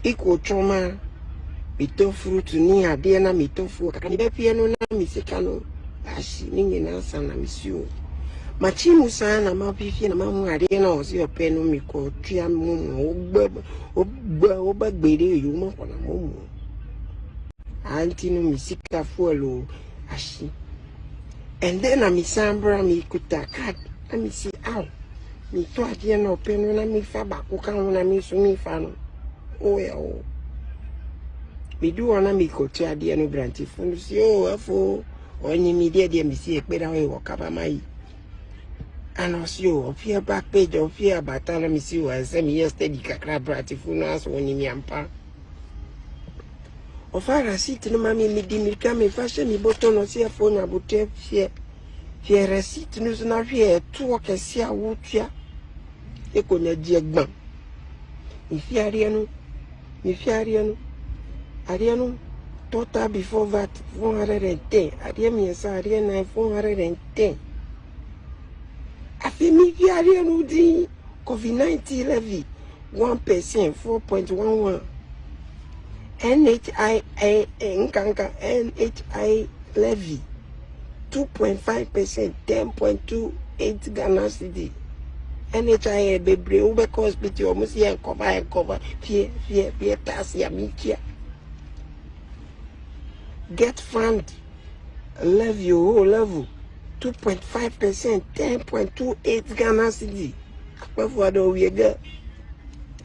Equal trauma, mito fruit ni ade na mito fruit. Kaka ni be pie no na misika no. Ashi ningi na sana misio. Machimu sana mapifie na mamu ade na osi ope no miko tua mumu oba gbere yuma kona mumu. Anti no misika fuelo ashi. And then I'm Sambra, me could card, and me see out. Me to a dear no pen when I me fabaco can when I miss me fan. Oh, yeah. Me do on a me could tell dear no brandy from see, oh, for only me dear me see a better way walk up my. And I see you, fear back page of fear, but tell me see you as send me yesterday, crab bratty funas when me ampa. Of I sit no mammy, me dimmy come fashion me button or see a phone about fear. Fear receipt news not here to walk and see a wood here. You couldn't jig. If you Ariano, total before that 410. Ariamias Ariana 410. I think me Ariano D COVID-19 levy 1% 4.11. NHI levy 2.5% 10.28 Ghana cedi. NHI bebre ube hospital almost here cover fear tax ya mikia. Get fund levy level 2.5% 10.28 Ghana cedi. Akpavuado wiega.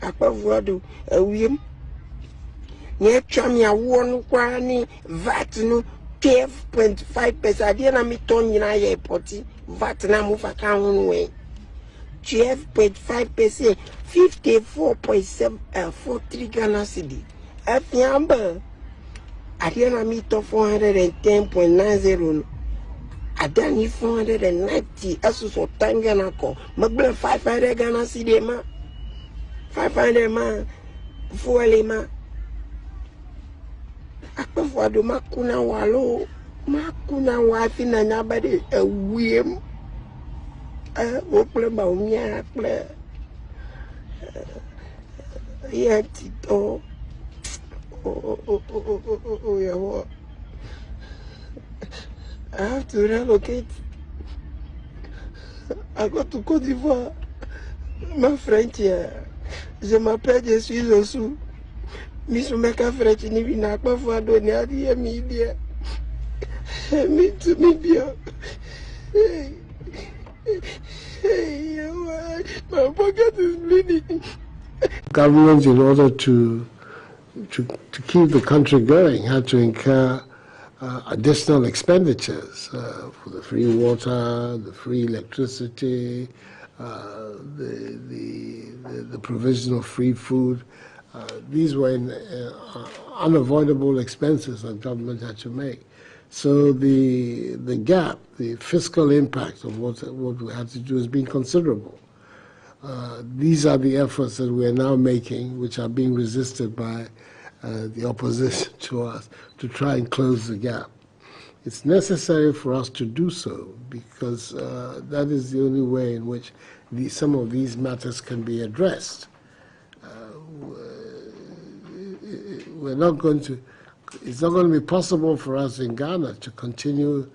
Akpavuado wiem. Nye chami ya wonu kwa ni VAT no 12.5%. Adi na mi ton yina ye poti VAT na mufa kaunu we 12.5%. 54.43 Ghana cedi. Afiamba adi na mi to 410.90 adani 490 asuso tanga na ko magble 500 Ghana cedi ma 500 ma fuele ma akpafwado makuna wafi na nyabade ewiem ople ba umia akple yeti to yeah, I have to relocate. I go to Côte d'Ivoire. Ma frontière. Je m'appelle, je suis Osu. Misumeka French ni bina kwa fwado ni adi ya media. Me to media. Hey, my pocket is bleeding. Government, in order to keep the country going, had to incur additional expenditures for the free water, the free electricity, the provision of free food. These were unavoidable expenses that government had to make. So the gap, the fiscal impact of what we had to do has been considerable. These are the efforts that we are now making, which are being resisted by the opposition to us, to try and close the gap. It's necessary for us to do so because that is the only way in which some of these matters can be addressed. It's not going to be possible for us in Ghana to continue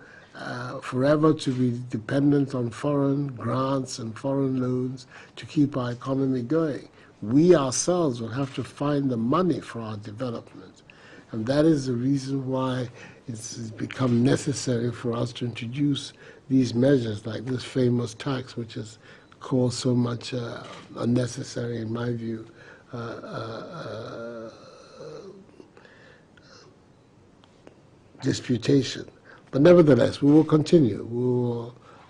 forever to be dependent on foreign grants and foreign loans to keep our economy going. We ourselves will have to find the money for our development. And that is the reason why it's become necessary for us to introduce these measures like this famous tax, which has caused so much unnecessary, in my view, disputation. But nevertheless, we will continue.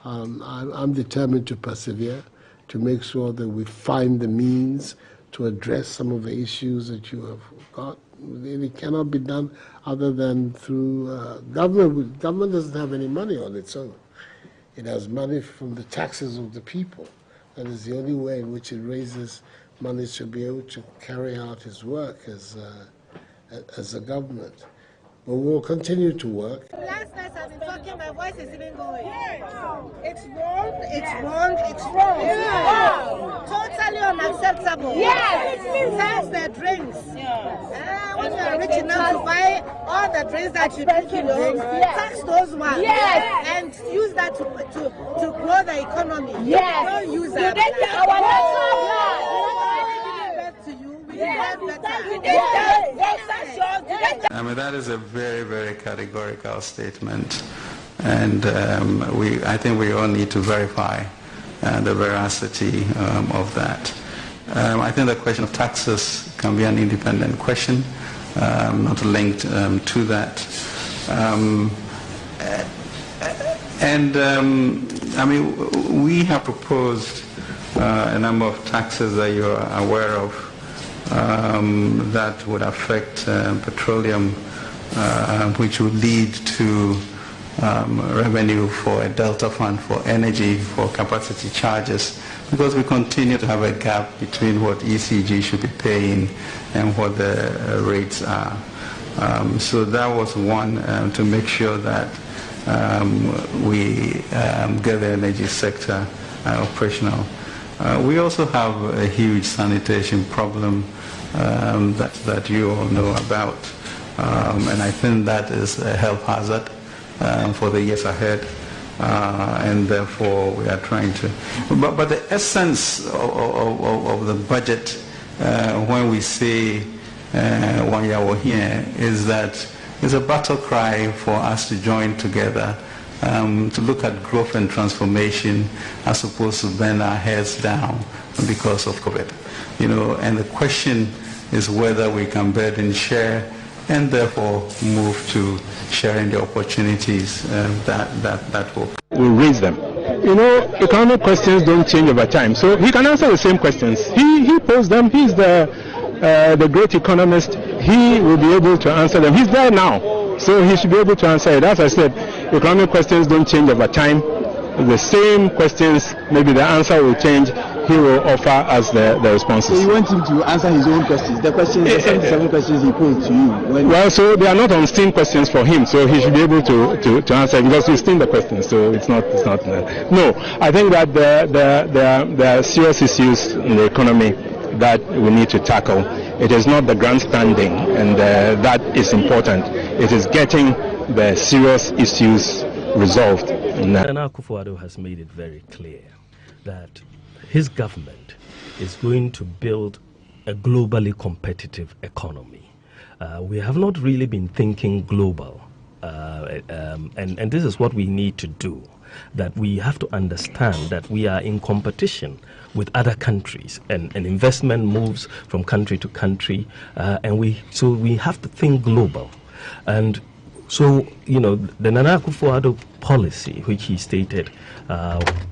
I'm determined to persevere, to make sure that we find the means to address some of the issues that you have got. It cannot be done other than through government. Government doesn't have any money on its own. It has money from the taxes of the people. That is the only way in which it raises money to be able to carry out its work as a government. But we will continue to work. Last night I've been talking, my voice is even going. It's wrong, it's wrong, it's wrong. Totally unacceptable. Yes! Tax the drinks. When you are rich enough to buy all the drinks that you drink, tax those ones. Yes. And use that to grow the economy. Yes. Don't use You that. get our national I mean, that is a very, very categorical statement, and I think we all need to verify the veracity of that. I think the question of taxes can be an independent question, not linked to that. I mean, we have proposed a number of taxes that you are aware of that would affect petroleum, which would lead to revenue for a delta fund for energy, for capacity charges, because we continue to have a gap between what ECG should be paying and what the rates are. So that was one, to make sure that we get the energy sector operational. We also have a huge sanitation problem that you all know about, and I think that is a health hazard for the years ahead, and therefore we are trying to. But the essence of the budget, when we say one year here, is that it's a battle cry for us to join together to look at growth and transformation as opposed to bend our heads down because of COVID. And the question is whether we can burden share and therefore move to sharing the opportunities that will. We'll raise them. Economic questions don't change over time, so he can answer the same questions. He posed them. He's the great economist. He will be able to answer them. He's there now, so he should be able to answer it. As I said, economic questions don't change over time. The same questions, maybe the answer will change. He will offer us the responses. So you want him to answer his own questions? The 77 questions he posed to you? Well, so they are not on STEAM questions for him, so he should be able to answer because he's STEAM the questions, so it's not. No, I think that there are serious issues in the economy that we need to tackle. It is not the grandstanding, and that is important. It is getting the serious issues resolved. Nana Akufo-Addo has made it very clear that his government is going to build a globally competitive economy. We have not really been thinking global, and this is what we need to do, that we have to understand that we are in competition with other countries, and investment moves from country to country, and we have to think global. And so, the Nana Akufo-Addo policy, which he stated,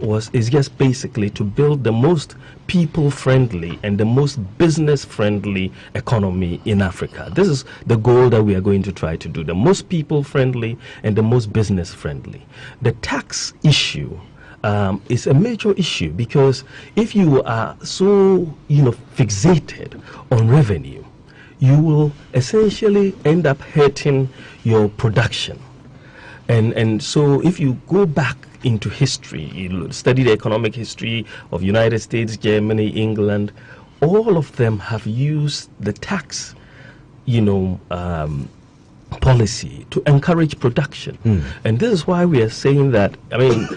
is just basically to build the most people-friendly and the most business-friendly economy in Africa. This is the goal that we are going to try to do, the most people-friendly and the most business-friendly. The tax issue is a major issue, because if you are so, fixated on revenue, you will essentially end up hurting your production. And so if you go back into history, you study the economic history of United States, Germany, England, all of them have used the tax, policy to encourage production. And this is why we are saying that,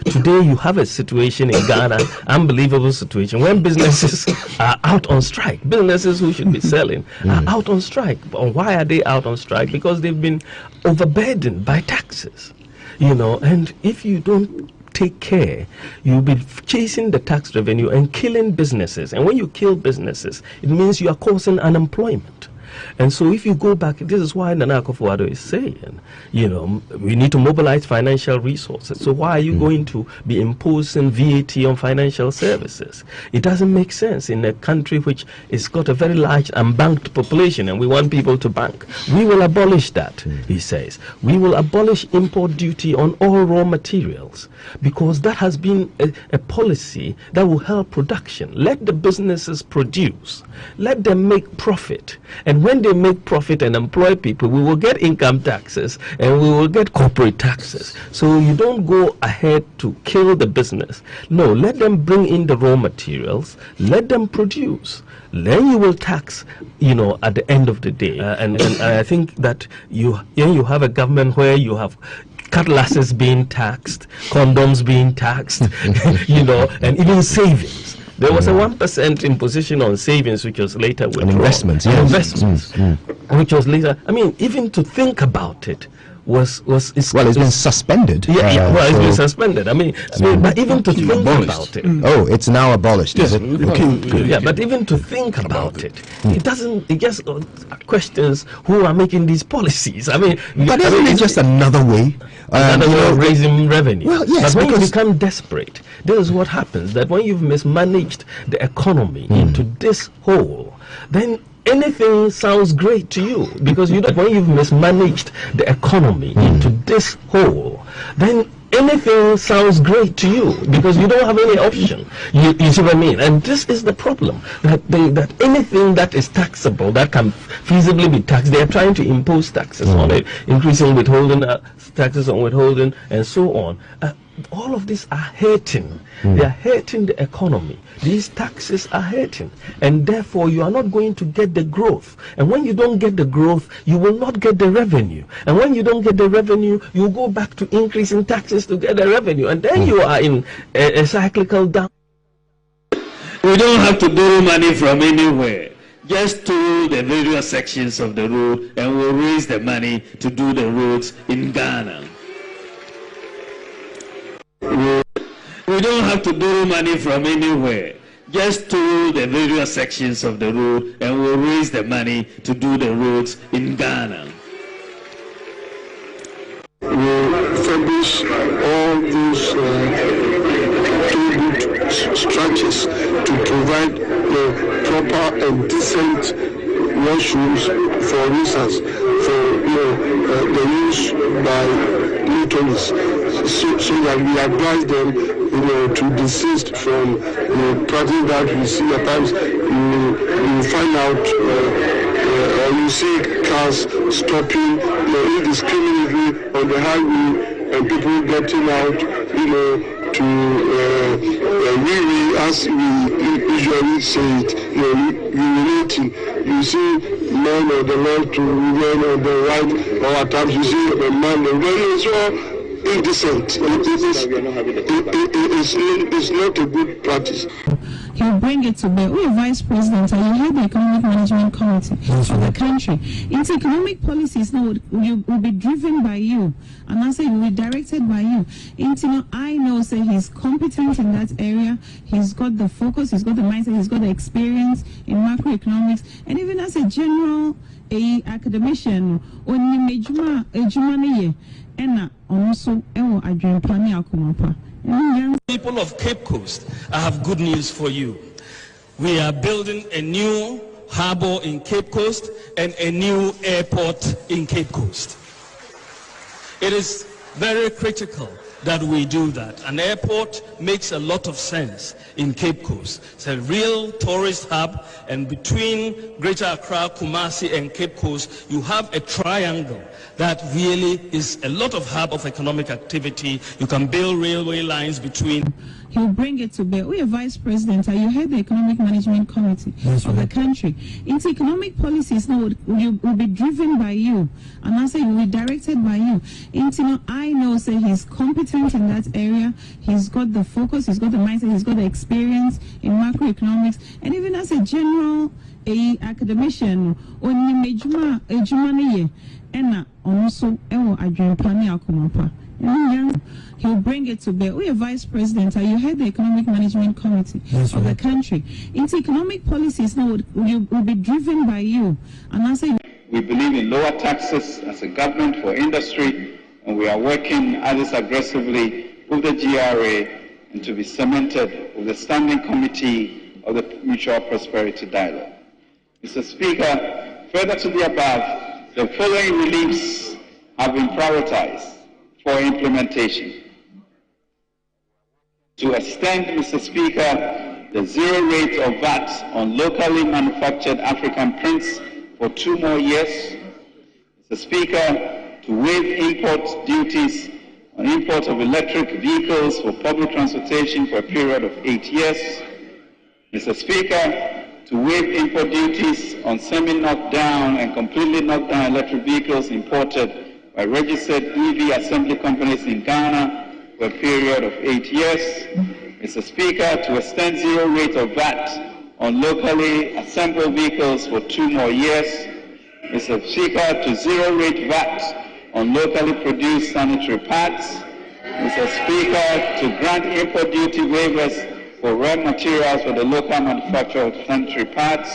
today you have a situation in Ghana, unbelievable situation, when businesses are out on strike. Businesses who should be selling are out on strike. Why are they out on strike? Because they've been overburdened by taxes, and if you don't take care, you'll be chasing the tax revenue and killing businesses. And when you kill businesses, it means you are causing unemployment. And so if you go back, this is why Nana Akufo-Addo is saying, we need to mobilize financial resources. So why are you going to be imposing VAT on financial services? It doesn't make sense in a country which has got a very large unbanked population, and we want people to bank. We will abolish that, he says. We will abolish import duty on all raw materials, because that has been a policy that will help production. Let the businesses produce. Let them make profit. And when they make profit and employ people, we will get income taxes and we will get corporate taxes. So you don't go ahead to kill the business. No, let them bring in the raw materials, let them produce. Then you will tax, at the end of the day. And I think that you have a government where you have cutlasses being taxed, condoms being taxed, and even savings. There was a 1% imposition on savings, which was later withdrawn. Investments, which was later. I mean, even to think about it it's been suspended. It's been suspended. But even to think about it. Oh, it's now abolished, is it? Okay. Yeah, but even to think about it, it just questions who are making these policies. But isn't it just another way? Another way of raising revenue. Well, yes, but when you become desperate, this is what happens, that when you've mismanaged the economy into this hole, then anything sounds great to you, because when you've mismanaged the economy into this hole, then anything sounds great to you because you don't have any option. You see what I mean? And this is the problem, that anything that is taxable, that can feasibly be taxed, they are trying to impose taxes on it, increasing withholding, taxes on withholding, and so on. All of these are hurting. They are hurting the economy. These taxes are hurting, and therefore you are not going to get the growth. And when you don't get the growth, you will not get the revenue. And when you don't get the revenue, you go back to increasing taxes to get the revenue, and then you are in a cyclical down. We don't have to borrow money from anywhere. Just to the various sections of the road, and we'll raise the money to do the roads in Ghana. We don't have to borrow money from anywhere. Just to the various sections of the road, and we'll raise the money to do the roads in Ghana. We'll establish all these structures to provide proper and decent washrooms, for instance, for the use by motorists, so that we advise them, to desist from practice that we see at times. You find out, or you see cars stopping indiscriminately on the highway, and people getting out, to really, as we usually say it, urinating. You see men on the left to women on the right, or at times you see a man on the right. So indecent. It's not a good practice. He'll bring it to bear. We are vice president, and you head the economic management committee of the country. Its economic policies now will be driven by you, and I say will be directed by you. I know, say he's competent in that area. He's got the focus, he's got the mindset, he's got the experience in macroeconomics, and even as a general academician, People of Cape Coast, I have good news for you. We are building a new harbor in Cape Coast and a new airport in Cape Coast. It is very critical that we do that. An airport makes a lot of sense in Cape Coast. It's a real tourist hub, and between Greater Accra, Kumasi, and Cape Coast, you have a triangle that really is a lot of hub of economic activity. You can build railway lines between. He'll bring it to bear. We are vice president, and you head the economic management committee of the country. Its economic policies now will be driven by you, and I say will be directed by you. I know, say he's competent in that area. He's got the focus, he's got the mindset, he's got the experience in macroeconomics, and even as a general academician, he'll bring it to bear. We are vice president, and you head the economic management committee of the country. Its economic policies now will be driven by you, and I say we believe in lower taxes as a government for industry, and we are working as aggressively with the GRA and to be cemented with the Standing Committee of the Mutual Prosperity Dialogue. Mr. Speaker, further to the above, the following reliefs have been prioritized for implementation. To extend, Mr. Speaker, the zero rate of VAT on locally manufactured African prints for 2 more years. Mr. Speaker, to waive import duties on import of electric vehicles for public transportation for a period of 8 years. Mr. Speaker, to waive import duties on semi-knocked down and completely knocked down electric vehicles imported by registered EV assembly companies in Ghana for a period of 8 years. Mr. Speaker, to extend zero rate of VAT on locally assembled vehicles for 2 more years. Mr. Speaker, to zero rate VAT on locally produced sanitary pads. Mr. Speaker, to grant import duty waivers for raw materials for the local manufacture of sanitary pads.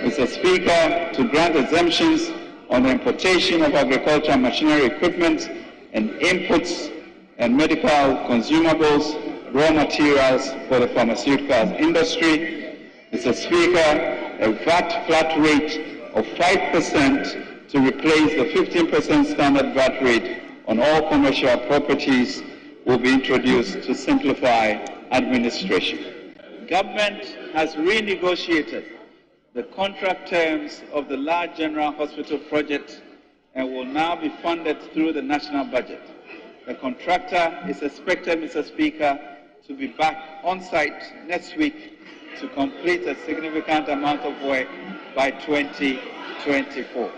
Mr. Speaker, to grant exemptions on the importation of agricultural machinery equipment and inputs and medical consumables, raw materials for the pharmaceuticals industry. Mr. Speaker, a VAT flat rate of 5% to replace the 15% standard VAT rate on all commercial properties will be introduced to simplify administration. Government has renegotiated the contract terms of the large general hospital project and will now be funded through the national budget. The contractor is expected, Mr. Speaker, to be back on site next week to complete a significant amount of work by 2024.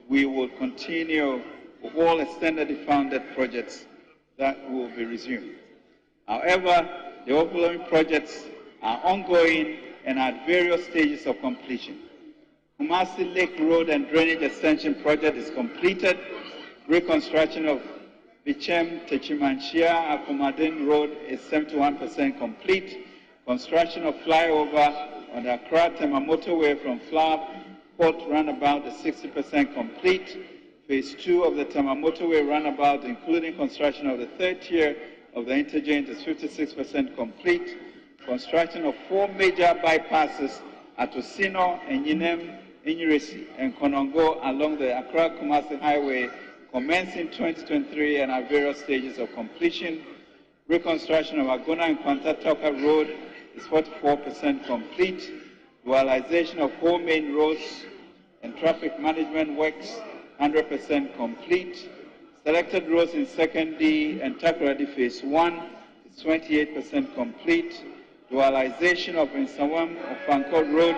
We will continue with all extendedly funded projects that will be resumed. However, the overflowing projects are ongoing and at various stages of completion. Kumasi Lake Road and Drainage Extension Project is completed. Reconstruction of Bichem Techimanchia Akumadin Road is 71% complete. Construction of flyover on the Accra-Tema motorway from Flower Port Runabout is 60% complete. Phase 2 of the Tema motorway runabout, including construction of the third tier of the interchange, is 56% complete. Construction of 4 major bypasses at Osino, Enyinem, Inyirisi, and Konongo along the Accra-Kumasi Highway commenced in 2023 and at various stages of completion. Reconstruction of Agona and Kwantatoka Road is 44% complete. Dualization of 4 main roads and traffic management works 100% complete. Selected roads in 2nd D and Takoradi Phase 1 is 28% complete. Dualization of Nsawam of Fankor Road,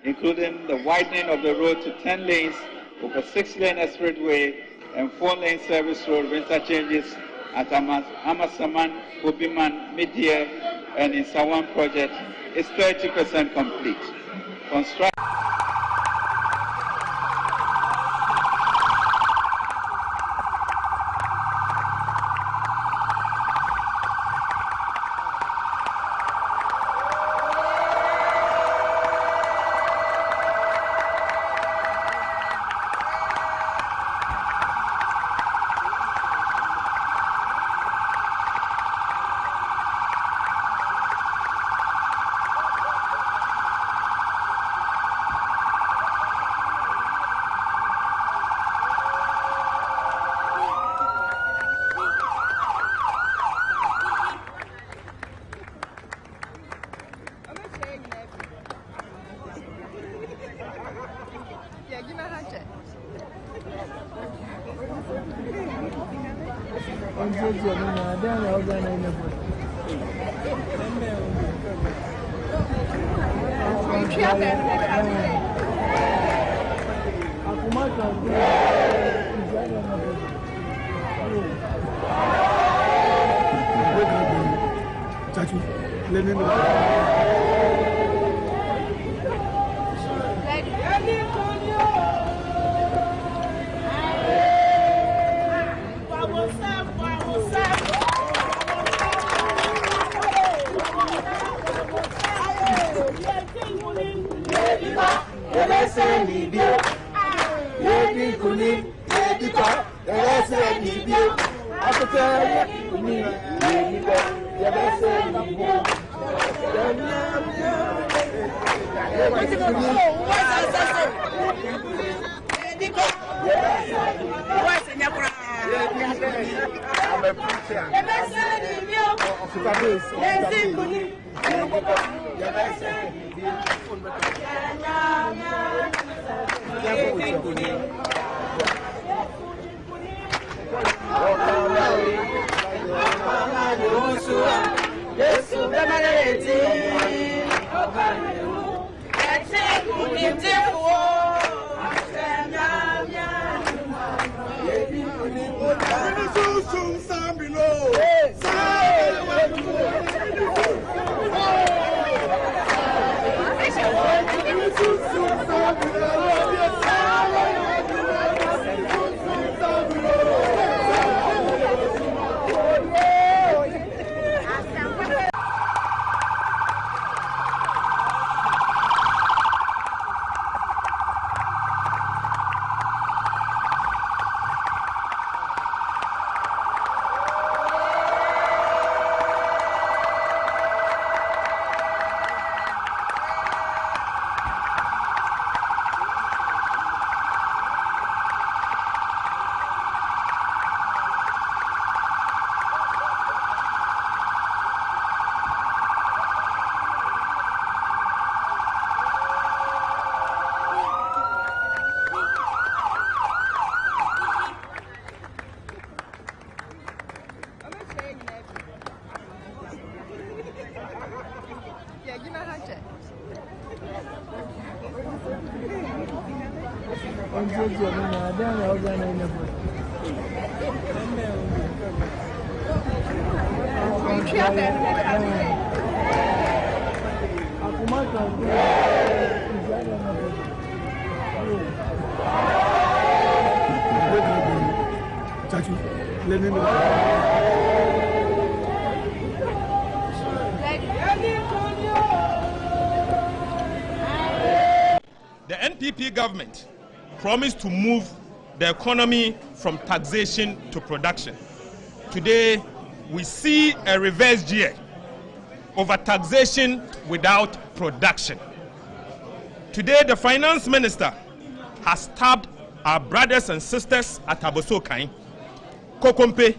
including the widening of the road to 10 lanes over 6-lane expressway and 4-lane service road interchanges at Amasaman, Obiman, Midia, and Nsawam project is 30% complete. The NPP government promised to move the economy from taxation to production. Today, we see a reverse gear, over taxation without production. Today, the finance minister has stabbed our brothers and sisters at Abosokai, Kokompe,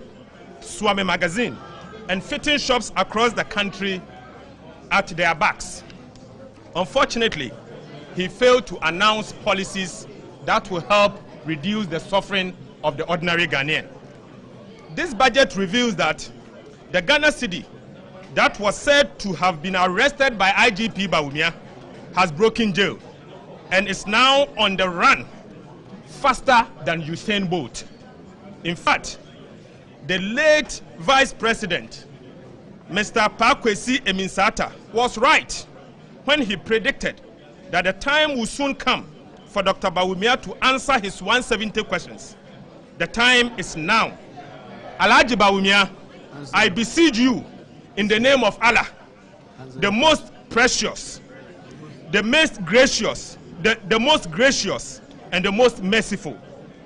Swame Magazine, and fitting shops across the country at their backs. Unfortunately, he failed to announce policies that will help reduce the suffering of the ordinary Ghanaian. This budget reveals that the Ghana cedi that was said to have been arrested by IGP Bawumia has broken jail and is now on the run faster than Usain Bolt. In fact, the late Vice President, Mr. Pakwesi Eminsata, was right when he predicted that the time will soon come for Dr. Bawumia to answer his 170 questions. The time is now. Alhaji Bawumia, I beseech you in the name of Allah, the most precious, the most gracious, the most gracious and the most merciful,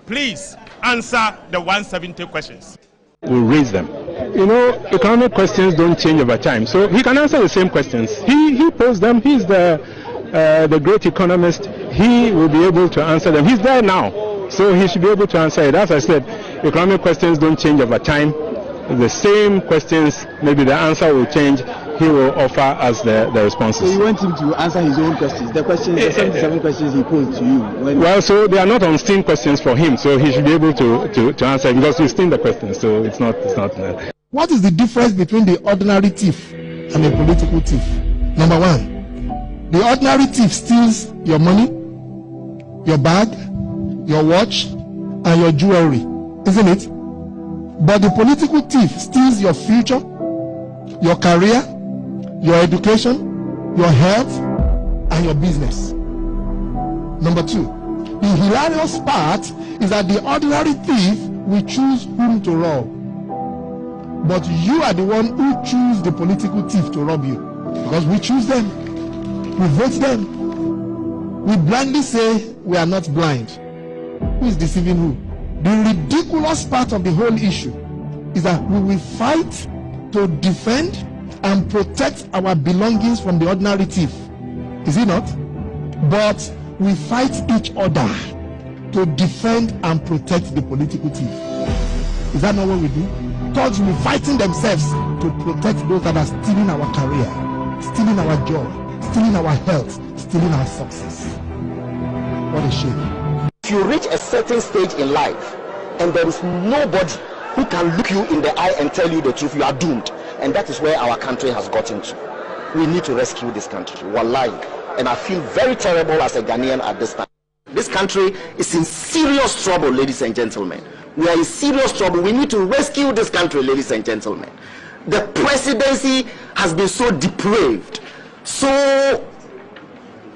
please answer the 170 questions. We'll raise them. You know, economic questions don't change over time, so he can answer the same questions. He posed them. He's the great economist. He will be able to answer them. He's there now, so he should be able to answer it. As I said, economic questions don't change over time. The same questions, maybe the answer will change. He will offer us the responses. So you want him to answer his own questions? The questions, the 77 questions he posed to you. Well, so they are not on-steam questions for him, so he should be able to answer because we've seen the questions, so it's not. What is the difference between the ordinary thief and the political thief? Number one, the ordinary thief steals your money, your bag, your watch, and your jewelry, isn't it? But the political thief steals your future, your career, your education, your health, and your business. Number two, the hilarious part is that the ordinary thief will choose whom to rob. But you are the one who choose the political thief to rob you. Because we choose them. We vote them. We blindly say we are not blind. Who is deceiving who? The ridiculous part of the whole issue is that we will fight to defend and protect our belongings from the ordinary thief. Is it not? But we fight each other to defend and protect the political thief. Is that not what we do? Thugs will be fighting themselves to protect those that are stealing our career, stealing our job, stealing our health, stealing our success. What a shame. if you reach a certain stage in life and there is nobody who can look you in the eye and tell you the truth, you are doomed. And that is where our country has gotten to. We need to rescue this country. Wallahi. And I feel very terrible as a Ghanaian at this time. This country is in serious trouble, ladies and gentlemen. We are in serious trouble. We need to rescue this country, ladies and gentlemen. The presidency has been so depraved, so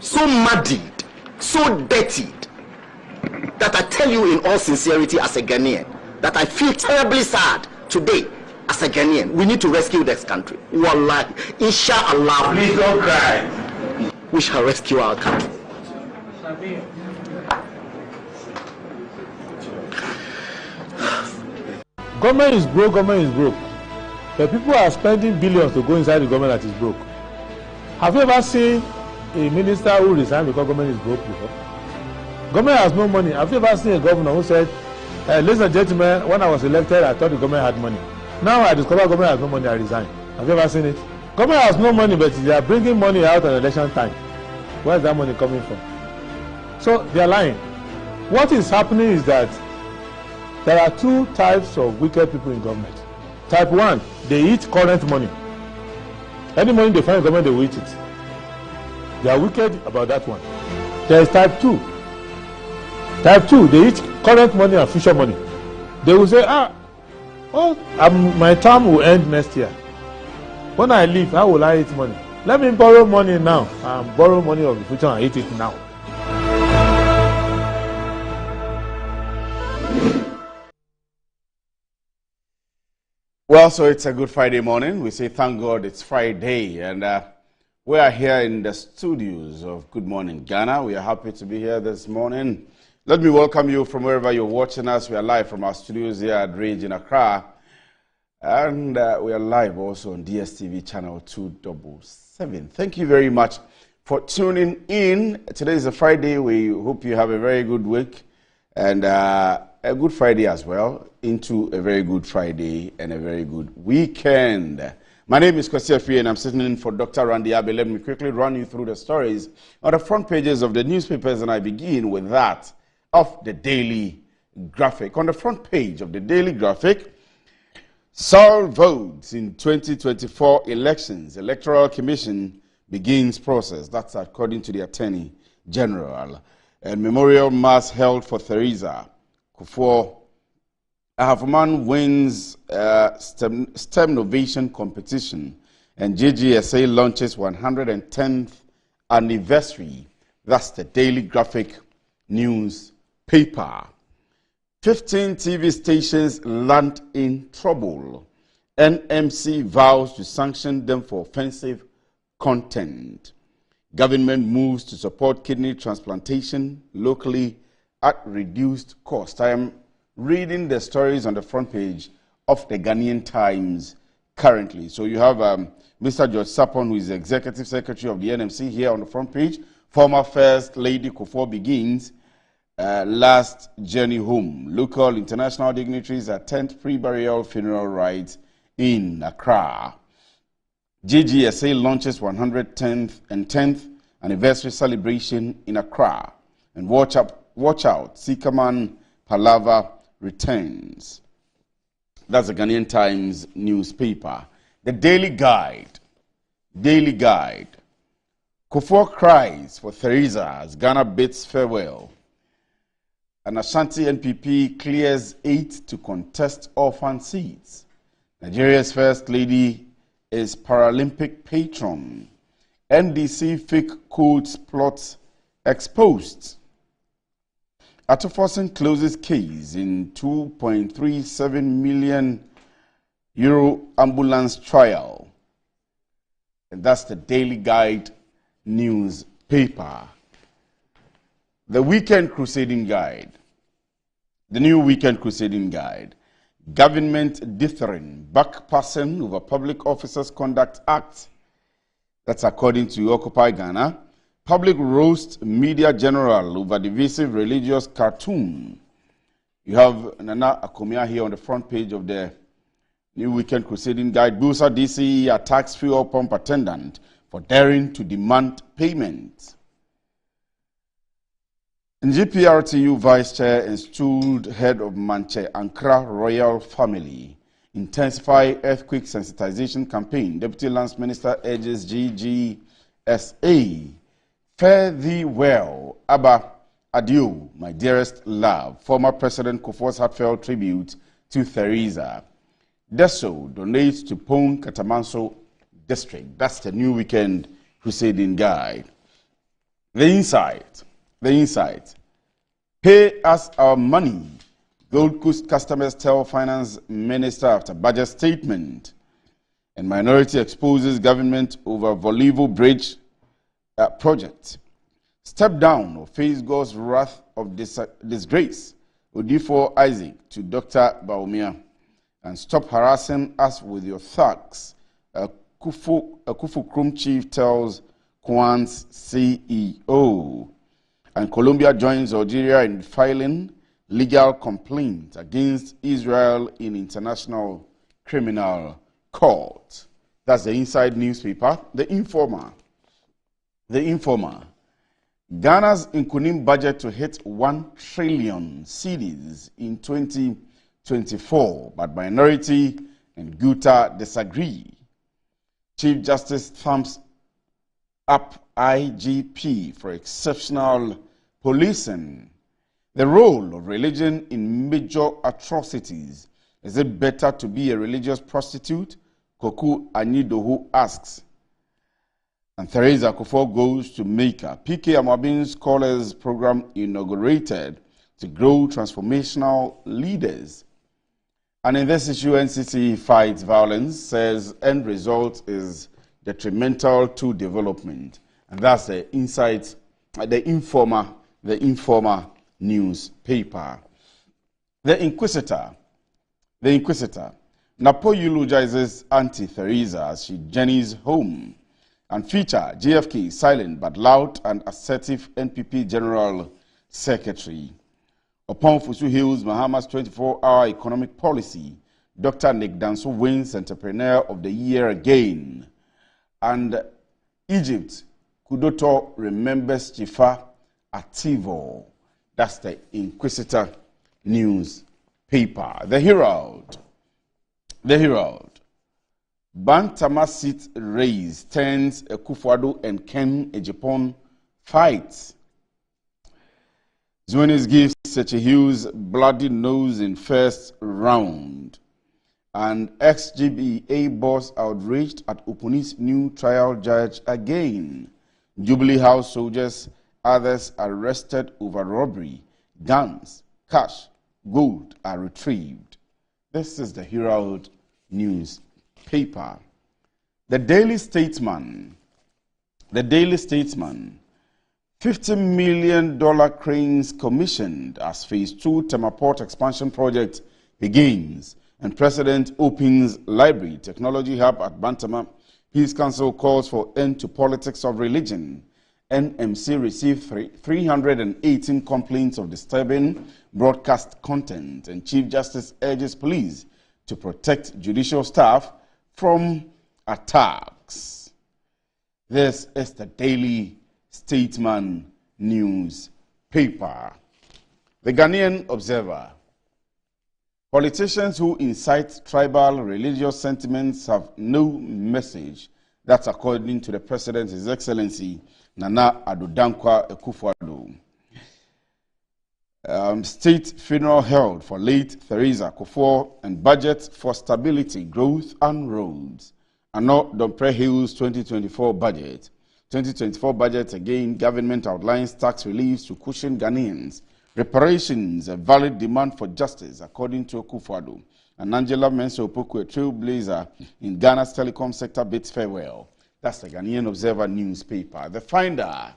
muddied, so dirtied, that I tell you in all sincerity as a Ghanaian, that I feel terribly sad today as a Ghanaian. We need to rescue this country. Wallahi, inshallah. Please don't cry. We shall rescue our country. Government is broke, government is broke. But people are spending billions to go inside the government that is broke. Have you ever seen a minister who resigned because government is broke before? Government has no money. Have you ever seen a governor who said, ladies and gentlemen, when I was elected, I thought the government had money. Now I discover government has no money, I resign. Have you ever seen it? Government has no money, but they are bringing money out at election time. Where is that money coming from? So they are lying. What is happening is that there are two types of wicked people in government. Type 1, they eat current money. Any money they find in government, they will eat it. They are wicked about that one. There is type 2. Type 2, they eat current money and future money. They will say, my term will end next year. When I leave, how will I eat money? Let me borrow money now and borrow money of the future and eat it now. Well, so it's a good Friday morning. We say thank God it's Friday, and we are here in the studios of Good Morning Ghana. We are happy to be here this morning. Let me welcome you from wherever you're watching us. We are live from our studios here at Rage in Accra, and we are live also on DSTV channel 277. Thank you very much for tuning in. Today is a Friday. We hope you have a very good week and a good Friday as well, into a very good Friday and a very good weekend. My name is Kwasi Afie and I'm sitting in for Dr. Randy Abe. Let me quickly run you through the stories on the front pages of the newspapers, and I begin with that of the Daily Graphic. On the front page of the Daily Graphic, Saul votes in 2024 elections. Electoral Commission begins process. That's according to the Attorney General. And memorial mass held for Theresa Kufuor. Ahafuman wins STEM Novation competition, and JGSA launches 110th anniversary. That's the Daily Graphic newspaper. 15 TV stations land in trouble. NMC vows to sanction them for offensive content. Government moves to support kidney transplantation locally at reduced cost. I am reading the stories on the front page of the Ghanaian Times currently. So you have Mr. George Sapon, who is the Executive Secretary of the NMC, here on the front page. Former First Lady Kufuor begins last journey home. Local international dignitaries attend pre-burial funeral rites in Accra. JGSA launches 110th and 10th anniversary celebration in Accra. And watch out, Sikaman Palava returns. That's the Ghanaian Times newspaper. The Daily Guide. Kufuor cries for Theresa as Ghana bids farewell. And Ashanti NPP clears 8 to contest orphan seats. Nigeria's First Lady is Paralympic patron. NDC fake codes plots exposed. Atoforsen closes case in €2.37 million ambulance trial. And that's the Daily Guide newspaper. The Weekend Crusading Guide. The new Weekend Crusading Guide. Government dithering, backpassing over Public Officers Conduct Act. That's according to Occupy Ghana. Public roast media general over divisive religious cartoon. You have Nana Akomia here on the front page of the New Weekend Crusading Guide. Busa DCE attacks fuel pump attendant for daring to demand payment. GPRTU Vice Chair installed head of Manche Ankara royal family. Intensify earthquake sensitization campaign. Deputy Lance Minister urges GGSA. Fare thee well, Abba. Adieu, my dearest love. Former President Kufuor's heartfelt tribute to Theresa. Deso donates to Pong Katamanso District. That's the New Weekend Crusading Guide. The insight. Pay us our money. Gold Coast customers tell Finance Minister after budget statement. And minority exposes government over Volivo Bridge project. Step down or face God's wrath of disgrace. Odifo Isaac to Dr. Baumia. And stop harassing us with your thugs. Kufu Krum chief tells Kwan's CEO. And Colombia joins Algeria in filing legal complaint against Israel in International Criminal Court. That's the inside newspaper. The Informer. Ghana's Nkunim budget to hit 1 trillion cedis in 2024, but minority and Guta disagree. Chief Justice thumbs up IGP for exceptional policing. The role of religion in major atrocities. Is it better to be a religious prostitute? Koku Anidohu asks. And Theresa Kufuor goes to Mecca. PK Amwabin's Scholars Program inaugurated to grow transformational leaders. And in this issue, NCC fights violence, says end result is detrimental to development. And that's the insight, the Informer newspaper. The Inquisitor. Napo eulogizes anti-Theresa as she journeys home. And feature JFK silent but loud and assertive NPP General Secretary. Upon Fusu Hills, Mahama's 24-hour economic policy, Dr. Nick Danso wins Entrepreneur of the Year again. And Egypt, Kudoto remembers Chifa Ativo. That's the Inquisitor newspaper. The Herald. Bantama seat raise turns Akufo-Addo and Ken Ejipon fights. Zuenis gives Seche Hughes bloody nose in first round. And ex-GBA boss outraged at Opuni's new trial judge again. Jubilee House soldiers, others arrested over robbery. Guns, cash, gold are retrieved. This is the Herald newspaper. The Daily Statesman. $50 million cranes commissioned as Phase 2 Temaport expansion project begins, and President opens Library Technology Hub at Bantama. Peace Council calls for end to politics of religion. NMC received 318 complaints of disturbing broadcast content, and Chief Justice urges police to protect judicial staff from attacks. This is the Daily Statesman newspaper. The Ghanaian Observer. Politicians who incite tribal religious sentiments have no message. That's according to the President, His Excellency Nana Addo Dankwa Akufo-Addo. State funeral held for late Theresa Kufuor and budget for stability, growth and roads. Ano Dompre Hills 2024 budget. 2024 budget again, government outlines tax reliefs to cushion Ghanaians. Reparations, a valid demand for justice, according to Akufo-Addo. And Angela Mensah Opoku, a trailblazer in Ghana's telecom sector, bids farewell. That's the Ghanaian Observer newspaper. The Finder.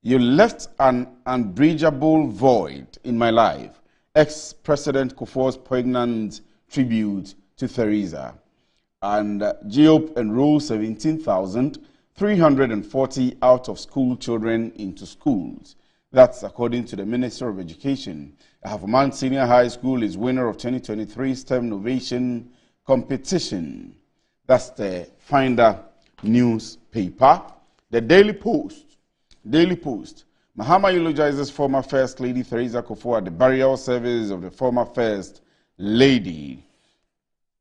You left an unbridgeable void in my life. Ex-President Kufuor's poignant tribute to Theresa. And GOP enrolled 17,340 out-of-school children into schools. That's according to the Minister of Education. Ahafuman Senior High School is winner of 2023 STEM Innovation Competition. That's the Finder newspaper. The Daily Post. Daily Post. Mahama eulogizes former First Lady Theresa Kufuor at the burial service of the former First Lady.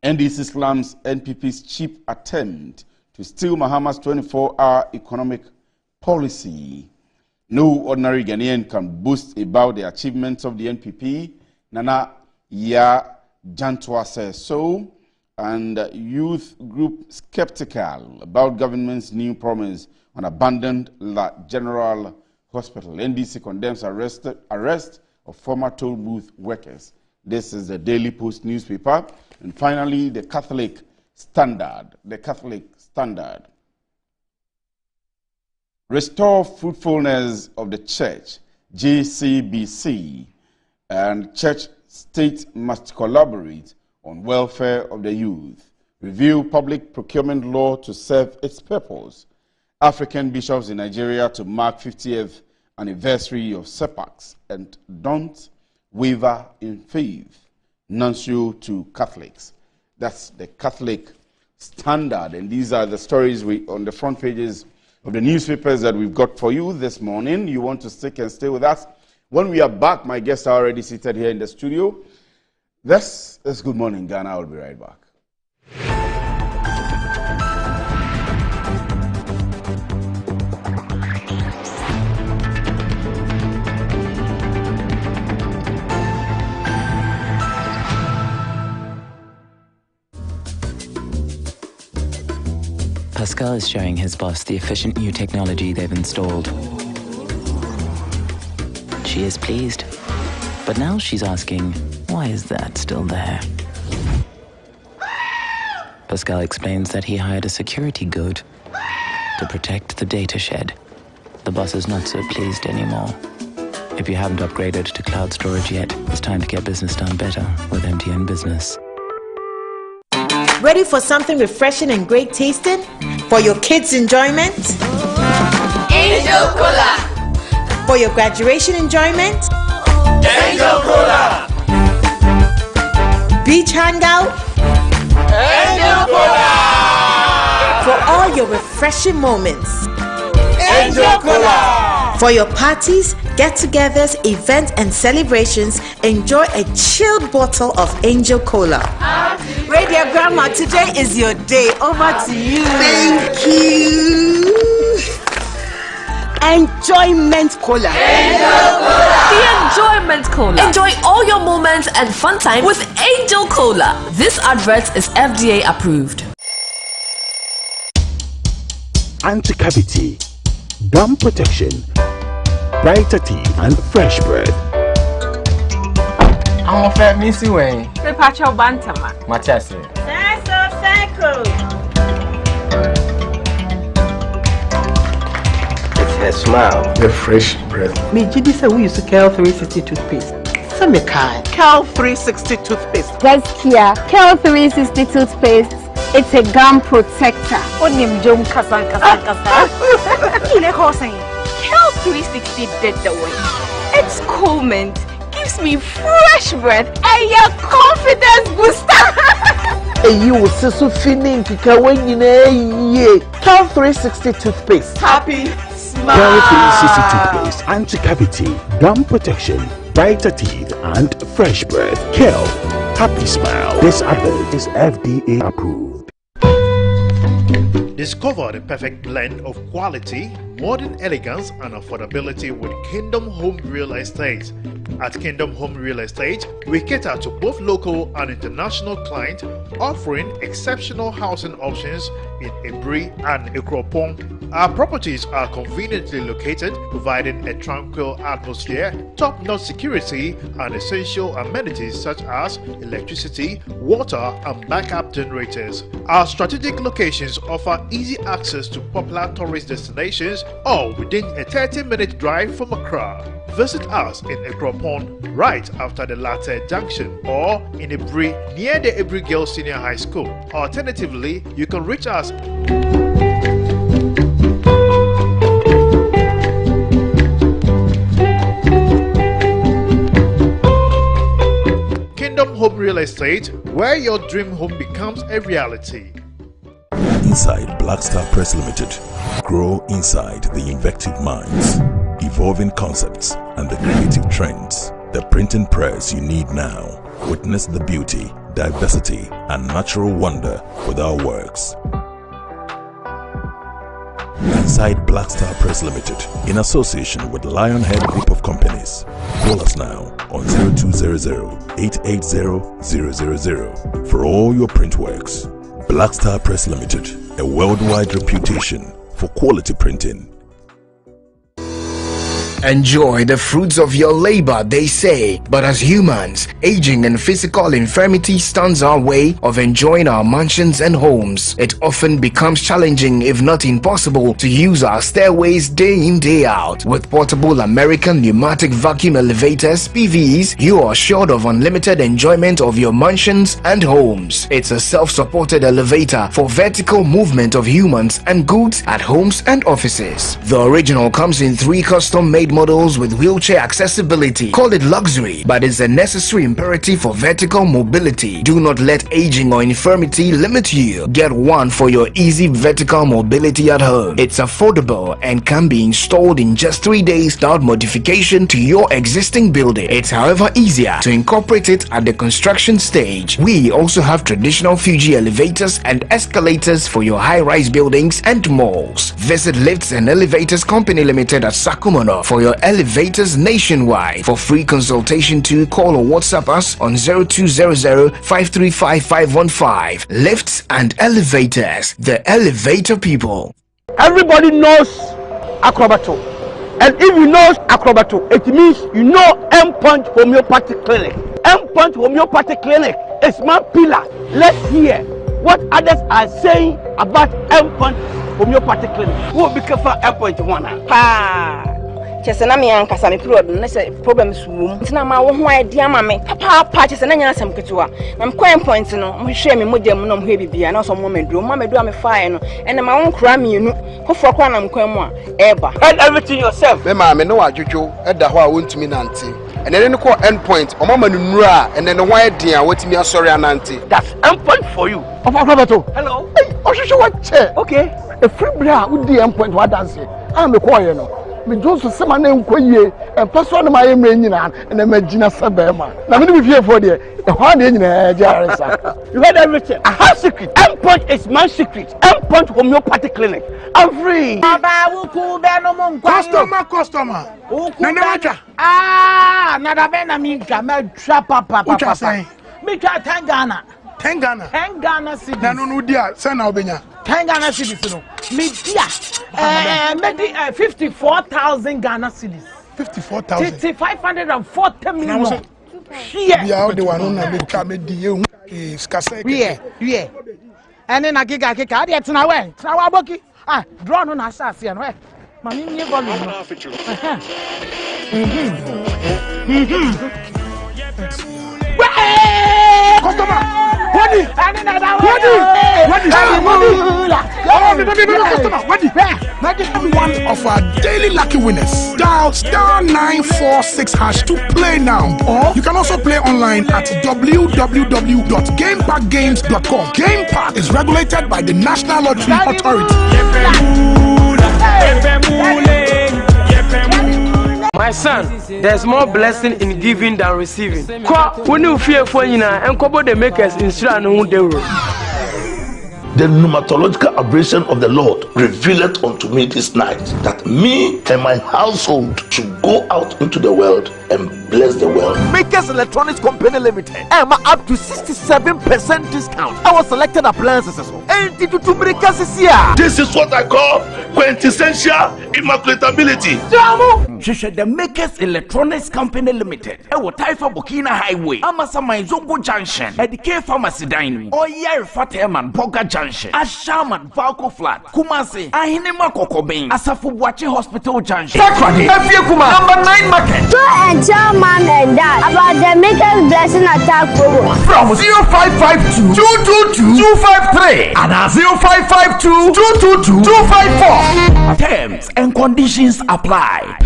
NDC slams NPP's cheap attempt to steal Mahama's 24-hour economic policy. No ordinary Ghanaian can boast about the achievements of the NPP. Nana Ya Jantwa says so. And youth group skeptical about government's new promise on abandoned La General Hospital. NDC condemns arrest of former toll booth workers. This is the Daily Post newspaper. And finally, the Catholic Standard. The Catholic Standard. Restore fruitfulness of the church, JCBC, and church state must collaborate on welfare of the youth. Review public procurement law to serve its purpose. African bishops in Nigeria to mark 50th anniversary of SEPACs and don't waver in faith. Nuncio to Catholics. That's the Catholic Standard, and these are the stories on the front pages of the newspapers that we've got for you this morning. You want to stick and stay with us. When we are back, my guests are already seated here in the studio. This is Good Morning Ghana. I'll be right back. Fiscal is showing his boss the efficient new technology they've installed. She is pleased, but now she's asking, why is that still there? Fiscal explains that he hired a security guard to protect the data shed. The boss is not so pleased anymore. If you haven't upgraded to cloud storage yet, it's time to get business done better with MTN Business. Ready for something refreshing and great tasting? For your kids' enjoyment? Angel Cola! For your graduation enjoyment? Angel Cola! Beach hangout? Angel Cola! For all your refreshing moments? Angel Cola! For your parties, get-togethers, events, and celebrations, enjoy a chilled bottle of Angel Cola. Radio Grandma, today is your day. Over to you. Thank you. Enjoyment Cola. Angel Cola. The Enjoyment Cola. Enjoy all your moments and fun time with Angel Cola. This advert is FDA approved. Anti-cavity, gum protection, brighter teeth, and fresh breath. I'm a fair missy way. The patch of Bantama. Matiasi. That's a cycle. It's her smile. The fresh breath. Me, Jidi said we used to Cal 360 toothpaste. Some kind. Cal 360 toothpaste. That's Kia. Cal 360 toothpaste. It's a gum protector. Onim jom kasan. Ile kosen. Cal 360 did the way. It's cool mint. Gives me fresh breath and your confidence booster. And you will see so feeling kika when you know Cal 360 toothpaste. Happy smile. Cal 360 toothpaste, anti-cavity, gum protection, brighter teeth, and fresh breath. Cal, happy smile. This advert is FDA approved. Discover the perfect blend of quality, modern elegance, and affordability with Kingdom Home Real Estate. At Kingdom Home Real Estate, we cater to both local and international clients, offering exceptional housing options in Ebri and Ikropong. Our properties are conveniently located, providing a tranquil atmosphere, top-notch security, and essential amenities such as electricity, water, and backup generators. Our strategic locations offer easy access to popular tourist destinations, all within a 30-minute drive from Accra. Visit us in Ikropong right after the Latte Junction, or in Ebri near the Ebri Girls Senior High School. Alternatively, you can reach us Kingdom Home Real Estate, where your dream home becomes a reality. Inside Black Star Press Limited, grow inside the invective minds, evolving concepts, and the creative trends. The printing press you need now. Witness the beauty, diversity, and natural wonder with our works. Inside Black Star Press Limited, in association with Lionhead Group of Companies. Call us now on 0200-880-000 for all your print works. Black Star Press Limited, a worldwide reputation for quality printing. Enjoy the fruits of your labor, they say. But as humans, aging and physical infirmity stands our way of enjoying our mansions and homes. It often becomes challenging, if not impossible, to use our stairways day in, day out. With portable American pneumatic vacuum elevators, PVs, you are assured of unlimited enjoyment of your mansions and homes. It's a self-supported elevator for vertical movement of humans and goods at homes and offices. The original comes in 3 custom-made models with wheelchair accessibility. Call it luxury, but it's a necessary imperative for vertical mobility. Do not let aging or infirmity limit you. Get one for your easy vertical mobility at home. It's affordable and can be installed in just 3 days without modification to your existing building. It's however easier to incorporate it at the construction stage. We also have traditional Fuji elevators and escalators for your high-rise buildings and malls. Visit Lifts and Elevators Company Limited at Sakumono for your elevators nationwide. For free consultation to call or WhatsApp us on 0200-535-515. Lifts and Elevators, the elevator people. Everybody knows Acrobato. And if you know Acrobato, it means you know Endpoint Homeopathic Clinic. Endpoint Homeopathic Clinic is my pillar. Let's hear what others are saying about Endpoint Homeopathic Clinic. Who will be careful Endpoint one? Chesena me ankasa me period no say problems wom ntina ma wo ho idea ma me papa chesena nya asem ketewa na me coin point no mo hwe me modem no mo hwe bibia na so mo medu me fire no ene ma won kra me nu kofo kwa na mkwan mu a eba and everything yourself me ma me no adwodwo eda ho a wontumi nante ene ne ko endpoint o mama nu nura ene ne wan idea watimi asori anante. That's endpoint for you. Hello. Hey, Oshisho what che? Okay. A free bra would the endpoint what dance. I'm the choir no. Me just say my name Koye and person my name nyina and imagine Sabema. Na me be here for there. The one nyina Jaresa. You heard everything. I have secret. Endpoint is my secret. Endpoint Homeopathic Clinic. I'm free. Customer. Nana nada bena minka me trapa papa. Me try 10 Ghana. 10 Ghana cedis. Na no dia send na obenya. 10 Ghana cedis no. Me dia 54,000 Ghana cedis. 54,000. 540 million. Yeah, the one na me ka me die hu skase. Yeah. Ene na giga dey tena we. Tena wa boki. Draw no na asase no. Mami nye volume. Customer. One of our daily lucky winners. Dial *946# to play now. Or you can also play online at www.gamepackgames.com. Game Park is regulated by the National Lottery Authority. My son, there's more blessing in giving than receiving. When you fear for you now, and Kobo the makers in The pneumatological abrasion of the Lord revealed unto me this night that me and my household should go out into the world and bless the world. Makers Electronics Company Limited. Up to 67% discount. Our selected appliances. This is what I call quintessential immaculatability. The Makers Electronics Company Limited. Taifa Burkina Highway. Amasama Zongo Junction. Edike Pharmacy Dining. Oyer Fateman Boga Junction. Ashaman Valco Flat. Kumasi. Ahinema Kokobin. Asafubuachi Hospital Junction. Sakrani. Number 9 Market. Tell mom and dad about the Makers Blessing Attack program from 0552 222 253 and 0552 222 254. Terms and conditions apply.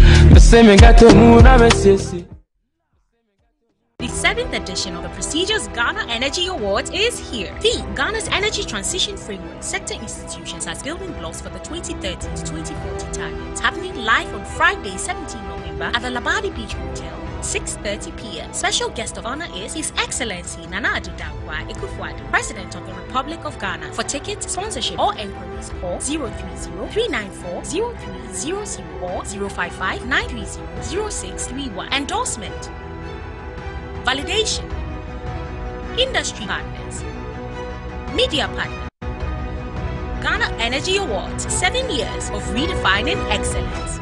The 7th edition of the prestigious Ghana Energy Awards is here. Theme: Ghana's Energy Transition Framework, Sector Institutions as Building Blocks for the 2030 to 2040 targets. Happening live on Friday, 17 November at the Labadi Beach Hotel, 6:30 p.m. Special guest of honor is His Excellency Nana Addo Dankwa Akufo-Addo, President of the Republic of Ghana. For tickets, sponsorship, or enquiries, call 030-394-0300 or 055-930-0631. Endorsement, validation, industry partners, media partners. Ghana Energy Awards, 7 years of redefining excellence.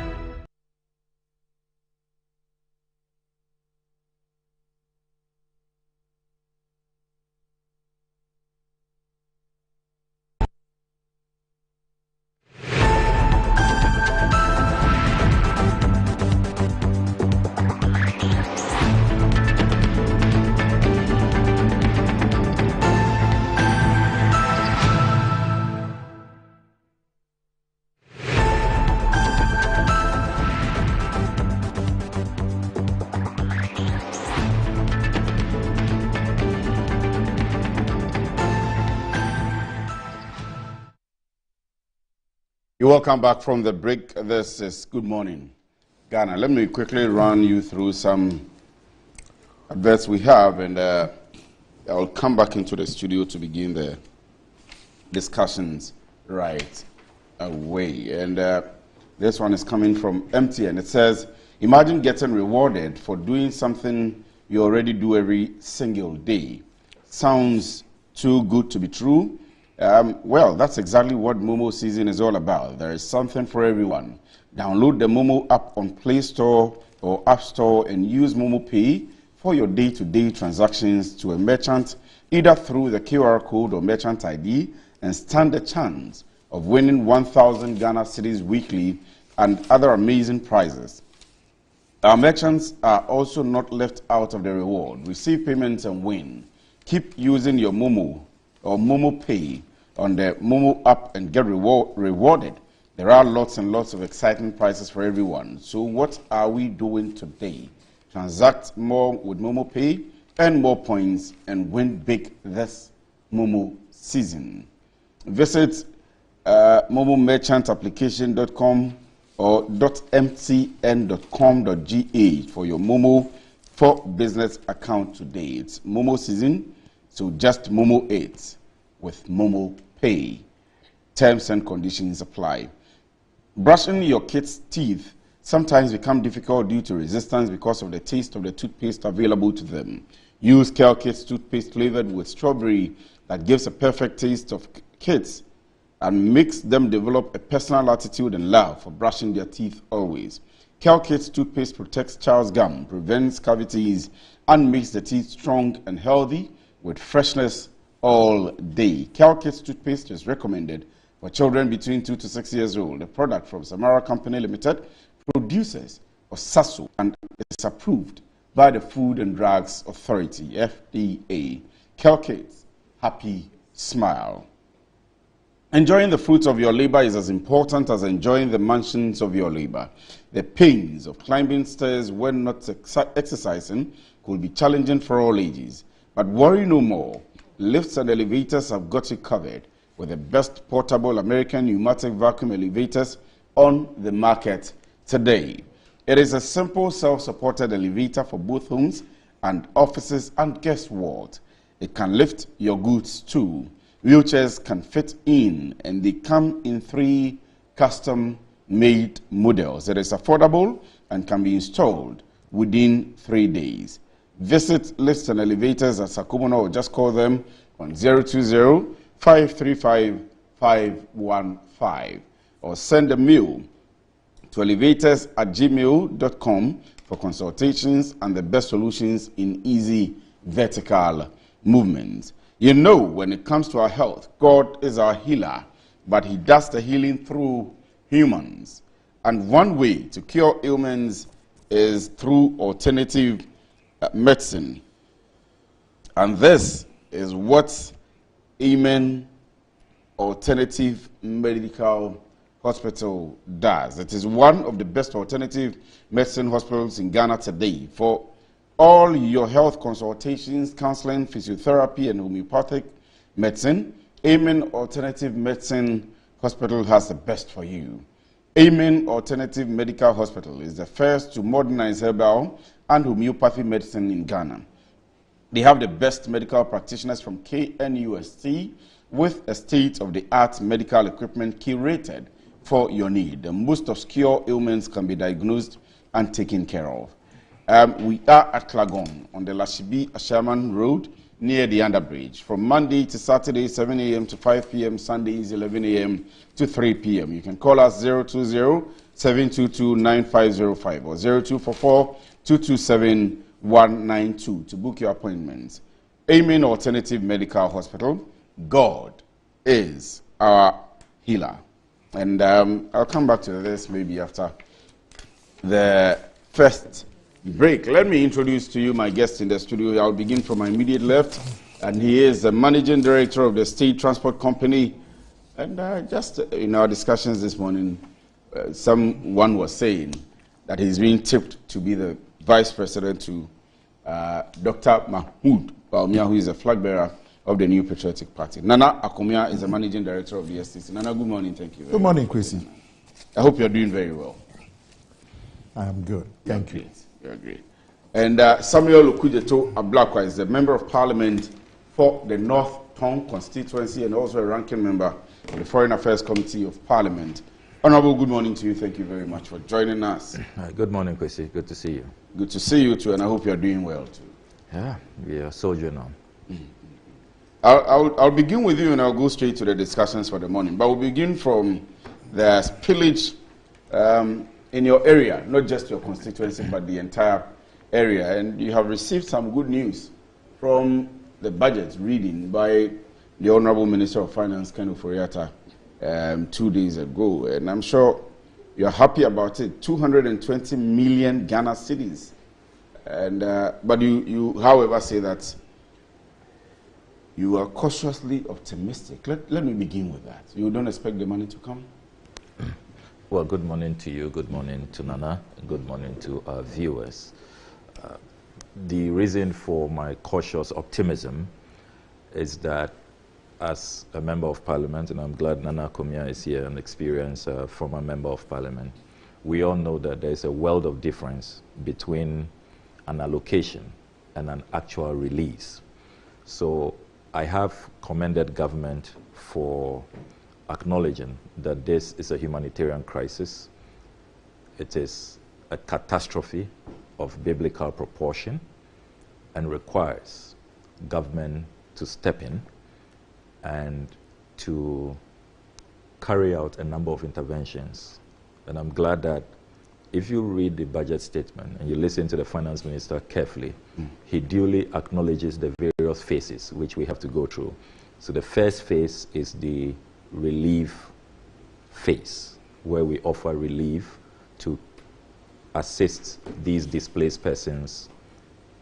You're welcome back from the break. This is Good Morning Ghana. Let me quickly run you through some adverts we have, and I'll come back into the studio to begin the discussions right away. And this one is coming from MTN. It says, imagine getting rewarded for doing something you already do every single day. Sounds too good to be true. Well, that's exactly what Momo season is all about. There is something for everyone. Download the Momo app on Play Store or App Store and use Momo Pay for your day-to-day transactions to a merchant, either through the QR code or merchant ID, and stand a chance of winning 1,000 Ghana cedis weekly and other amazing prizes. Our merchants are also not left out of the reward. Receive payments and win. Keep using your Momo or Momo Pay on the Momo app and get rewarded. There are lots and lots of exciting prizes for everyone. So what are we doing today? Transact more with Momo Pay, earn more points, and win big this Momo season. Visit momomerchantapplication.com or .mtn.com.gh for your Momo for business account today. It's Momo season, so just Momo it with Momo Pay. Terms and conditions apply. Brushing your kids' teeth sometimes become difficult due to resistance because of the taste of the toothpaste available to them. Use Kids toothpaste flavored with strawberry that gives a perfect taste of kids and makes them develop a personal attitude and love for brushing their teeth always. Kids toothpaste protects child's gum, prevents cavities, and makes the teeth strong and healthy with freshness all day. Kids toothpaste is recommended for children between 2 to 6 years old. A product from Samara Company Limited, produces Osaso, and is approved by the Food and Drugs Authority, FDA. Kids, happy smile. Enjoying the fruits of your labor is as important as enjoying the mansions of your labor. The pains of climbing stairs when not exercising could be challenging for all ages. But worry no more. Lifts and elevators have got you covered with the best portable American pneumatic vacuum elevators on the market today. It is a simple self-supported elevator for both homes and offices, and guess what? It can lift your goods too. Wheelchairs can fit in, and they come in 3 custom-made models. It is affordable and can be installed within 3 days. Visit Lifts and Elevators at Sakumona or just call them on 020-535-515 or send a mail to elevators@gmail.com for consultations and the best solutions in easy vertical movements. You know, when it comes to our health, God is our healer, but he does the healing through humans. And one way to cure ailments is through alternative medicine. And this is what Amen Alternative Medical Hospital does. It is one of the best alternative medicine hospitals in Ghana today. For all your health consultations, counseling, physiotherapy, and homeopathic medicine, Amen Alternative Medicine Hospital has the best for you. Amen Alternative Medical Hospital is the first to modernize herbal and homeopathy medicine in Ghana. They have the best medical practitioners from KNUST with a state-of-the-art medical equipment curated for your need. The most obscure ailments can be diagnosed and taken care of. We are at Klagon on the Lashibi Ashaman Road near the Underbridge from Monday to Saturday, 7 a.m. to 5 p.m., Sundays, 11 a.m. to 3 p.m. You can call us 020-722-9505 or 0244-227-192 to book your appointments. Amen Alternative Medical Hospital. God is our healer. And I'll come back to this maybe after the first break. Let me introduce to you my guest in the studio. I'll begin from my immediate left, and he is the Managing Director of the State Transport Company. And just in our discussions this morning, someone was saying that he's being tipped to be the Vice President to Dr. Mahmoud Baumia, who is a flag bearer of the New Patriotic Party. Nana Akomia is the Managing Director of the STC. Nana, good morning. Thank you. Good morning, Chrissy. I hope you're doing very well. I am good. Thank you. You're great. And Samuel Okujeto Ablakwa is the Member of Parliament for the North Tong constituency and also a ranking member of the Foreign Affairs Committee of Parliament. Honorable, good morning to you. Thank you very much for joining us. Good morning, Chrissy. Good to see you. Good to see you too, and I hope you're doing well too. Yeah, we are soldiering on. I'll begin with you and I'll go straight to the discussions for the morning. But we'll begin from the spillage in your area, not just your constituency, but the entire area. And you have received some good news from the budget reading by the Honorable Minister of Finance, Ken Ofori-Atta, 2 days ago. And I'm sure you're happy about it. 220 million Ghana cedis. And, but you, however, say that you are cautiously optimistic. Let me begin with that. You don't expect the money to come? Well, good morning to you. Good morning to Nana. Good morning to our viewers. The reason for my cautious optimism is that as a Member of Parliament, and I'm glad Nana Akomia is here, an experienced former Member of Parliament, we all know that there's a world of difference between an allocation and an actual release. So I have commended government for acknowledging that this is a humanitarian crisis. It is a catastrophe of biblical proportion and requires government to step in and to carry out a number of interventions. And I'm glad that if you read the budget statement and you listen to the finance minister carefully, he duly acknowledges the various phases which we have to go through. So the first phase is the relief phase, where we offer relief to assist these displaced persons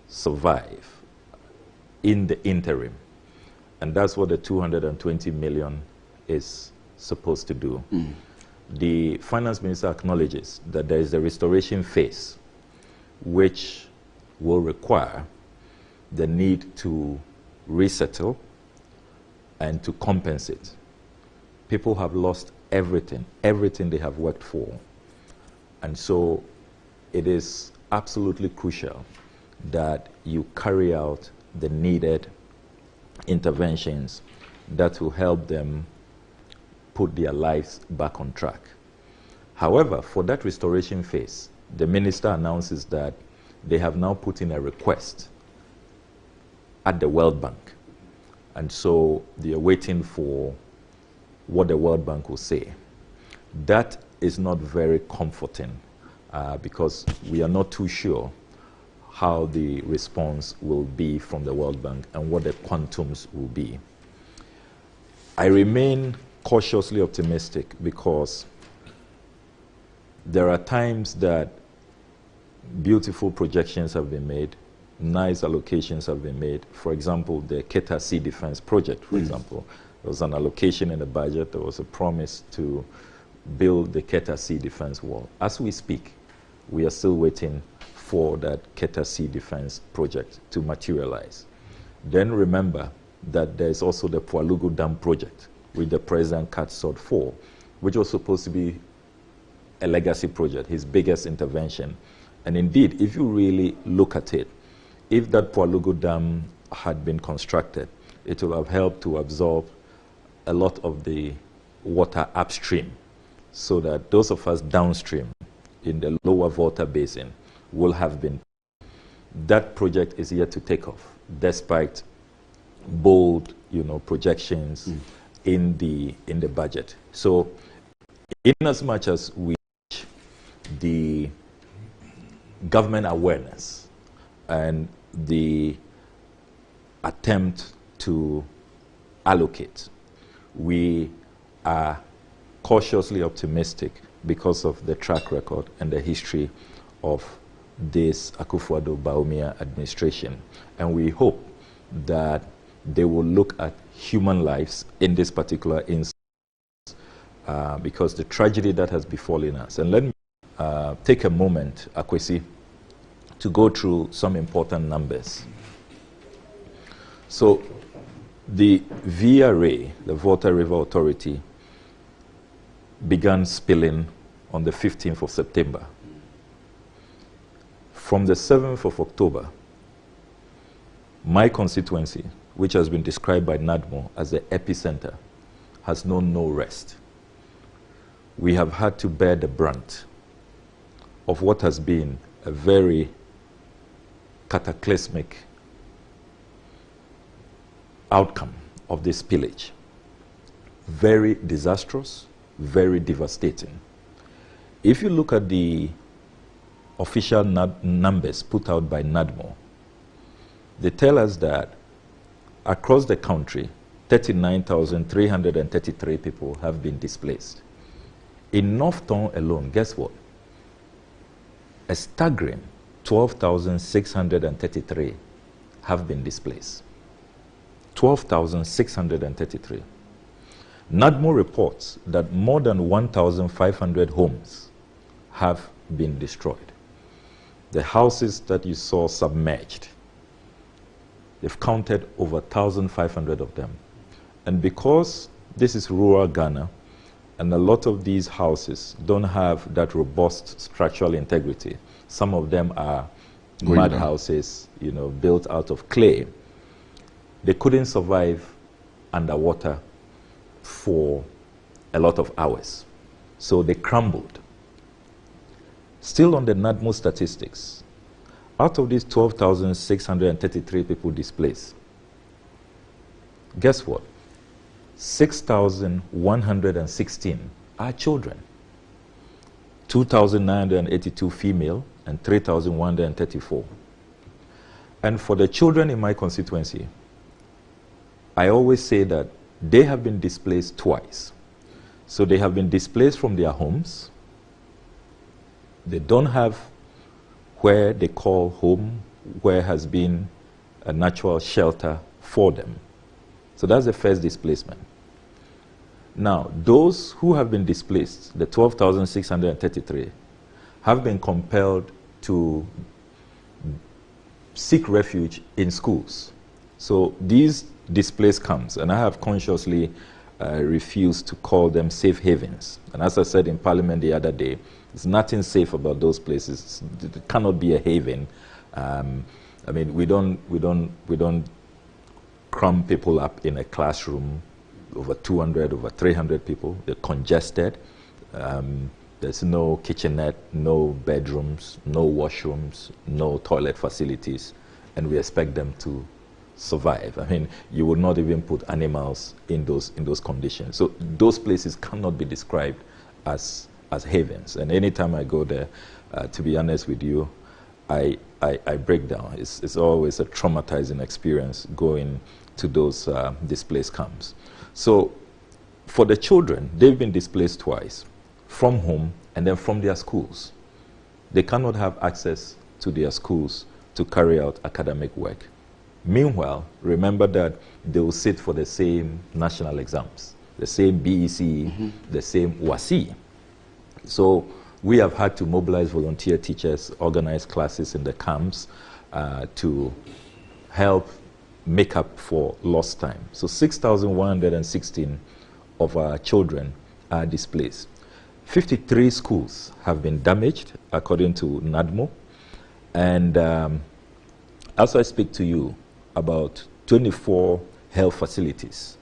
survive in the interim. And that's what the 220 million is supposed to do. The finance minister acknowledges that there is a restoration phase which will require the need to resettle and to compensate. People have lost everything they have worked for. And so it is absolutely crucial that you carry out the needed interventions that will help them put their lives back on track. However, for that restoration phase, the minister announces that they have now put in a request at the World Bank. And so they are waiting for what the World Bank will say. That is not very comforting because we are not too sure how the response will be from the World Bank and what the quantums will be. I remain cautiously optimistic because there are times that beautiful projections have been made, nice allocations have been made. For example, the Keta Sea Defense Project, for example. There was an allocation in the budget. There was a promise to build the Keta Sea Defense Wall. As we speak, we are still waiting for that Keta Sea Defense project to materialize. Then remember that there's also the Pualugu Dam project, which the president cut short for, which was supposed to be a legacy project, his biggest intervention. And indeed, if you really look at it, if that Pualugu Dam had been constructed, it would have helped to absorb a lot of the water upstream, so that those of us downstream in the lower Volta Basin will have been. That project is yet to take off, despite bold, projections in the budget. So, in as much as we the government awareness and the attempt to allocate, we are cautiously optimistic because of the track record and the history of this Akufo-Addo Bawumia administration. And we hope that they will look at human lives in this particular instance, because the tragedy that has befallen us. And let me take a moment, Akwesi, to go through some important numbers. So the VRA, the Volta River Authority, began spilling on the 15th of September. From the 7th of October, my constituency, which has been described by NADMO as the epicenter, has known no rest. We have had to bear the brunt of what has been a very cataclysmic outcome of this spillage. Very disastrous, very devastating. If you look at the official numbers put out by NADMO, they tell us that across the country, 39,333 people have been displaced. In North Town alone, guess what? A staggering 12,633 have been displaced. 12,633. NADMO reports that more than 1,500 homes have been destroyed. The houses that you saw submerged, they've counted over 1,500 of them. And because this is rural Ghana, and a lot of these houses don't have that robust structural integrity, some of them are mud houses, built out of clay. They couldn't survive underwater for a lot of hours. So they crumbled. Still on the NADMO statistics, out of these 12,633 people displaced, guess what? 6,116 are children. 2,982 female and 3,134. And for the children in my constituency, I always say that they have been displaced twice. So they have been displaced from their homes. They don't have where they call home, where has been a natural shelter for them. So that's the first displacement. Now, those who have been displaced, the 12,633, have been compelled to seek refuge in schools. So these displaced camps, and I have consciously refused to call them safe havens. And as I said in Parliament the other day, there's nothing safe about those places. It cannot be a haven. I mean, we don't cram people up in a classroom, over 200, over 300 people. They're congested. There's no kitchenette, no bedrooms, no washrooms, no toilet facilities, and we expect them to survive. I mean, you would not even put animals in those conditions. So those places cannot be described as havens. And anytime I go there, to be honest with you, I break down. It's always a traumatizing experience going to those displaced camps. So for the children, they've been displaced twice, from home and then from their schools. They cannot have access to their schools to carry out academic work. Meanwhile, remember that they will sit for the same national exams, the same BEC, the same WASI. So We have had to mobilize volunteer teachers, organize classes in the camps to help make up for lost time. So 6,116 of our children are displaced. 53 schools have been damaged, according to NADMO. And as I speak to you, about 24 health facilities,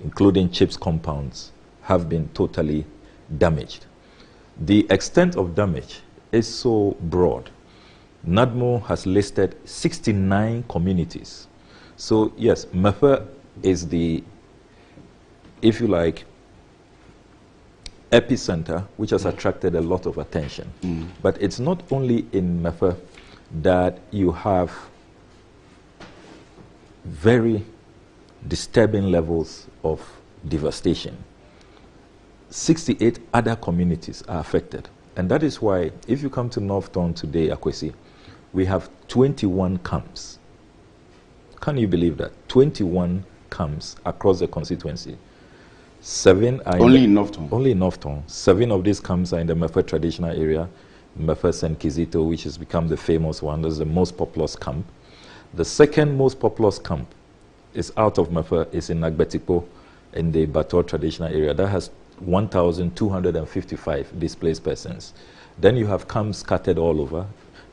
including CHIPS compounds, have been totally damaged. The extent of damage is so broad. NADMO has listed 69 communities. So yes, Mefe is the, if you like, epicenter, which has attracted a lot of attention. But it's not only in Mefe that you have very disturbing levels of devastation. 68 other communities are affected. And that is why, if you come to Northtown today, Akwesi, we have 21 camps. Can you believe that? 21 camps across the constituency. 7 are only in Northtown. Only in Northtown. 7 of these camps are in the Mefe traditional area. Mefe St. Kizito, which has become the famous one. That's the most populous camp. The second most populous camp is out of Mefe, is in Agbetipo, in the Bator traditional area. That has 1,255 displaced persons. Then you have camps scattered all over,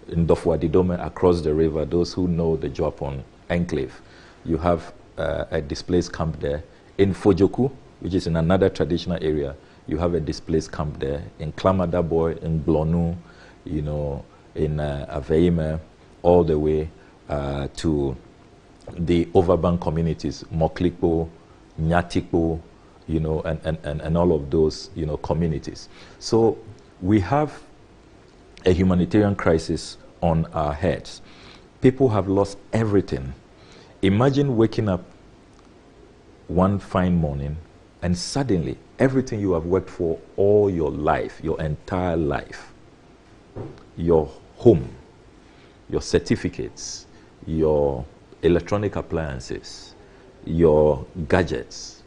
in Dofwadidome, across the river, those who know the Joapon enclave. You have a displaced camp there. In Fojoku, which is in another traditional area, you have a displaced camp there. In Klamadaboy, in Blonu, you know, in Aveime, all the way to the overbank communities, Moklikpo, Nyatikpo, you know, and all of those, you know, communities. So we have a humanitarian crisis on our heads. People have lost everything. Imagine waking up one fine morning and suddenly everything you have worked for all your life, your entire life, your home, your certificates, your electronic appliances, your gadgets,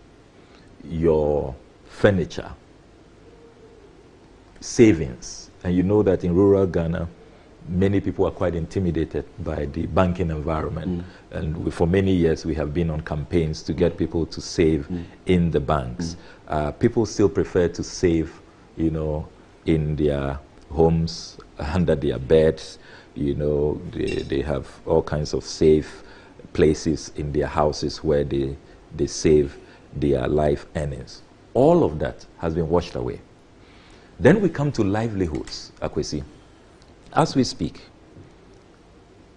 your furniture, savings. And you know that in rural Ghana, many people are quite intimidated by the banking environment. And for many years, we have been on campaigns to get people to save in the banks. People still prefer to save, you know, in their homes, under their beds. You know, they have all kinds of safe places in their houses where they save their life earnings. All of that has been washed away. Then we come to livelihoods, Akwesi. As we speak,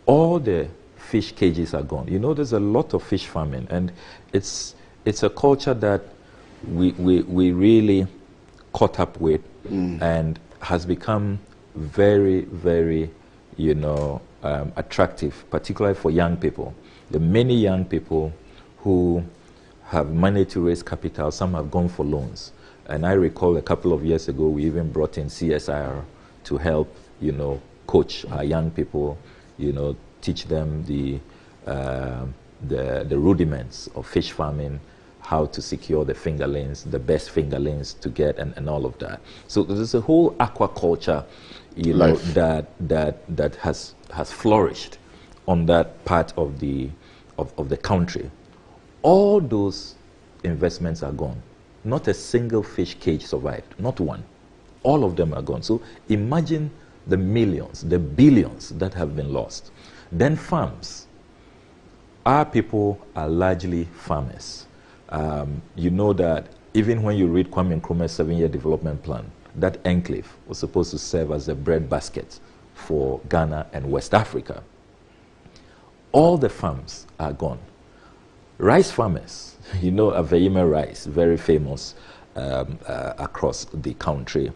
all the fish cages are gone. You know, there's a lot of fish farming, and it's a culture that we really caught up with and has become very, very, you know, attractive, particularly for young people. There are many young people who have managed to raise capital. Some have gone for loans. And I recall a couple of years ago, we even brought in CSIR to help, you know, coach our young people, you know, teach them the rudiments of fish farming, how to secure the fingerlings, the best fingerlings to get, and all of that. So there's a whole aquaculture, you know, that has flourished on that part of the country. All those investments are gone. Not a single fish cage survived, not one. All of them are gone. So imagine the millions, the billions that have been lost. Then farms. Our people are largely farmers. You know that even when you read Kwame Nkrumah's 7-year development plan, that enclave was supposed to serve as a breadbasket for Ghana and West Africa. All the farms are gone. Rice farmers, you know, Aveime rice, very famous across the country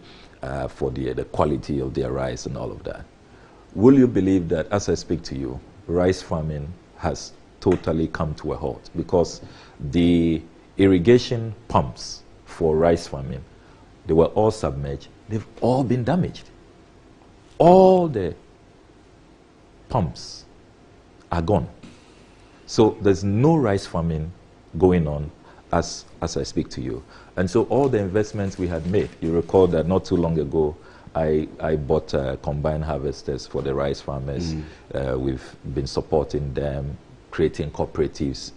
for the quality of their rice and all of that. Will you believe that as I speak to you, rice farming has totally come to a halt because the irrigation pumps for rice farming, they were all submerged. They've all been damaged. All the pumps are gone. So there's no rice farming going on as I speak to you. And so all the investments we had made, you recall that not too long ago, I bought combined harvesters for the rice farmers. We've been supporting them, creating cooperatives,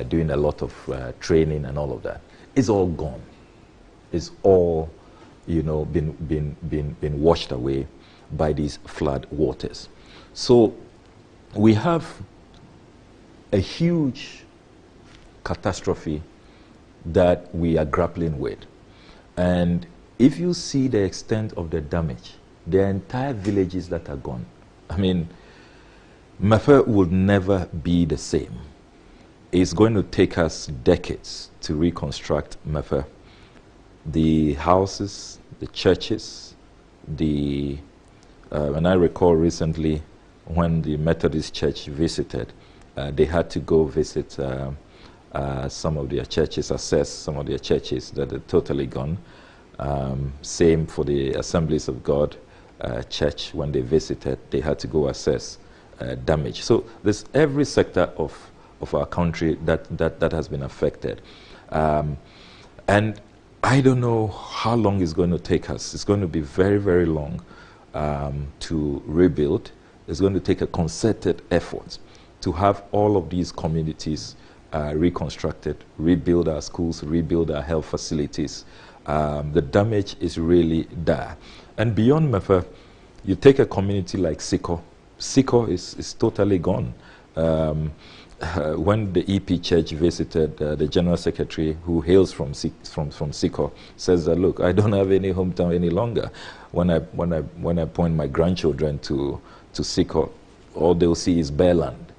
doing a lot of training and all of that. It's all gone. It's all, been washed away by these flood waters. So we have a huge catastrophe that we are grappling with. And if you see the extent of the damage, the entire villages that are gone, I mean, Mefe will never be the same. It's going to take us decades to reconstruct Mefe. The houses, the churches, and I recall recently when the Methodist Church visited, they had to go visit some of their churches, assess some of their churches that are totally gone. Same for the Assemblies of God church. When they visited, they had to go assess damage. So there's every sector of our country that has been affected. And I don't know how long it's going to take us. It's going to be very, very long to rebuild. It's going to take a concerted effort to have all of these communities reconstructed, rebuild our schools, rebuild our health facilities. The damage is really dire. And beyond Mefe, you take a community like Siko. Siko is totally gone. When the EP Church visited, the General Secretary, who hails from Siko, says that, look, I don't have any hometown any longer. When I point my grandchildren to Siko, all they'll see is bare land.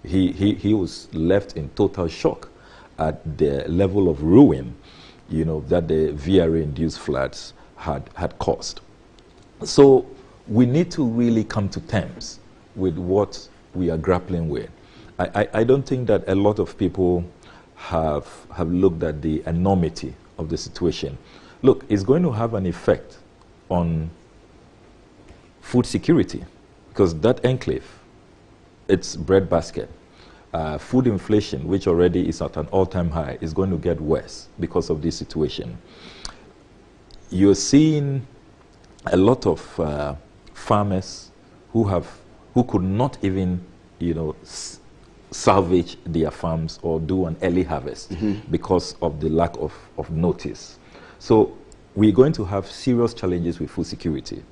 He was left in total shock at the level of ruin, that the VRA-induced floods had caused. So we need to really come to terms with what we are grappling with. I don't think that a lot of people have looked at the enormity of the situation. Look, it's going to have an effect on food security, because that enclave, its breadbasket, food inflation, which already is at an all-time high, is going to get worse because of this situation. You're seeing a lot of farmers who could not even, salvage their farms or do an early harvest because of the lack of notice. So we're going to have serious challenges with food security.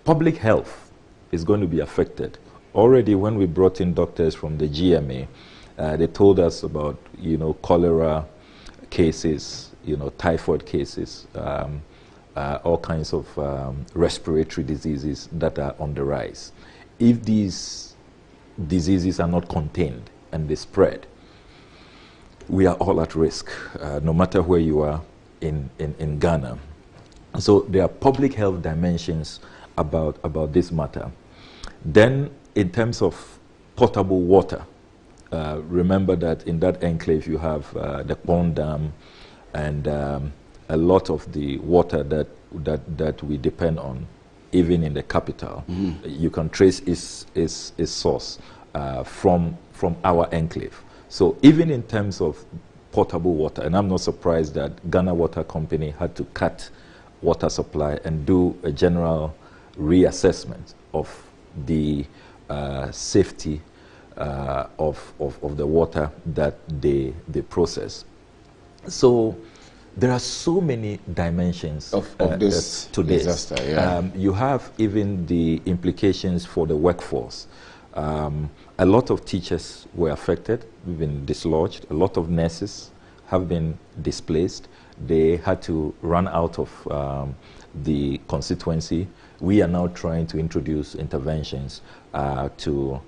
Public health is going to be affected. Already when we brought in doctors from the GMA, they told us about, cholera cases, typhoid cases, all kinds of respiratory diseases that are on the rise. If these diseases are not contained and they spread, we are all at risk, no matter where you are in Ghana. So there are public health dimensions about this matter. Then in terms of potable water, remember that in that enclave you have the Pond Dam and a lot of the water that we depend on, even in the capital. You can trace its source from our enclave. So even in terms of potable water, and I'm not surprised that Ghana Water Company had to cut water supply and do a general reassessment of the safety of the water that they process. So there are so many dimensions of this to this disaster. Yeah. You have even the implications for the workforce. A lot of teachers were affected, been dislodged. A lot of nurses have been displaced. They had to run out of the constituency. We are now trying to introduce interventions to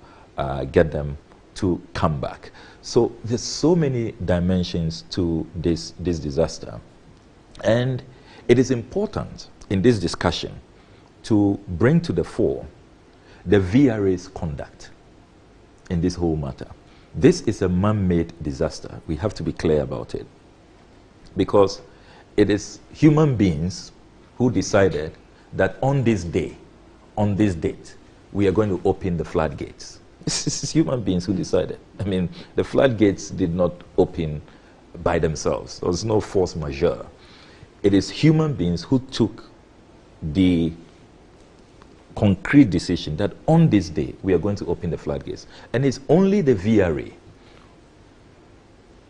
get them to come back. So there's so many dimensions to this disaster. And it is important in this discussion to bring to the fore the VRA's conduct in this whole matter. This is a man-made disaster. We have to be clear about it. Because it is human beings who decided that on this day, on this date, we are going to open the floodgates. This is human beings who decided. I mean, the floodgates did not open by themselves. There was no force majeure. It is human beings who took the concrete decision that on this day we are going to open the floodgates. And it's only the VRA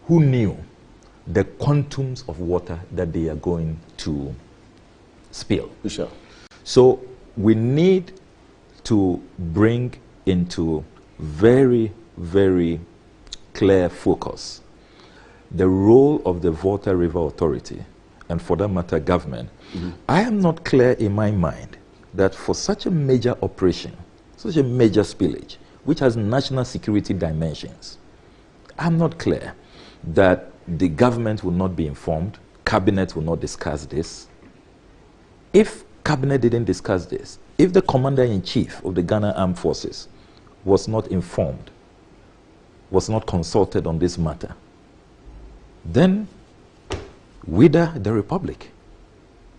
who knew the quantums of water that they are going to spill. Sure. So we need to bring into very, very clear focus the role of the Volta River Authority, and for that matter, government. I am not clear in my mind that for such a major operation, such a major spillage, which has national security dimensions, I'm not clear that the government will not be informed, cabinet will not discuss this. If cabinet didn't discuss this, if the commander-in-chief of the Ghana Armed Forces was not informed, was not consulted on this matter, then wither the republic.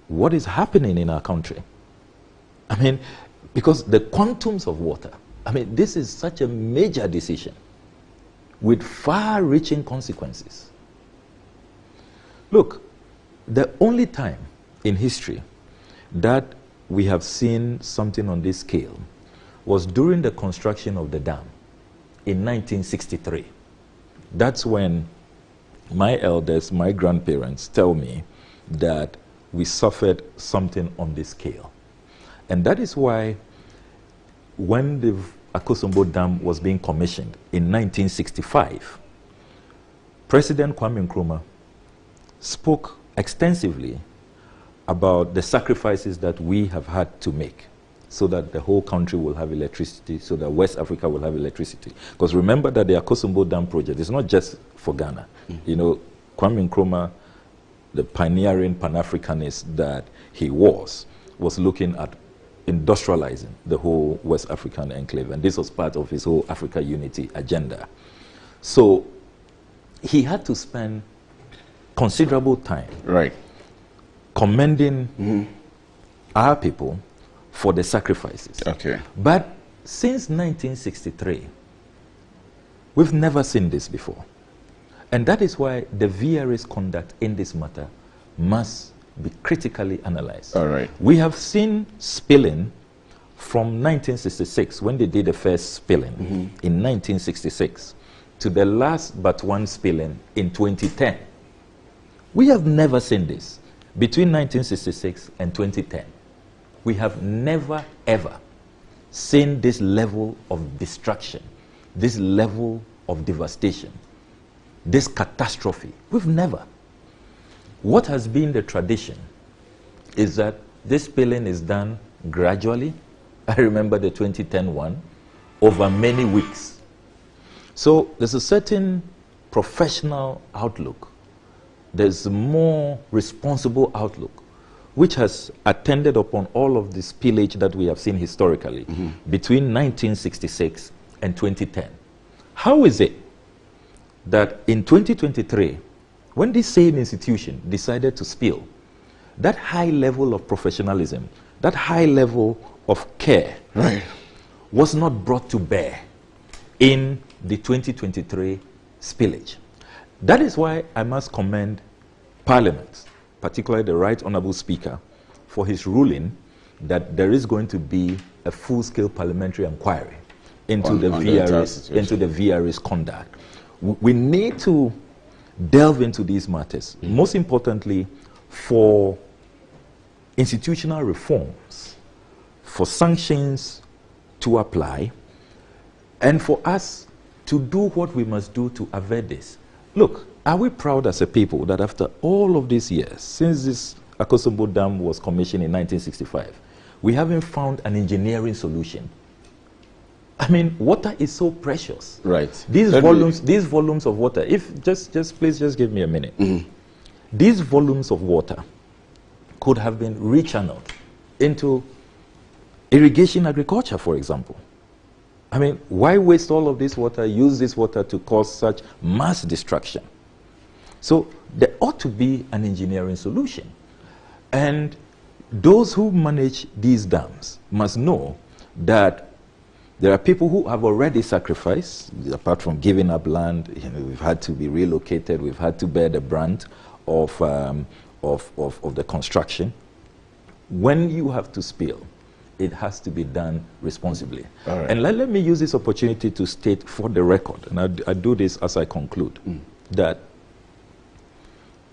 What is happening in our country? I mean, because the quantums of water, I mean, this is such a major decision with far-reaching consequences. Look, the only time in history that we have seen something on this scale was during the construction of the dam in 1963. That's when my elders, my grandparents tell me that we suffered something on this scale. And that is why when the Akosombo Dam was being commissioned in 1965, President Kwame Nkrumah spoke extensively about the sacrifices that we have had to make so that the whole country will have electricity, so that West Africa will have electricity. Because remember that the Akosombo Dam project is not just for Ghana. You know, Kwame Nkrumah, the pioneering Pan-Africanist that he was looking at industrializing the whole West African enclave, and this was part of his whole Africa unity agenda. So he had to spend considerable time commending our people for the sacrifices. But since 1963, we've never seen this before. And that is why the VRA's conduct in this matter must be critically analyzed. We have seen spilling from 1966, when they did the first spilling in 1966, to the last but one spilling in 2010. We have never seen this. Between 1966 and 2010, we have never, ever seen this level of destruction, this level of devastation, this catastrophe. We've never. What has been the tradition is that this spilling is done gradually. I remember the 2010 one, over many weeks. So there's a certain professional outlook. There's a more responsible outlook, which has attended upon all of the spillage that we have seen historically between 1966 and 2010. How is it that in 2023, when this same institution decided to spill, that high level of professionalism, that high level of care was not brought to bear in the 2023 spillage? That is why I must commend Parliament, particularly the Right Honourable Speaker, for his ruling that there is going to be a full-scale parliamentary inquiry into the VRA's conduct. We need to delve into these matters, most importantly for institutional reforms, for sanctions to apply, and for us to do what we must do to avert this. Look, are we proud as a people that after all of these years, since this Akosombo Dam was commissioned in 1965, we haven't found an engineering solution? I mean, water is so precious. These volumes of water, if please give me a minute. These volumes of water could have been rechanneled into irrigation agriculture, for example. I mean, why waste all of this water, use this water to cause such mass destruction? So there ought to be an engineering solution. And those who manage these dams must know that there are people who have already sacrificed, apart from giving up land. You know, we've had to be relocated, we've had to bear the brunt of the construction. when you have to spill, it has to be done responsibly. All right. And let me use this opportunity to state for the record, and I do this as I conclude, that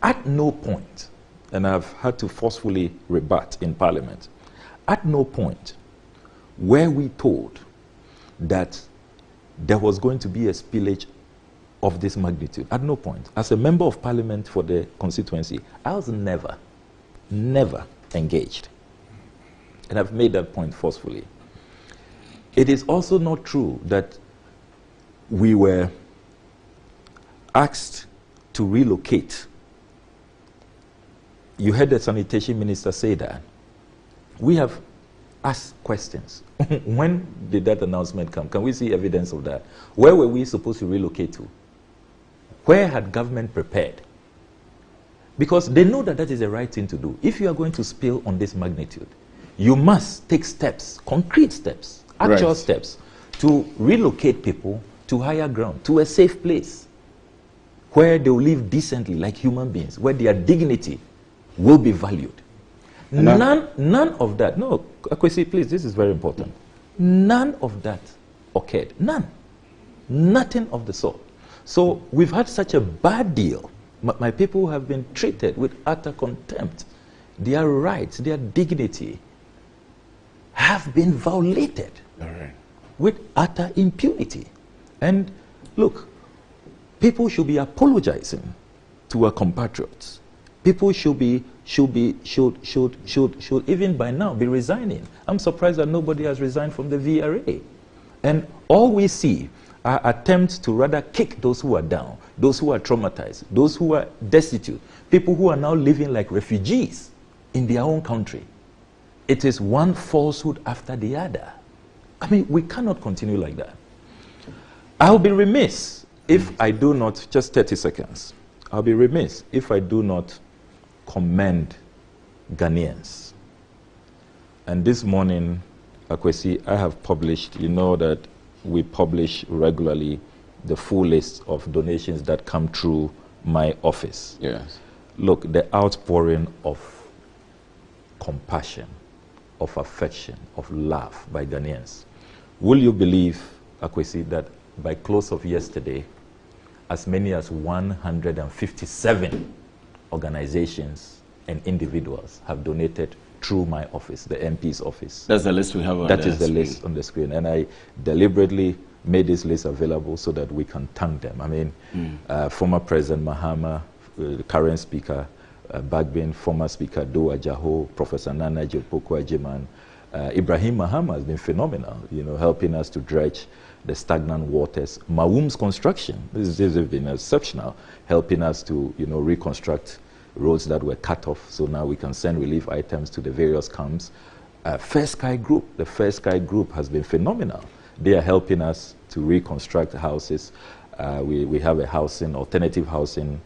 at no point, and I've had to forcefully rebut in Parliament, at no point were we told that there was going to be a spillage of this magnitude. At no point. As a member of Parliament for the constituency, I was never engaged. And I've made that point forcefully. It is also not true that we were asked to relocate. You heard the sanitation minister say that. We have asked questions. When did that announcement come? Can we see evidence of that? Where were we supposed to relocate to? Where had government prepared? Because they know that that is the right thing to do. If you are going to spill on this magnitude, you must take steps, concrete steps, actual steps, to relocate people to higher ground, to a safe place, where they will live decently like human beings, where their dignity will be valued. None of that, no, Akwesi, please, this is very important. None of that occurred. None. Nothing of the sort. So we've had such a bad deal. My people have been treated with utter contempt. Their rights, their dignity have been violated with utter impunity. And look, people should be apologizing to our compatriots. People should even by now be resigning. I'm surprised that nobody has resigned from the VRA. And all we see are attempts to rather kick those who are down, those who are traumatized, those who are destitute, people who are now living like refugees in their own country. It is one falsehood after the other. I mean, we cannot continue like that. I'll be remiss if I do not, just 30 seconds, I'll be remiss if I do not commend Ghanaians. And this morning, Akwesi, I have published, you know that we publish regularly the full list of donations that come through my office. Yes. Look, the outpouring of compassion, of affection, of love by Ghanaians. Will you believe, Akwesi, that by close of yesterday, as many as 157 organizations and individuals have donated through my office, the MP's office. That's the list we have on That is the list on the screen. And I deliberately made this list available so that we can thank them. I mean, former President Mahama, the current Speaker, Bagbin, former Speaker Doa Jaho, Professor Nana Jopoko Ajiman, Ibrahim Mahama has been phenomenal, you know, helping us to dredge the stagnant waters. Mawum's construction, this has been exceptional, helping us to, you know, reconstruct roads that were cut off, so now we can send relief items to the various camps. First Sky Group, the First Sky Group has been phenomenal. They are helping us to reconstruct houses. We have a alternative housing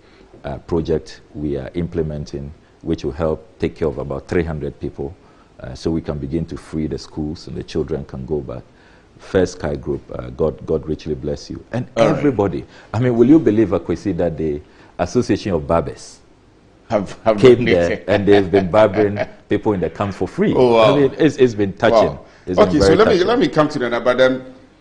project we are implementing, which will help take care of about 300 people, so we can begin to free the schools and the children can go back. First Sky Group, God richly bless you. And everybody, I mean, will you believe, Akwesi, that the Association of Barbers have came there and they've been barbering people in the camp for free. Oh, wow. I mean, it's been touching. Wow. It's Okay, been so very let me come to that, but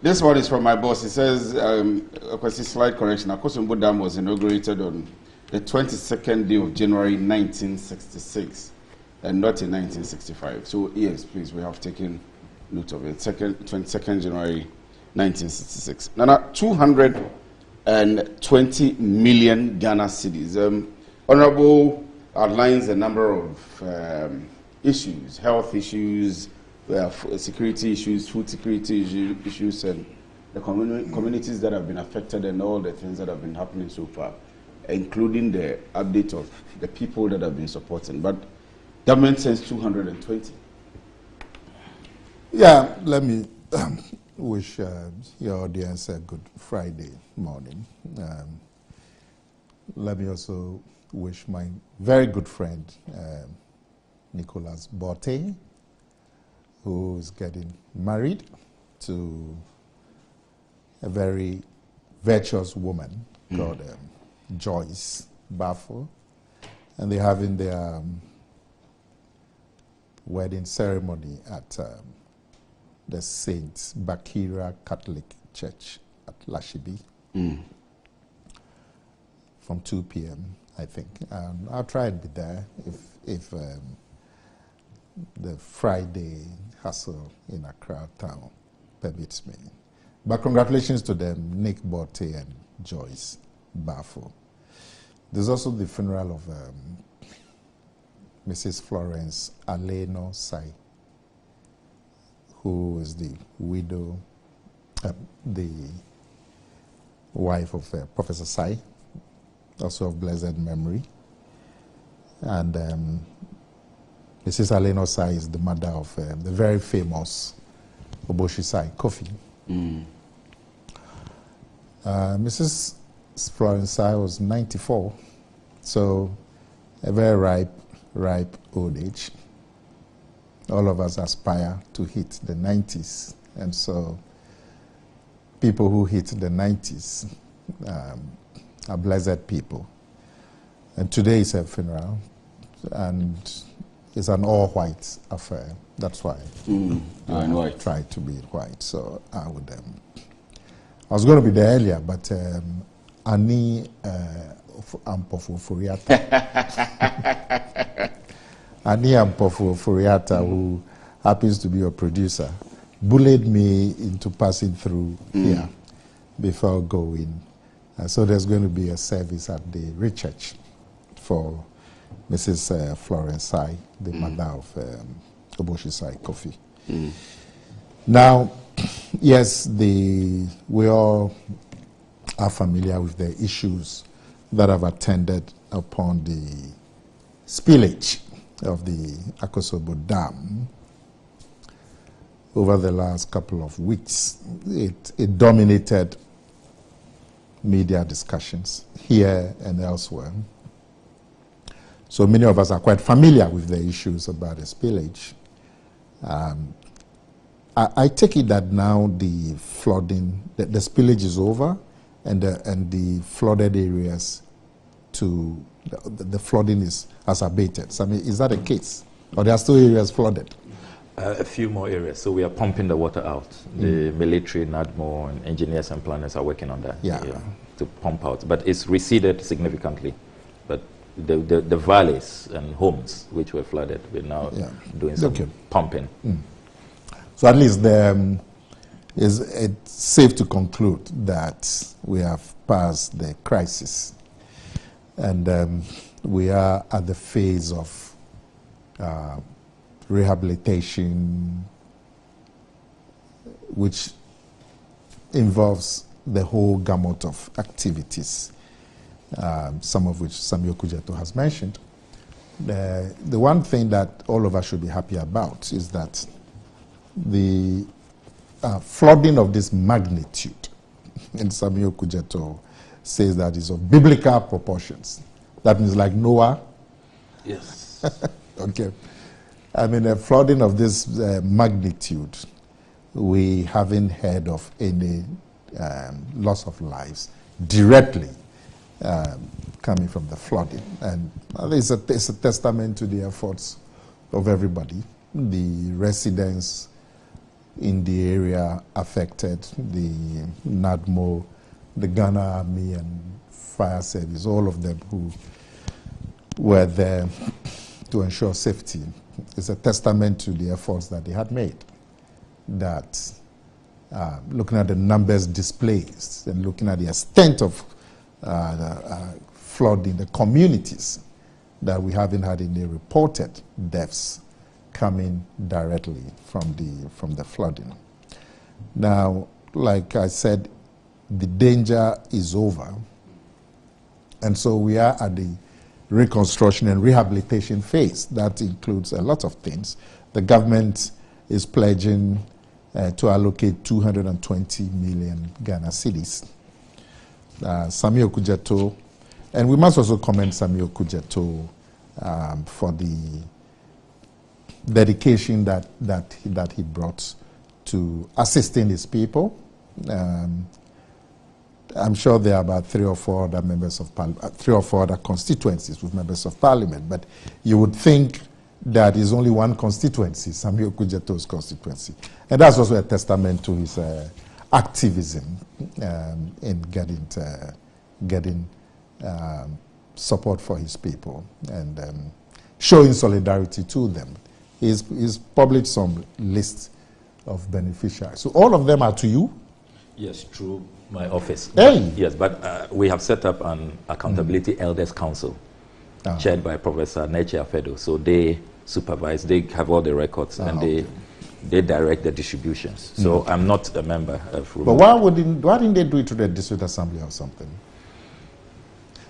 this one is from my boss. He says, of course, slight correction. Akosombo Dam was inaugurated on the 22nd day of January 1966 and not in 1965. So yes, please, we have taken note of it. 22nd January 1966. Now, 220 million Ghana cedis. Honorable outlines a number of issues, health issues, security issues, food security issues, and the communities that have been affected and all the things that have been happening so far, including the update of the people that have been supporting. But government sends 220. Yeah, let me wish your audience a good Friday morning. Let me also wish my very good friend, Nicholas Botte, who is getting married to a very virtuous woman called Joyce Baffo. And they're having their wedding ceremony at the Saint Bakira Catholic Church at Lashibi from 2 p.m., I think. I'll try and be there if the Friday hustle in Accra town permits me. But congratulations to them, Nick Botte and Joyce Bafo. There's also the funeral of Mrs. Florence Aleno Sai, who is the widow, the wife of Professor Sai, also of blessed memory. And Mrs. Aleno Sai is the mother of the very famous Oboshi Sai Kofi. Mrs. Florence Sai was 94, so a very ripe old age. All of us aspire to hit the 90s, and so people who hit the 90s are blessed people. And today is her funeral, and it's an all-white affair. That's why I tried to be white. So I would. I was going to be there earlier, but Ani Ampofu Furiata, Ani Ampofu Furiata, who happens to be a producer, bullied me into passing through here before going. So there's going to be a service at the Richard for Mrs. Florence Sai, the mother of Oboshi Sai Kofi. Now, yes, we all are familiar with the issues that have attended upon the spillage of the Akosobo Dam over the last couple of weeks. It dominated media discussions here and elsewhere. So many of us are quite familiar with the issues about the spillage. I take it that now the flooding, the spillage is over, and the flooded areas, the flooding has abated. So I mean, is that the case, or there are still areas flooded? A few more areas. So we are pumping the water out. The military, NADMO, and engineers and planners are working on that. To pump out, but it's receded significantly. But the valleys and homes which were flooded, we're now doing some pumping. So at least it's safe to conclude that we have passed the crisis, and we are at the phase of rehabilitation, which involves the whole gamut of activities, some of which Samuel Kujeto has mentioned. The one thing that all of us should be happy about is that the flooding of this magnitude, and Samuel Kujeto says that is of biblical proportions. That means like Noah. Yes. Okay. I mean, a flooding of this magnitude, we haven't heard of any loss of lives directly coming from the flooding. And it's a testament to the efforts of everybody. The residents in the area affected, the NADMO, the Ghana Army and Fire Service, all of them who were there to ensure safety. It's a testament to the efforts that they had made. That looking at the numbers displaced and looking at the extent of flood in the communities, that we haven't had any reported deaths coming directly from the flooding. Now, like I said, the danger is over, and so we are at the reconstruction and rehabilitation phase. That includes a lot of things. The government is pledging to allocate 220 million Ghana cedis. Samuel Kujeto, and we must also commend Samuel Kujeto for the dedication that he brought to assisting his people. I'm sure there are about 3 or 4 other constituencies with members of parliament, but you would think that is only one constituency, Samuel Kujeto's constituency. And that's also a testament to his activism in getting support for his people and showing solidarity to them. He's published some lists of beneficiaries. So all of them are to you? Yes, through my office. Hey. Yes, but we have set up an Accountability Elders Council chaired by Professor Neche Afedo. So they supervise, they have all the records, and they direct the distributions. So I'm not a member of... But why didn't they do it to the district assembly or something?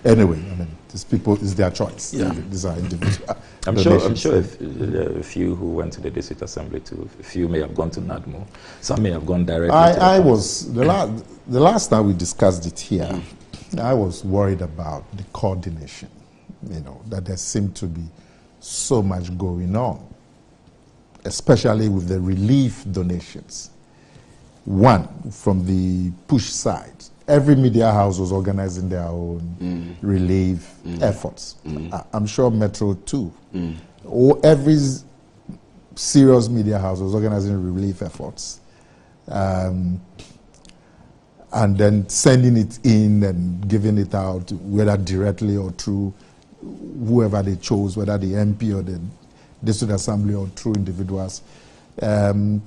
Anyway, I mean, these people, it's their choice. Yeah. These are individual. I'm sure a few who went to the district assembly too, a few may have gone to NADMO, some may have gone directly to the last time we discussed it here, I was worried about the coordination, that there seemed to be so much going on, especially with the relief donations. One, from the push side, every media house was organizing their own relief efforts. I'm sure Metro too. Or every serious media house was organizing relief efforts. And then sending it in and giving it out, whether directly or through whoever they chose, whether the MP or the district assembly or through individuals. There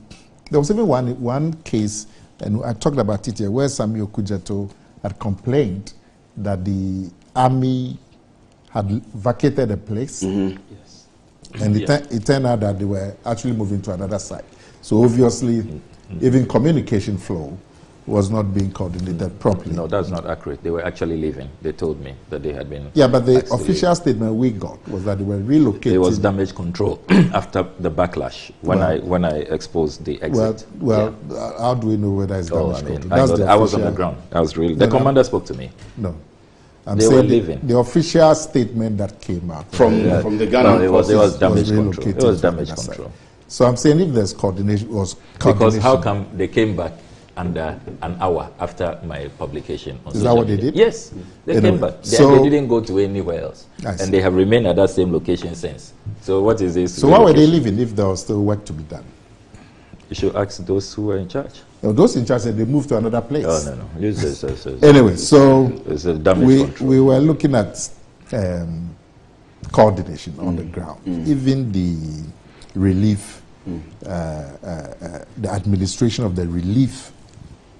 was even one case, and I talked about it here, where Samuel Kujeto had complained that the army had vacated a place, and it turned out that they were actually moving to another site. So obviously, even communication flow was not being coordinated properly. No, that's not accurate. They were actually leaving. They told me that they had been... Yeah, but the official statement we got was that they were relocating. There was damage control after the backlash when I exposed the exit. How do we know whether it's damage control? I was on the ground. I was really... The commander spoke to me. No. They were leaving. The official statement that came out from the Ghana it was damage control. It was damage control. So I'm saying if there's coordination, because how come they came back under an hour after my publication on Is that what they did? Yes, they came back. They didn't go to anywhere else, and they have remained at that same location since. So what is this? So why were they leaving if there was still work to be done? You should ask those who were in charge. Those in charge said they moved to another place. Oh no. Anyway, so it's a damage control. We were looking at coordination on the ground. Even the relief, the administration of the relief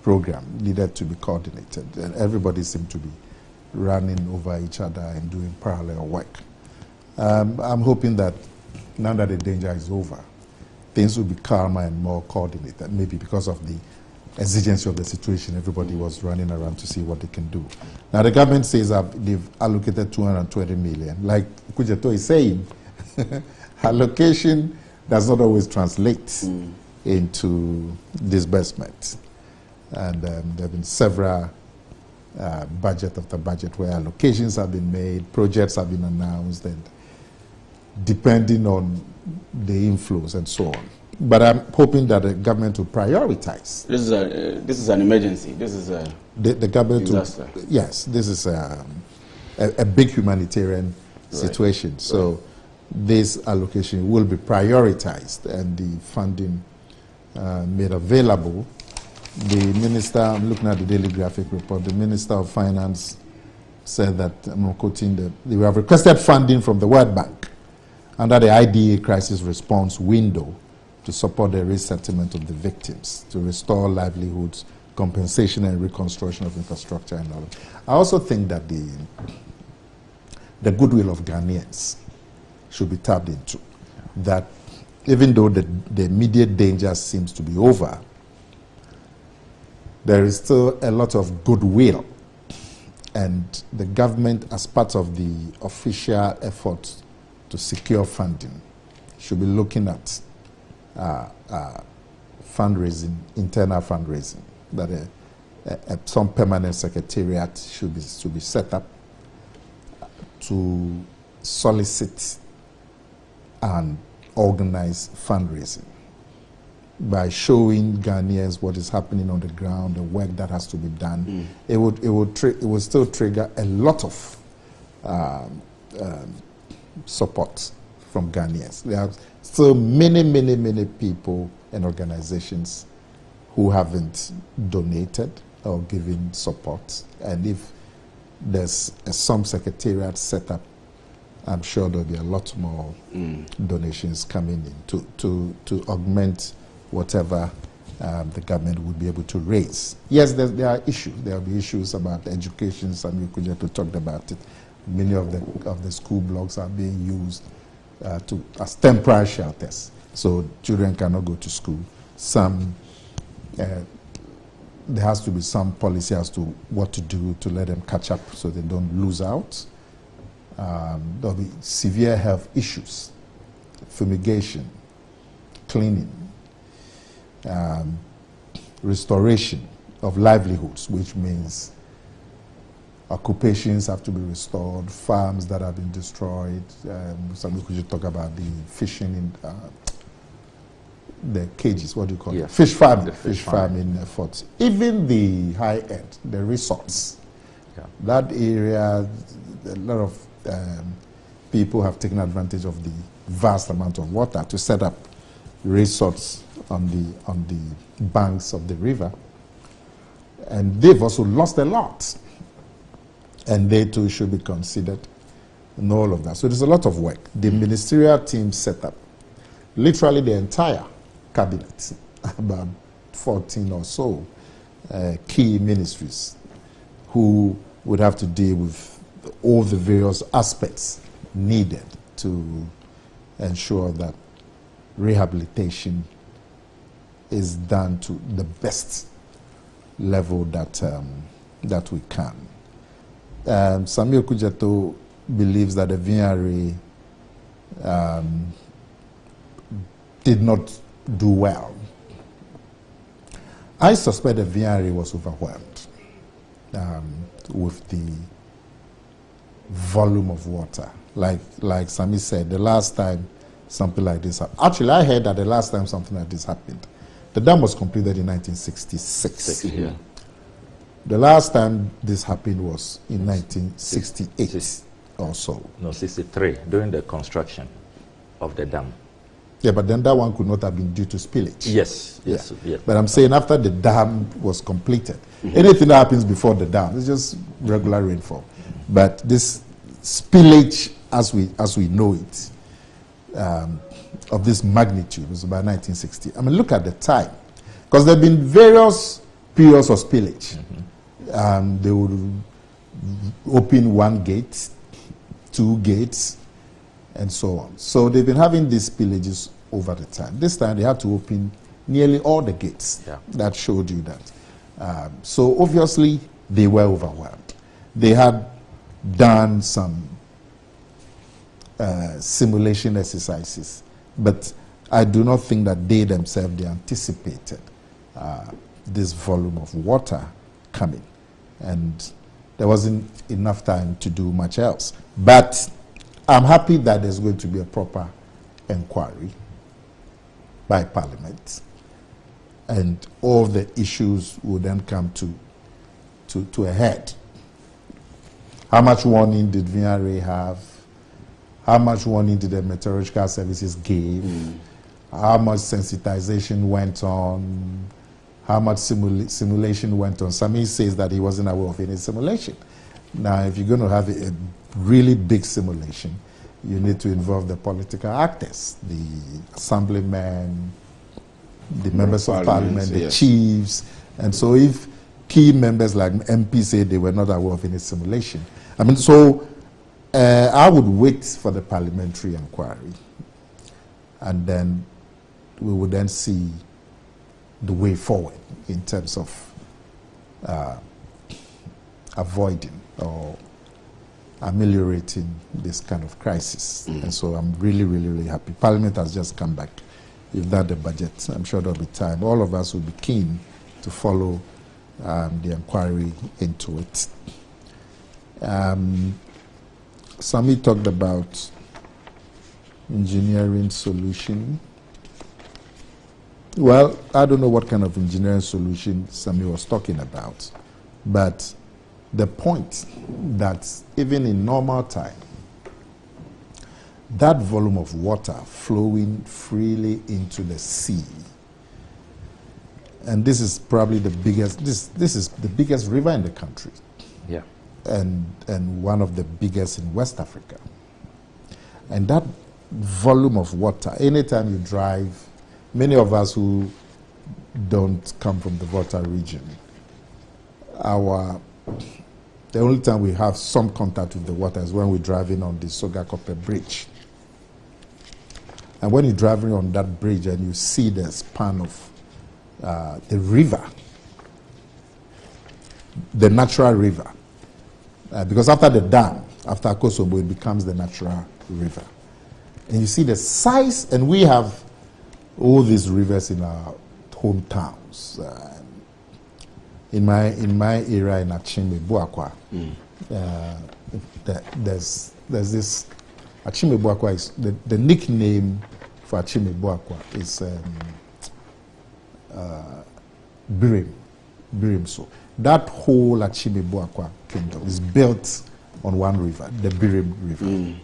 program needed to be coordinated, and everybody seemed to be running over each other and doing parallel work. I'm hoping that now that the danger is over, things will be calmer and more coordinated, maybe because of the exigency of the situation. Everybody was running around to see what they can do. Now the government says they've allocated 220 million. Like Kujeto is saying, allocation does not always translate into disbursement. And there have been several budget after budget where allocations have been made, projects have been announced, and depending on the inflows and so on. But I'm hoping that the government will prioritize. This is an emergency. This is the government disaster. Yes, this is a big humanitarian situation. So this allocation will be prioritized and the funding made available. The minister, I'm looking at the Daily Graphic report, the Minister of Finance said that, I'm quoting, they have requested funding from the World Bank under the IDA crisis response window to support the resettlement of the victims, to restore livelihoods, compensation and reconstruction of infrastructure and all that. I also think that the goodwill of Ghanaians should be tapped into. That even though the immediate danger seems to be over, there is still a lot of goodwill, and the government, as part of the official efforts to secure funding, should be looking at fundraising, internal fundraising, that some permanent secretariat should be set up to solicit and organize fundraising by showing Ghanaians what is happening on the ground, the work that has to be done. It would still trigger a lot of support from Ghanaians. There are still many people and organizations who haven't donated or given support. And if there's some secretariat set up, I'm sure there'll be a lot more donations coming in to augment whatever the government would be able to raise. Yes, there are issues. There will be issues about education. Some you could talk about it. Many of the school blocks are being used as temporary shelters, so children cannot go to school. Some there has to be some policy as to what to do to let them catch up so they don't lose out. There'll be severe health issues, fumigation, cleaning, restoration of livelihoods, which means occupations have to be restored, farms that have been destroyed. Somebody could talk about the fishing in the cages, what do you call it? Fish farming. The fish farming efforts. Even the high end, the resorts. That area, a lot of people have taken advantage of the vast amount of water to set up resorts on the banks of the river. And they've also lost a lot. And they too should be considered in all of that. So there's a lot of work. The ministerial team set up literally the entire cabinet, about 14 or so key ministries who would have to deal with all the various aspects needed to ensure that rehabilitation is done to the best level that we can. Samuel Kujato believes that the VNRA did not do well. I suspect the VNRA was overwhelmed with the volume of water. Like Sami said, the last time something like this happened. Actually, I heard that the last time something like this happened, the dam was completed in 1966. Yeah. The last time this happened was in 1968 or so. No, 63, during the construction of the dam. Yeah, but then that one could not have been due to spillage. Yes. But I'm saying after the dam was completed, anything that happens before the dam is just regular rainfall. But this spillage, as we know it, of this magnitude was about 1960. I mean, look at the time, because there have been various periods of spillage. They would open one gate, two gates, and so on. So they've been having these spillages over the time. This time they had to open nearly all the gates. That showed you that. So obviously they were overwhelmed. They had done some simulation exercises, but I do not think that they themselves they anticipated this volume of water coming, and there wasn't enough time to do much else. But I'm happy that there's going to be a proper inquiry by Parliament, and all the issues will then come to a head. How much warning did VNRA have? How much warning did the meteorological services give? How much sensitization went on? How much simulation went on? Sami says that he wasn't aware of any simulation. Now, if you're going to have a really big simulation, you need to involve the political actors, the assemblymen, the members of parliament, the chiefs. And so if key members like MP say they were not aware of any simulation, I mean, so I would wait for the parliamentary inquiry, and then we would then see the way forward in terms of avoiding or ameliorating this kind of crisis. And so I'm really happy. Parliament has just come back. If not the budget, I'm sure there'll be time. All of us will be keen to follow the inquiry into it. Sami talked about engineering solution. Well, I don't know what kind of engineering solution Sami was talking about, but the point that even in normal time, that volume of water flowing freely into the sea. And this is probably the biggest, this is the biggest river in the country. Yeah. And one of the biggest in West Africa. And that volume of water, anytime you drive, many of us who don't come from the Volta region, the only time we have some contact with the water is when we're driving on the Sogakope Bridge. And when you're driving on that bridge and you see the span of the river, the natural river, because after the dam, after Kosovo, it becomes the natural river. And you see the size, and we have all these rivers in our hometowns. In my area in Achimbe Buakwa, there's this Achimbe Buakwa is the nickname for Achimbe Buakwa is Birim. So that whole Achimbe Buakwa kingdom is built on one river, the Birim River.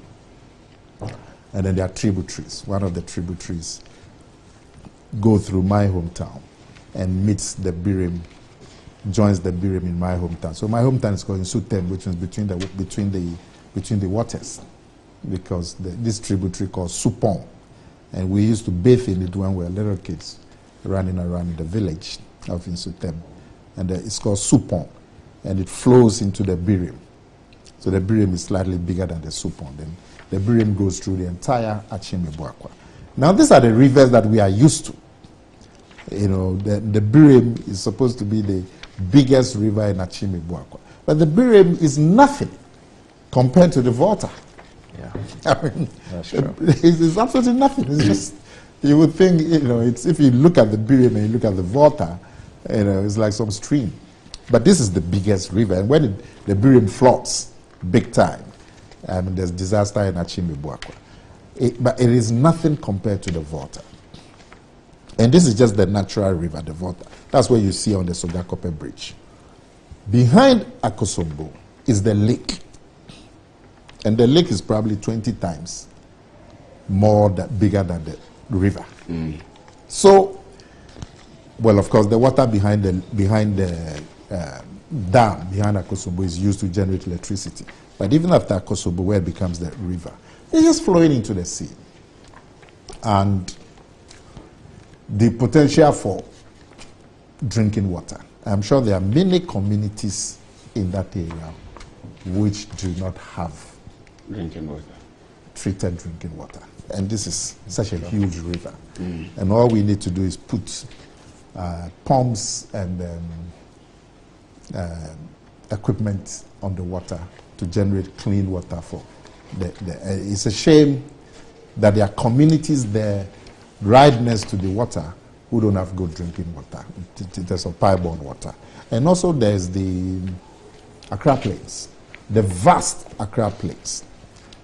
And then there are tributaries. One of the tributaries go through my hometown and meets the Birim, joins the Birim in my hometown. So my hometown is called Nsutem, which is between the waters, because this tributary called Supon, and we used to bathe in it when we were little kids, running around in the village of Nsutem, and it's called Supon, and it flows into the Birim. So the Birim is slightly bigger than the Supon. Then the Birim goes through the entire Achimbe Buakwa. Now these are the rivers that we are used to. You know, the Birim is supposed to be the biggest river in Achimbe Buakwa. But the Birim is nothing compared to the Volta. Yeah. I mean, that's true. It's absolutely nothing. It's just, you would think, you know, it's, if you look at the Birim and you look at the Volta, you know, it's like some stream. But this is the biggest river. And when the Birim floods, big time, there's disaster in Achimbe Buakwa. But it is nothing compared to the Volta. And this is just the natural river, the Volta. That's what you see on the Sogakope Bridge. Behind Akosombo is the lake. And the lake is probably 20 times bigger than the river. So, well, of course, the water behind the dam, behind Akosombo, is used to generate electricity. But even after Akosombo, where it becomes the river, it's just flowing into the sea. And the potential for drinking water. I'm sure there are many communities in that area which do not have drinking water, treated drinking water. And this is such a huge river. And all we need to do is put pumps and equipment on the water to generate clean water for it's a shame that there are communities there right next to the water who don't have good drinking water. There's a pipe-borne water. And also there's the Accra Plains, the vast Accra Plains,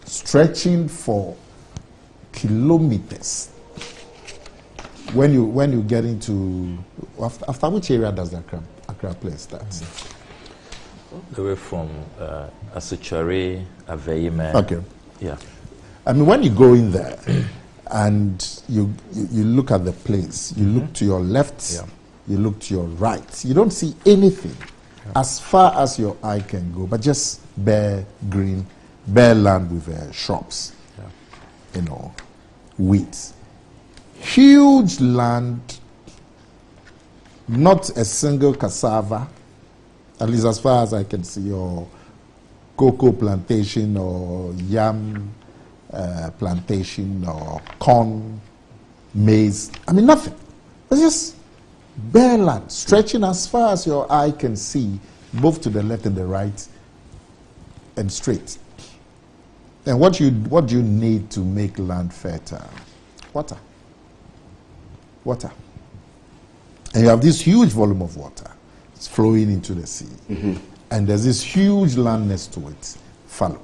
stretching for kilometers. When you get into, after which area does the Accra Plains start? The way from Asuchari, Aveime. Okay. Yeah. I mean, when you go in there and you look at the place, you look to your left, you look to your right, you don't see anything as far as your eye can go, but just bare green, bare land with shrubs, you know, weeds. Huge land, not a single cassava, at least as far as I can see, or cocoa plantation or yam plantation or corn, maize. I mean, nothing. It's just bare land, stretching as far as your eye can see, both to the left and the right, and straight. And what do you need to make land fertile? Water. Water. And you have this huge volume of water. It's flowing into the sea. And there's this huge land next to it, fallow.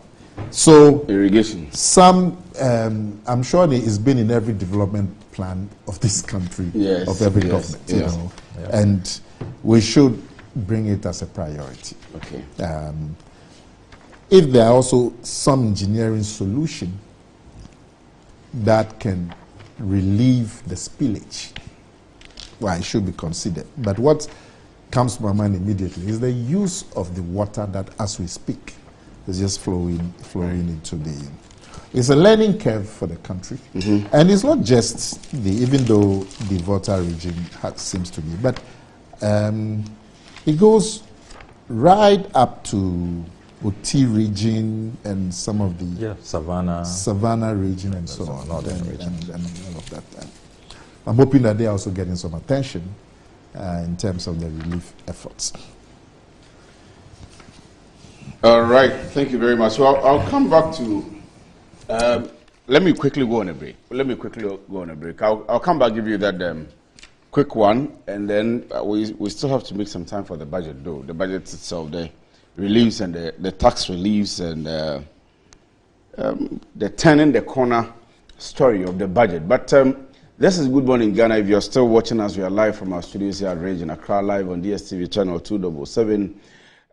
So irrigation. Some, I'm sure it's been in every development plan of this country, of every government, you know. And we should bring it as a priority. Okay. If there are also some engineering solution that can relieve the spillage, well, it should be considered. But what comes to my mind immediately is the use of the water that, as we speak, is just flowing into the. It's a learning curve for the country, and it's not just even though the Volta region seems to be, but it goes right up to Oti region and some of the Savannah region and so on, and all of that. I'm hoping that they're also getting some attention in terms of the relief efforts. All right, thank you very much. Well, I'll come back to. Let me quickly go on a break. I'll come back, give you that quick one, and then we still have to make some time for the budget, though. The budget itself, the reliefs and the tax reliefs and the turning the corner story of the budget. But this is Good Morning Ghana. If you're still watching us, we are live from our studios here at Rage in Accra, live on DSTV channel 277.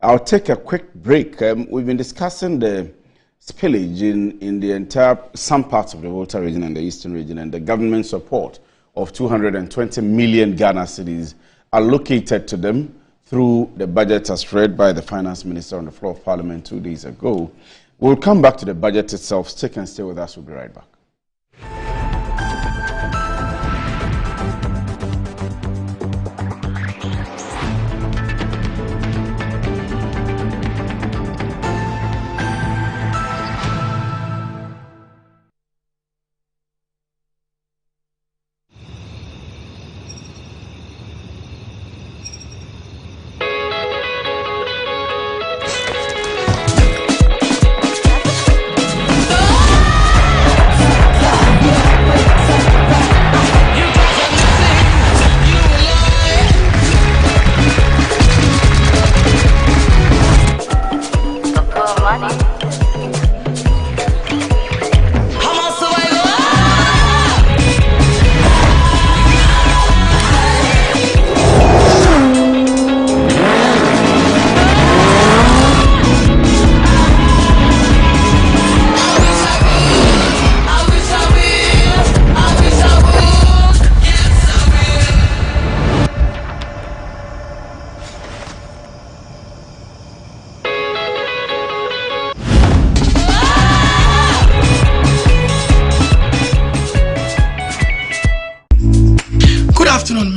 I'll take a quick break. We've been discussing the spillage in the entire, some parts of the Volta region and the Eastern region, and the government support of 220 million Ghana cedis allocated to them through the budget as read by the finance minister on the floor of parliament 2 days ago. We'll come back to the budget itself. Stick and stay with us. We'll be right back.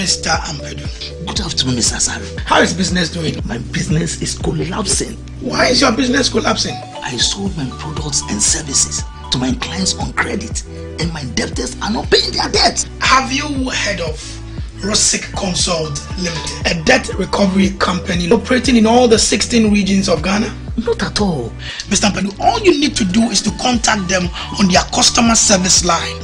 Mr. Ampedu. Good afternoon, Mr. Saru. How is business doing? My business is collapsing. Why is your business collapsing? I sold my products and services to my clients on credit, and my debtors are not paying their debts. Have you heard of Rosic Consult Limited, a debt recovery company operating in all the 16 regions of Ghana? Not at all. Mr. Ampedu, all you need to do is to contact them on their customer service line.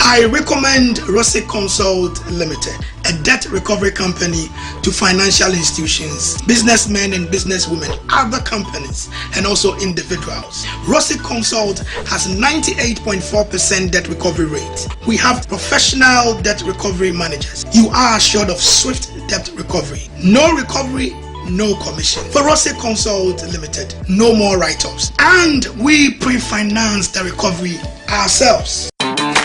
I recommend Rosic Consult Limited, a debt recovery company to financial institutions, businessmen and businesswomen, other companies, and also individuals. Rosic Consult has 98.4% debt recovery rate. We have professional debt recovery managers. You are assured of swift debt recovery. No recovery, no commission. For Rosic Consult Limited, no more write-offs. And we pre-finance the recovery ourselves.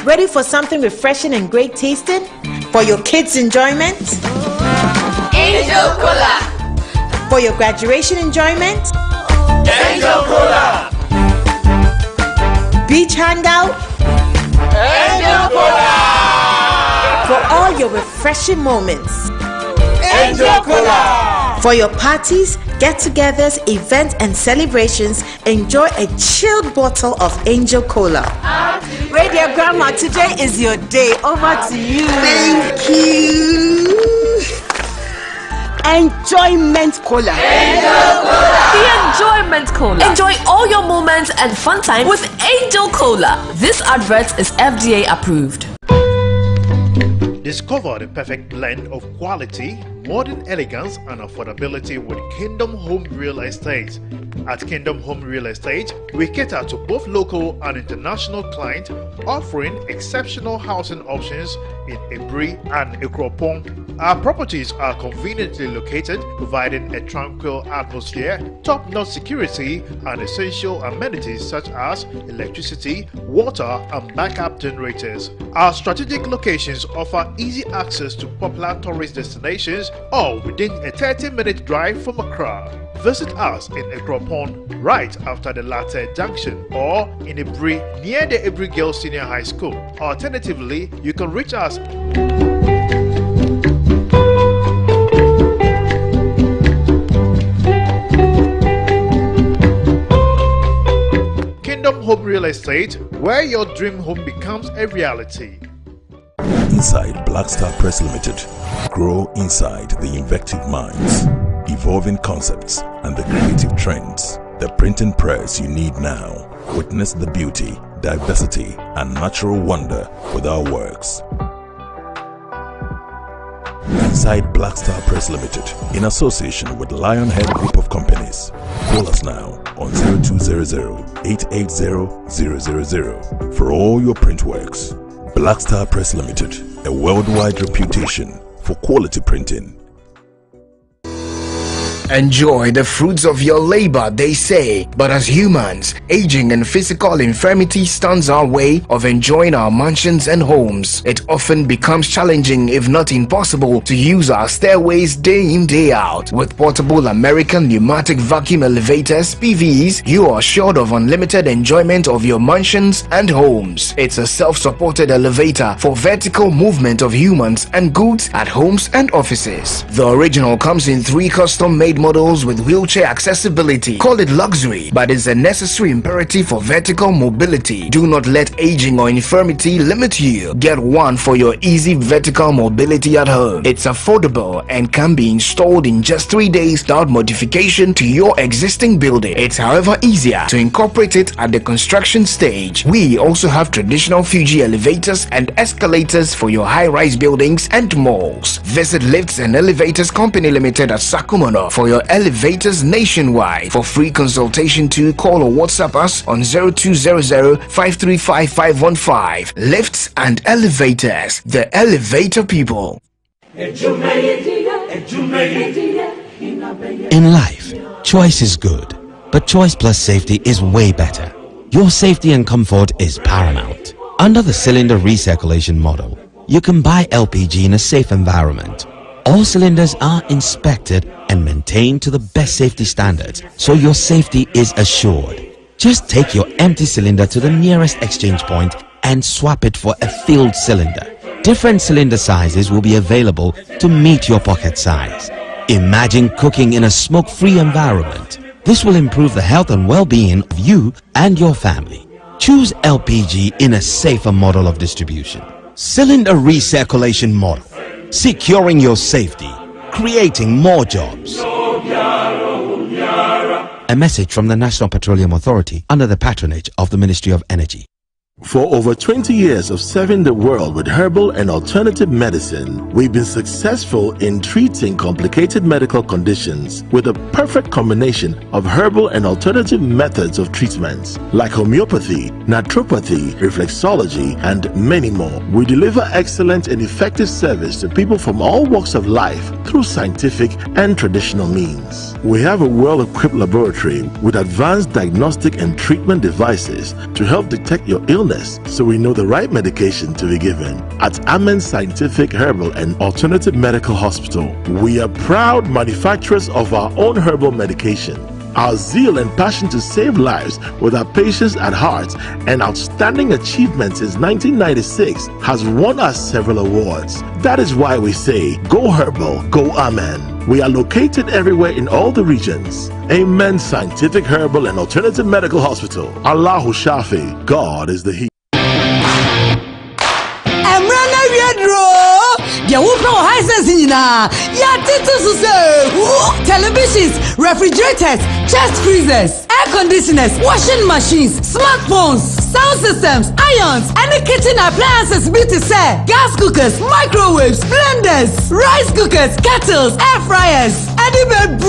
Ready for something refreshing and great tasting? For your kids' enjoyment? Angel Cola. For your graduation enjoyment? Angel Cola. Beach hangout? Angel Cola. For all your refreshing moments? Angel Cola. For your parties, get-togethers, events, and celebrations, enjoy a chilled bottle of Angel Cola. Radio Grandma, today is your day. Over to you. Thank you. Enjoyment Cola. Angel Cola. The Enjoyment Cola. Enjoy all your moments and fun time with Angel Cola. This advert is FDA approved. Discover the perfect blend of quality, modern elegance, and affordability with Kingdom Home Real Estate. At Kingdom Home Real Estate, we cater to both local and international clients, offering exceptional housing options in Ebri and Ekropong. Our properties are conveniently located, providing a tranquil atmosphere, top-notch security, and essential amenities such as electricity, water, and backup generators. Our strategic locations offer easy access to popular tourist destinations, all within a 30-minute drive from Accra. Visit us in Ekropon, right after the Latte Junction, or in Ibri, near the Ibri Girls Senior High School. Alternatively, you can reach us Kingdom Home Real Estate, where your dream home becomes a reality. Inside Black Star Press Limited, grow inside the invective minds, evolving concepts, and the creative trends. The printing press you need now. Witness the beauty, diversity, and natural wonder with our works. Inside Black Star Press Limited, in association with Lionhead Group of Companies. Call us now on 0200-880-000 for all your print works. Black Star Press Limited, a worldwide reputation for quality printing. Enjoy the fruits of your labor, they say, but as humans, aging and physical infirmity stands our way of enjoying our mansions and homes. It often becomes challenging, if not impossible, to use our stairways day in, day out. With portable American pneumatic vacuum elevators, PVs, you are assured of unlimited enjoyment of your mansions and homes. It's a self-supported elevator for vertical movement of humans and goods at homes and offices. The original comes in 3 custom-made models with wheelchair accessibility. Call it luxury, but it's a necessary imperative for vertical mobility. Do not let aging or infirmity limit you. Get one for your easy vertical mobility at home. It's affordable and can be installed in just 3 days without modification to your existing building. It's however easier to incorporate it at the construction stage. We also have traditional Fuji elevators and escalators for your high-rise buildings and malls. Visit Lifts and Elevators Company Limited at Sakumono for your elevators nationwide. For free consultation to call or WhatsApp us on 0200-535-515. Lifts and Elevators, the elevator people. In life, choice is good, but choice plus safety is way better. Your safety and comfort is paramount. Under the cylinder recirculation model, you can buy LPG in a safe environment. All cylinders are inspected and maintained to the best safety standards, so your safety is assured. Just take your empty cylinder to the nearest exchange point and swap it for a filled cylinder. Different cylinder sizes will be available to meet your pocket size. Imagine cooking in a smoke-free environment. This will improve the health and well-being of you and your family. Choose LPG in a safer model of distribution. Cylinder recirculation model. Securing your safety, creating more jobs. A message from the National Petroleum Authority under the patronage of the Ministry of Energy. For over 20 years of serving the world with herbal and alternative medicine, we've been successful in treating complicated medical conditions with a perfect combination of herbal and alternative methods of treatment, like homeopathy, naturopathy, reflexology, and many more. We deliver excellent and effective service to people from all walks of life through scientific and traditional means. We have a well-equipped laboratory with advanced diagnostic and treatment devices to help detect your illness, so we know the right medication to be given. At Amen Scientific Herbal and Alternative Medical Hospital, we are proud manufacturers of our own herbal medication. Our zeal and passion to save lives with our patients at heart and outstanding achievements since 1996 has won us several awards. That is why we say, go herbal, go Amen. We are located everywhere in all the regions. Amen Scientific Herbal and Alternative Medical Hospital. Allahu Shafi, God is the He. Televisions, refrigerators, chest freezers, air conditioners, washing machines, smartphones, sound systems, irons, any kitchen appliances, gas cookers, microwaves, blenders, rice cookers, kettles, air fryers, and even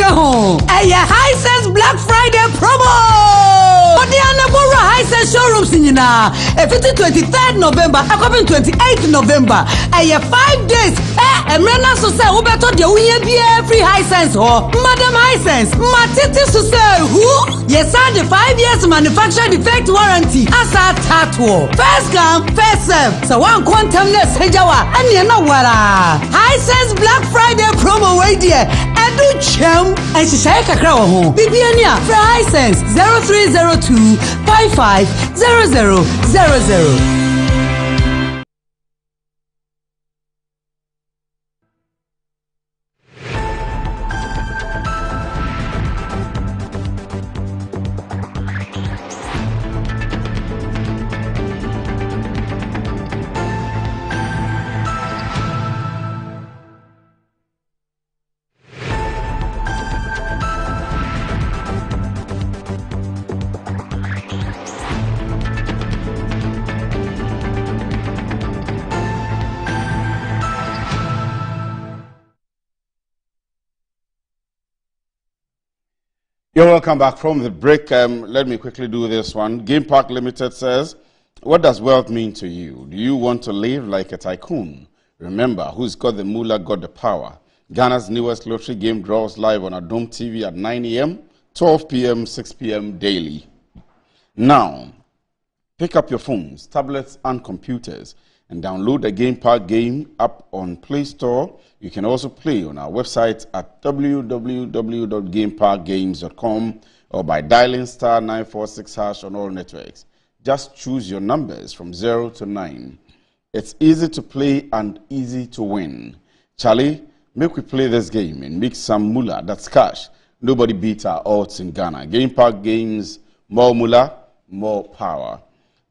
home. And your Hisense Black Friday promo! Odiana Hisense showrooms in 23rd November, 28th November, and your 5 days Emrena so say ubeto de unye bia free high sense ho. Madam High Sense, matiti so say who? Yes, the 5 years manufacturer defect warranty. Asa tatwo. First come, first serve. So one quantumness hejawa and na wara. High Sense Black Friday promo way there. Edu chem and she say kakra wo ho. Bibiania for High Sense 0302 550000. You're welcome back from the break. Let me quickly do this one. Game Park Limited says, what does wealth mean to you? Do you want to live like a tycoon? Remember, who's got the moolah got the power. Ghana's newest lottery game draws live on Adom TV at 9 a.m., 12 p.m., 6 p.m. daily. Now, pick up your phones, tablets, and computers and download the Game Park game app on Play Store. You can also play on our website at www.gameparkgames.com or by dialing *946# on all networks. Just choose your numbers from 0 to 9. It's easy to play and easy to win. Charlie, make we play this game and make some moolah. That's cash. Nobody beats our odds in Ghana. Game Park Games, more moolah, more power.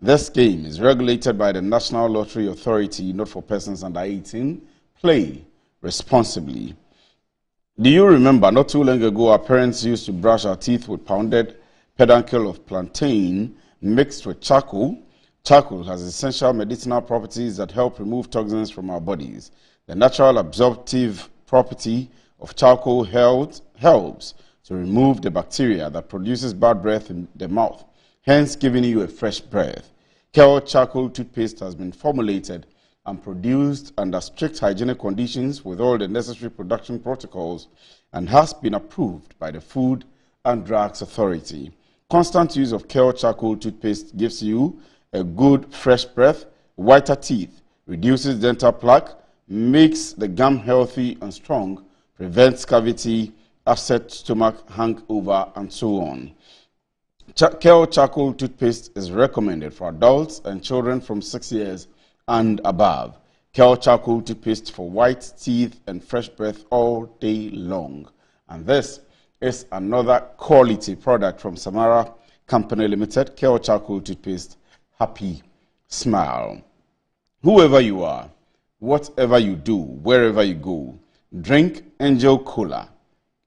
This game is regulated by the National Lottery Authority, not for persons under 18. Play responsibly. Do you remember not too long ago our parents used to brush our teeth with pounded peduncle of plantain mixed with charcoal? Charcoal has essential medicinal properties that help remove toxins from our bodies. The natural absorptive property of charcoal helps to remove the bacteria that produces bad breath in the mouth, hence giving you a fresh breath. Kale charcoal toothpaste has been formulated and produced under strict hygienic conditions with all the necessary production protocols and has been approved by the Food and Drugs Authority. Constant use of Kale charcoal toothpaste gives you a good fresh breath, whiter teeth, reduces dental plaque, makes the gum healthy and strong, prevents cavity, upset stomach, hangover, and so on. Kale charcoal toothpaste is recommended for adults and children from 6 years and above. Kale charcoal toothpaste for white teeth and fresh breath all day long. And this is another quality product from Samara Company Limited. Kale charcoal toothpaste, happy smile. Whoever you are, whatever you do, wherever you go, drink Angel Cola.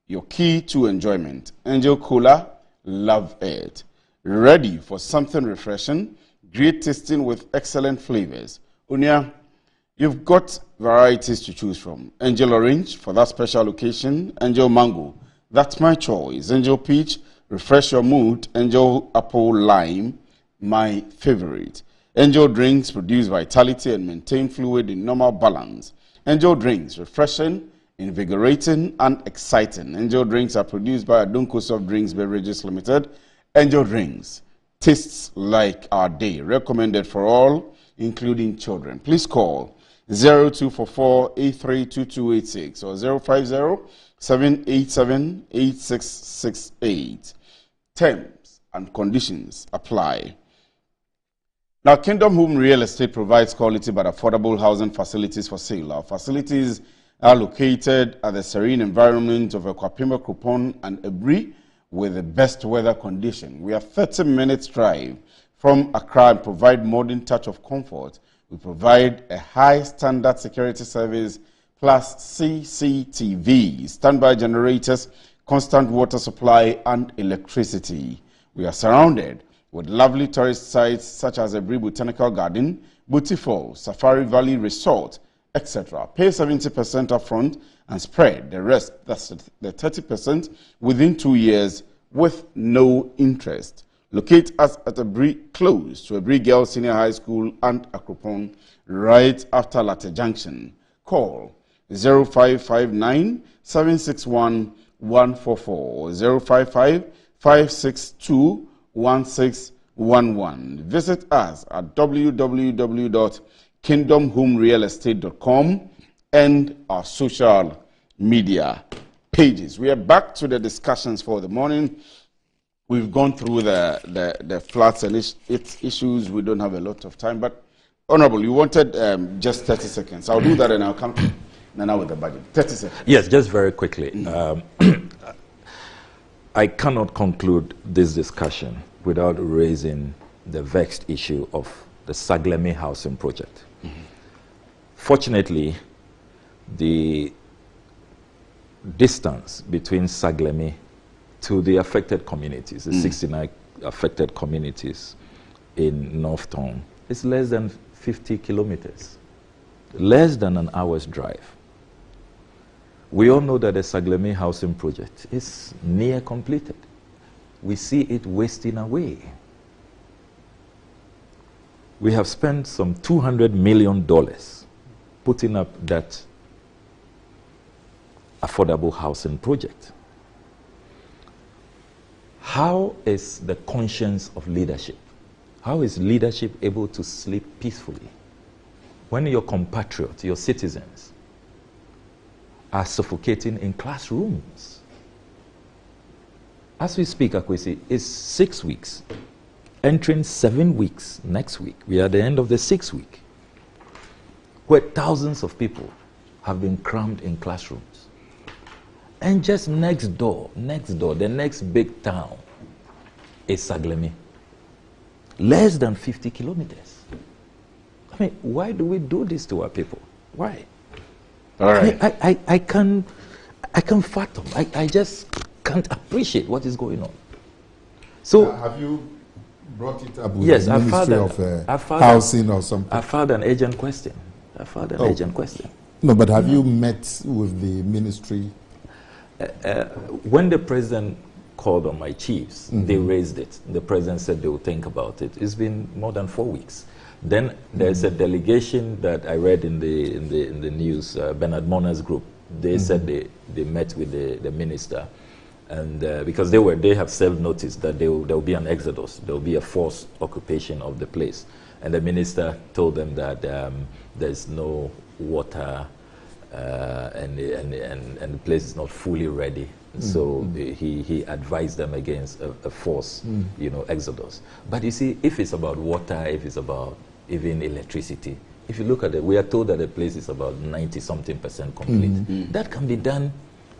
Your key to enjoyment. Angel Cola, love it. Ready for something refreshing, great tasting with excellent flavors. Unia, you've got varieties to choose from. Angel Orange for that special occasion. Angel Mango, that's my choice. Angel Peach, refresh your mood. Angel Apple Lime, my favorite. Angel Drinks produce vitality and maintain fluid in normal balance. Angel Drinks, refreshing, invigorating, and exciting. Angel Drinks are produced by Adunko Soft Drinks Beverages Limited. Angel Drinks tastes like our day. Recommended for all, including children. Please call 0244-832286 or 050-787-8668. Terms and conditions apply. Now, Kingdom Home Real Estate provides quality but affordable housing facilities for sale. Our facilities are located at the serene environment of Ekwapima, Krupon, and Ebri with the best weather condition. We are 30 minutes drive from Accra and provide modern touch of comfort. We provide a high standard security service plus CCTV, standby generators, constant water supply, and electricity. We are surrounded with lovely tourist sites such as Ebri Botanical Garden, Booty Falls, Safari Valley Resort, etc. Pay 70% upfront and spread the rest, that's the 30%, within 2 years with no interest. Locate us at Ebri, close to Ebri Girls Senior High School and Akropong, right after Latte Junction. Call 0559 761 144 055 562 1611. Visit us at www.kingdomhomerealestate.com and our social media pages. We are back to the discussions for the morning. We've gone through the floods and its issues. We don't have a lot of time, but Honorable, you wanted just 30 seconds. I'll do that and I'll come to Nana with the budget. 30 seconds. Yes, just very quickly. I cannot conclude this discussion without raising the vexed issue of the Saglemi housing project. Fortunately, the distance between Saglemi to the affected communities, the 69 affected communities in North Town, is less than 50 kilometers, less than an hour's drive. We all know that the Saglemi housing project is near completed. We see it wasting away. We have spent some $200 million putting up that affordable housing project. How is the conscience of leadership? How is leadership able to sleep peacefully when your compatriots, your citizens, are suffocating in classrooms? As we speak, Akwesi, it's 6 weeks, entering 7 weeks next week. We are at the end of the 6th week, where thousands of people have been crammed in classrooms. And just next door, the next big town is Saglemi. Less than 50 kilometers. I mean, why do we do this to our people? Why? All right. I can't fathom. I just can't appreciate what is going on. So have you brought it up with yes, the Ministry of Housing or something? I filed an urgent question. Urgent question. No, but have you met with the ministry? When the president called on my chiefs, they raised it. The president said they will think about it. It's been more than 4 weeks. Then there's a delegation that I read in the news, Bernard Mona's group. They said they met with the minister, and because they have served notice that there will be an exodus, there will be a forced occupation of the place, and the minister told them that there's no water. And the place is not fully ready, so he advised them against a forced, exodus. But you see, if it's about water, if it's about even electricity, if you look at it, we are told that the place is about 90-something% complete. That can be done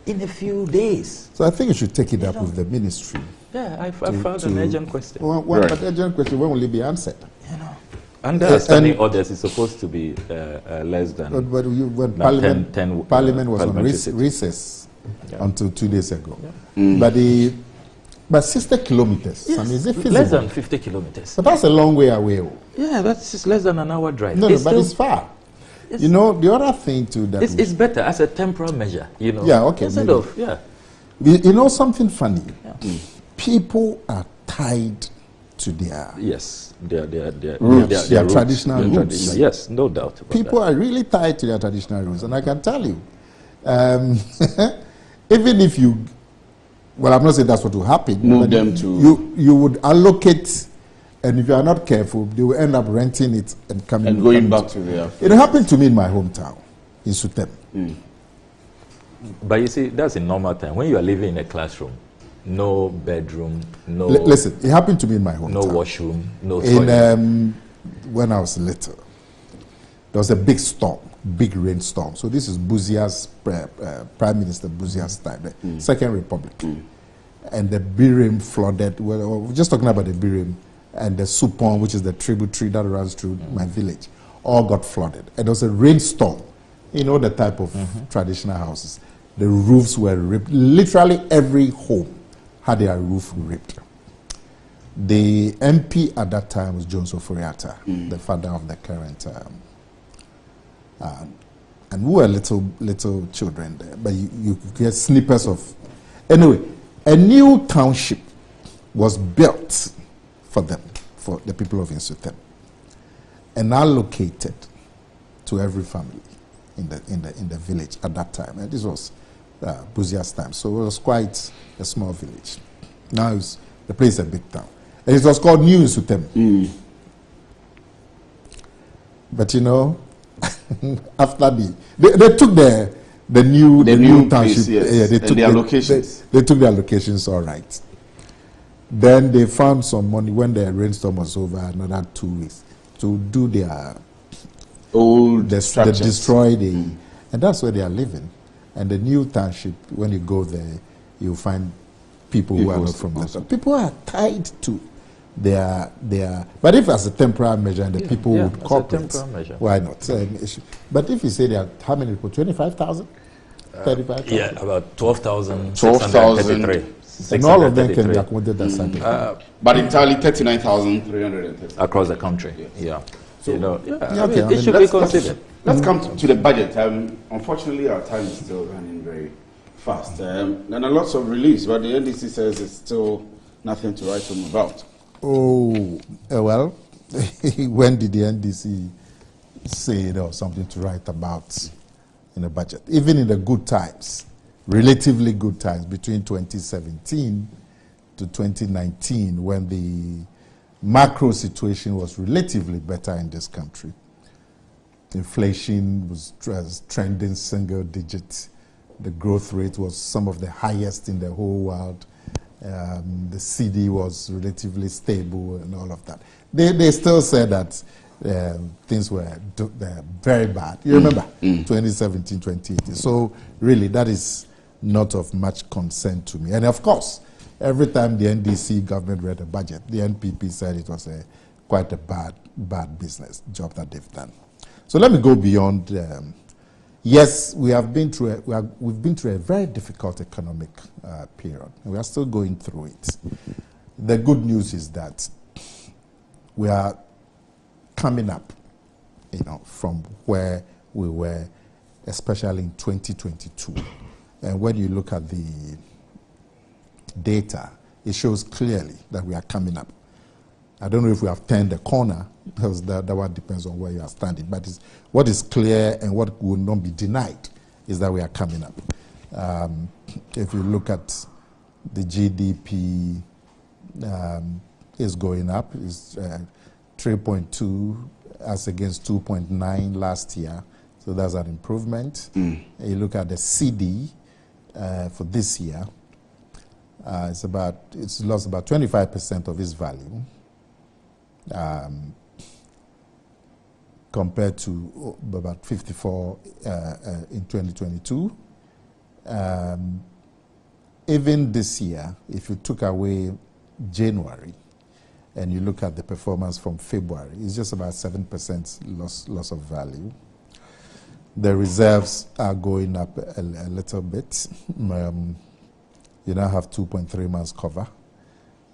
in a few days. So I think you should take it up with the ministry. Yeah, I filed an urgent question. But urgent question, when will it be answered? Under standing orders, it's supposed to be less than. But when 10 Parliament was on recess until 2 days ago. Yeah. But 60 kilometers. Yes, I mean, is it feasible? Less than 50 kilometers. But that's a long way away. Yeah, that's just less than an hour drive. No, but it's far. The other thing too that it's better as a temporal measure. Yeah, okay. Instead of something funny. Yeah. People are tied to their their traditional roots. Yes, no doubt. People are really tied to their traditional roots, and I can tell you, even if you, well, I'm not saying that's what will happen. Move them to you would allocate, and if you are not careful, they will end up renting it and coming and going back to their. It happened to me in my hometown, in Sutem. But you see, that's a normal time when you are living in a classroom. No bedroom, no... Listen, it happened to me in my hometown. No washroom, no toilet. When I was little, there was a big storm, big rainstorm. So this is Buzia's, Prime Minister Buzia's time, the Second Republic. And the Birim flooded, we're just talking about the Birim, and the Supon, which is the tributary that runs through my village, all got flooded. And there was a rainstorm, the type of traditional houses. The roofs were ripped. Literally every home had their roof ripped. The MP at that time was Jones Oforiatta, the father of the current. And we were little children there, but you get snippets of. Anyway, a new township was built for them, for the people of Insutem, and allocated to every family. in the village at that time. And this was Buzia's time. So it was quite a small village. Now the place is a big town. And it was called New Sutem. But you know, after they took the new township. Place, yes. Yeah, they took their locations. They took their locations all right. Then they found some money when the rainstorm was over, another 2 weeks, to do their old they destroy and that's where they are living. And the new township, when you go there, you find people who are not from there. People are tied to their. But if as a temporary measure, and the people would cooperate, why not? But if you say there are how many people? 25,000, 35,000. Yeah, about 12,000. 12,000. And all of them can be accommodated as something. But entirely 39,330 across the country. Yeah. So, you know, it should be considered. Let's come to the budget. Unfortunately, our time is still running very fast. And a lot of reliefs, but the NDC says it's still nothing to write home about. Oh, well, when did the NDC say there was something to write about in the budget? Even in the good times, relatively good times, between 2017 to 2019, when the macro situation was relatively better in this country. Inflation was trending single digit. The growth rate was some of the highest in the whole world. The CD was relatively stable and all of that. They still said that things were very bad. You remember 2017, 2018. So really, that is not of much concern to me. And of course, every time the NDC government read the budget, the NPP said it was quite a bad business job that they've done. So let me go beyond. Yes, we've been through a very difficult economic period, and we are still going through it. The good news is that we are coming up, from where we were, especially in 2022. And when you look at the data, it shows clearly that we are coming up. I don't know if we have turned the corner, because that one depends on where you are standing. But what is clear and what will not be denied is that we are coming up. If you look at the GDP, is going up. It's 3.2 as against 2.9 last year. So that's an improvement. You look at the CD for this year, it's lost about 25% of its value. Compared to about 54 in 2022. Even this year, if you took away January and you look at the performance from February, it's just about 7% loss of value. The reserves are going up a little bit. You now have 2.3 months cover.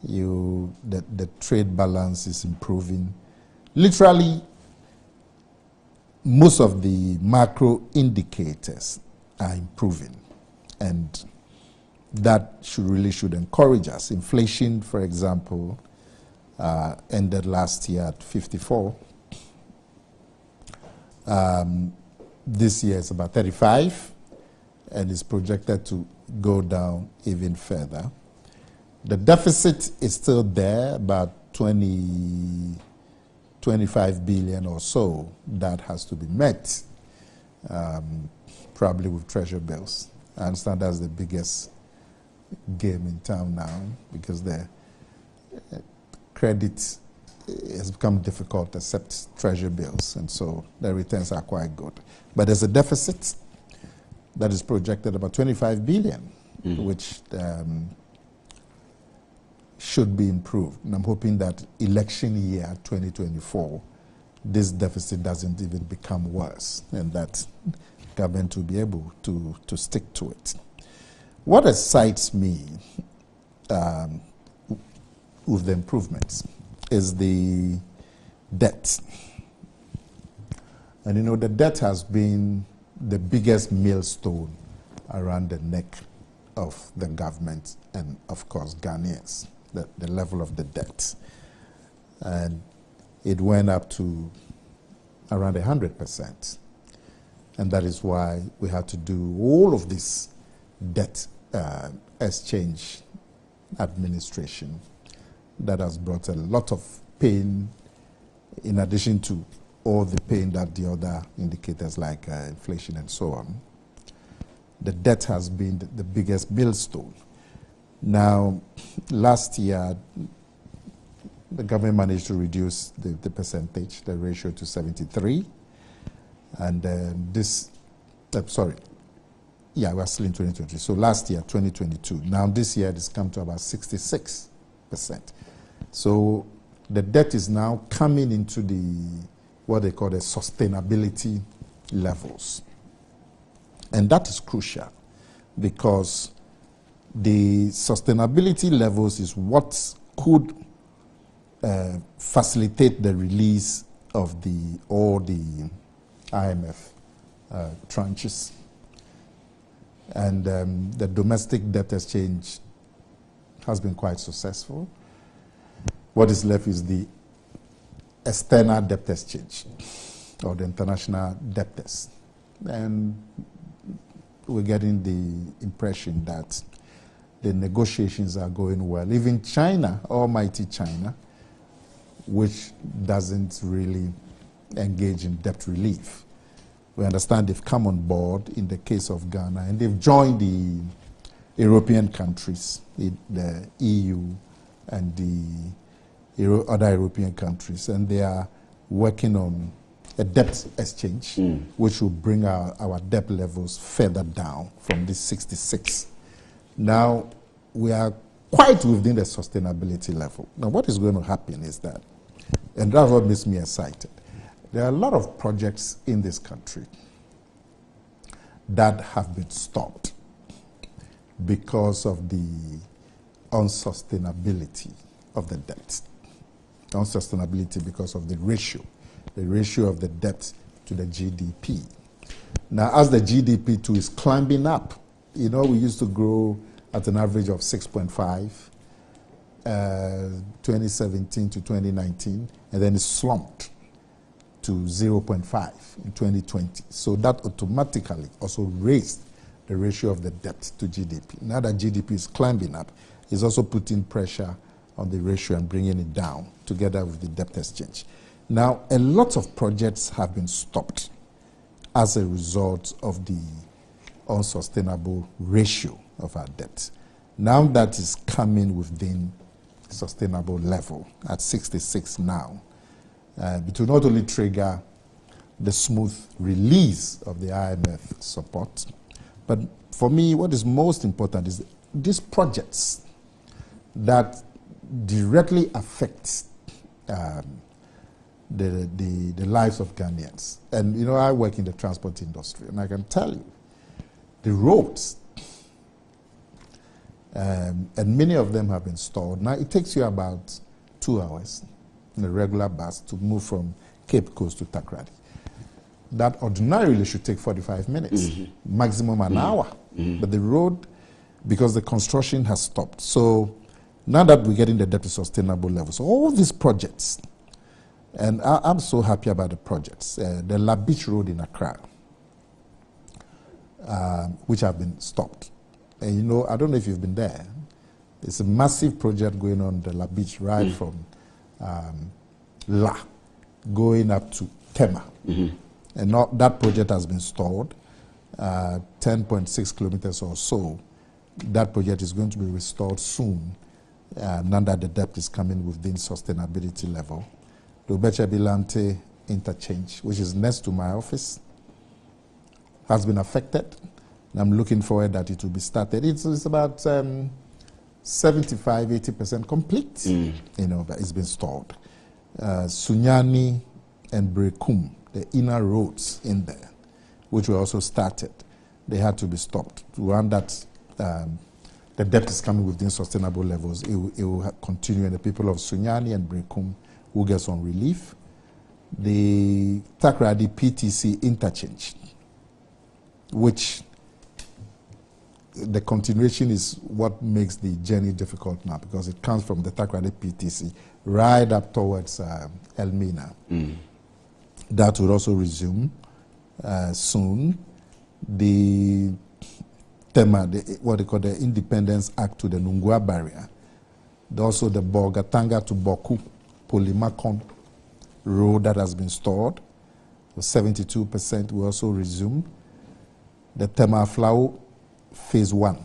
The trade balance is improving. Literally, most of the macro indicators are improving, and that should encourage us. Inflation, for example, ended last year at 54. This year it's about 35, and is projected to go down even further. The deficit is still there, about 25 billion or so that has to be met, probably with treasury bills. I understand that's the biggest game in town now, because the credit has become difficult except treasury bills, and so the returns are quite good. But there's a deficit that is projected about 25 billion, which should be improved. And I'm hoping that election year 2024, this deficit doesn't even become worse, and that government will be able to stick to it. What excites me with the improvements is the debt. And the debt has been the biggest millstone around the neck of the government and, of course, Ghanaians, the level of the debt. And it went up to around 100%. And that is why we had to do all of this debt exchange administration that has brought a lot of pain, in addition to all the pain that the other indicators like inflation and so on. The debt has been the biggest millstone. Now, last year, the government managed to reduce the percentage, the ratio to 73. And we're still in 2020. So last year, 2022. Now this year, it's come to about 66%. So the debt is now coming into what they call the sustainability levels. And that is crucial because the sustainability levels is what could facilitate the release of all the IMF tranches. And the domestic debt exchange has been quite successful. What is left is the external debt exchange or the international debtors. And we're getting the impression that the negotiations are going well. Even China, almighty China, which doesn't really engage in debt relief. We understand they've come on board in the case of Ghana, and they've joined the European countries, the EU and the other European countries, and they are working on a debt exchange, which will bring our debt levels further down from this 66. Now, we are quite within the sustainability level. Now, what is going to happen is that, and that's what makes me excited, there are a lot of projects in this country that have been stopped because of the unsustainability of the debt. Unsustainability because of the ratio of the debt to the GDP. Now, as the GDP too is climbing up, we used to grow at an average of 6.5, 2017 to 2019, and then it slumped to 0.5 in 2020. So that automatically also raised the ratio of the debt to GDP. Now that GDP is climbing up, it's also putting pressure on the ratio and bringing it down together with the debt exchange. Now, a lot of projects have been stopped as a result of the unsustainable ratio of our debt. Now that is coming within sustainable level at 66 now. It will not only trigger the smooth release of the IMF support, but for me, what is most important is these projects that directly affect the lives of Ghanaians. And I work in the transport industry, and I can tell you, the roads, and many of them have been stalled. Now, it takes you about 2 hours in a regular bus to move from Cape Coast to Takrady. That ordinarily should take 45 minutes, maximum an hour. But the road, because the construction has stopped. So now that we're getting the debt to sustainable levels, all these projects, and I'm so happy about the projects. The La Beach Road in Accra, which have been stopped. And I don't know if you've been there. It's a massive project going on the La Beach, right from La, going up to Tema. And that project has been stalled, 10.6 kilometers or so. That project is going to be restored soon, now that the debt is coming within sustainability level. The Obecha Bilante interchange, which is next to my office, has been affected. And I'm looking forward that it will be started. It's about 75-80% complete, but it's been stalled. Sunyani and Brekum, the inner roads in there, which were also started, they had to be stopped. One that the debt is coming within sustainable levels, it will continue, and the people of Sunyani and Brekum will get some relief. The Takrady PTC interchange, which the continuation is what makes the journey difficult now, because it comes from the Takrady PTC right up towards Elmina. That will also resume soon. The Tema, what they call the Independence Act to the Nungua Barrier. Also the Bolgatanga to Boku Polymakon road that has been stored. 72% will also resume. The Tema Flau phase 1,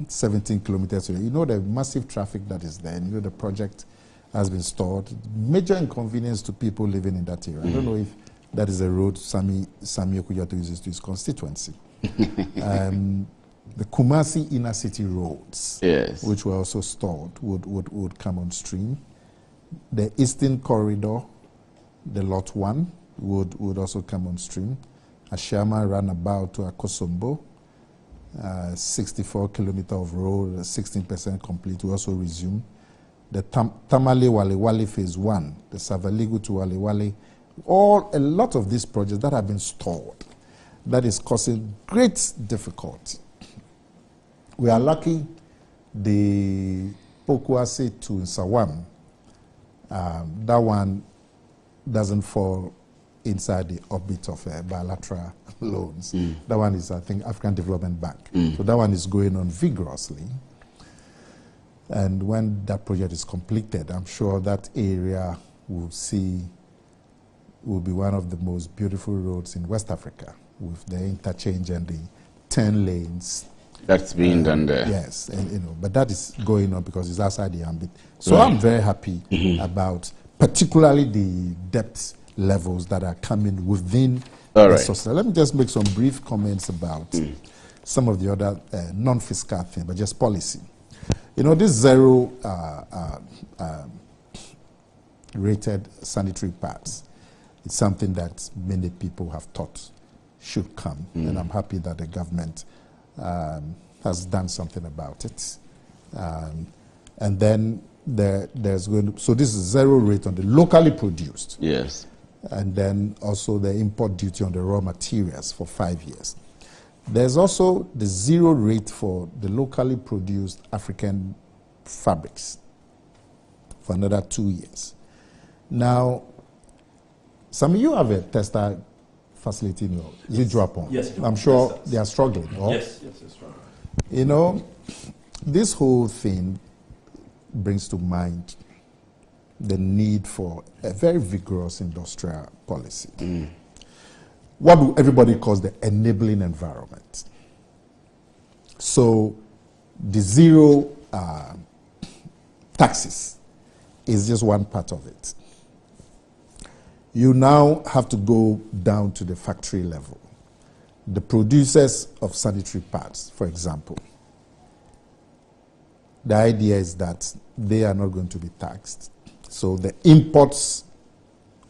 17 kilometers away. You know the massive traffic that is there. You know the project has been stored. Major inconvenience to people living in that area. I don't know if that is a road Sami Okuyato uses to his constituency. The Kumasi inner city roads, yes, which were also stored, would come on stream. The Eastern Corridor, the Lot 1, would also come on stream. Ashama runabout to Akosombo, 64 kilometer of road, 16% complete, will also resume. The Tamale Wale phase 1, the Savaligu to Wale, a lot of these projects that have been stored, that is causing great difficulty. We are lucky the Pokuase to Sawam, that one doesn't fall inside the orbit of bilateral loans. That one is, I think, African Development Bank. So that one is going on vigorously. And when that project is completed, I'm sure that area will be one of the most beautiful roads in West Africa, with the interchange and the 10 lanes. That's being done there. Yes, and but that is going on because it's outside the ambit. So I'm very happy about particularly the depth levels that are coming within the society. Let me just make some brief comments about some of the other non-fiscal things, but just policy. You know, this zero rated sanitary pads, it's something that many people have thought should come, and I'm happy that the government has done something about it. And then there's going to, so this is zero rate on the locally produced. Yes. And then also the import duty on the raw materials for 5 years. There's also the zero rate for the locally produced African fabrics for another 2 years. Now, some of you have a tester facility in your, is it Drapon? Yes. I'm sure they are struggling. Or? Yes, they're struggling. You know, this whole thing brings to mind the need for a very vigorous industrial policy. What do everybody calls the enabling environment? So the zero taxes is just one part of it. You now have to go down to the factory level. The producers of sanitary pads, for example, the idea is that they are not going to be taxed. So the imports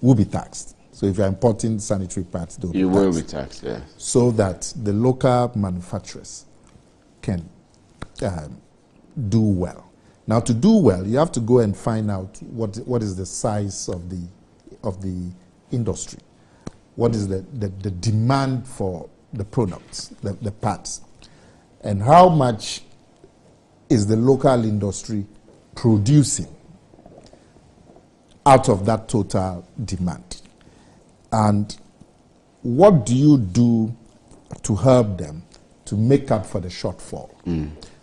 will be taxed. So if you're importing sanitary pads, they'll be taxed. You will be taxed, yeah. So that the local manufacturers can do well. Now, to do well, you have to go and find out what is the size of the industry. What is the demand for the products, the pads, and how much is the local industry producing out of that total demand? And what do you do to help them to make up for the shortfall?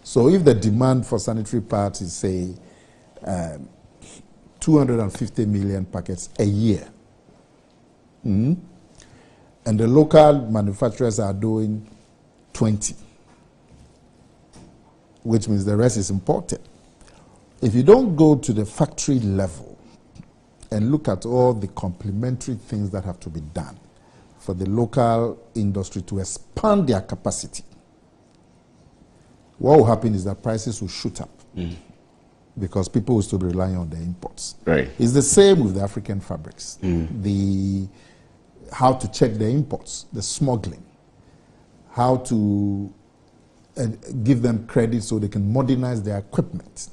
So if the demand for sanitary pads is, say, 250 million packets a year, and the local manufacturers are doing 20, which means the rest is imported. If you don't go to the factory level and look at all the complementary things that have to be done for the local industry to expand their capacity, what will happen is that prices will shoot up because people will still be relying on the imports. Right. It's the same with the African fabrics. How to check the imports, the smuggling, how to give them credit so they can modernize their equipment.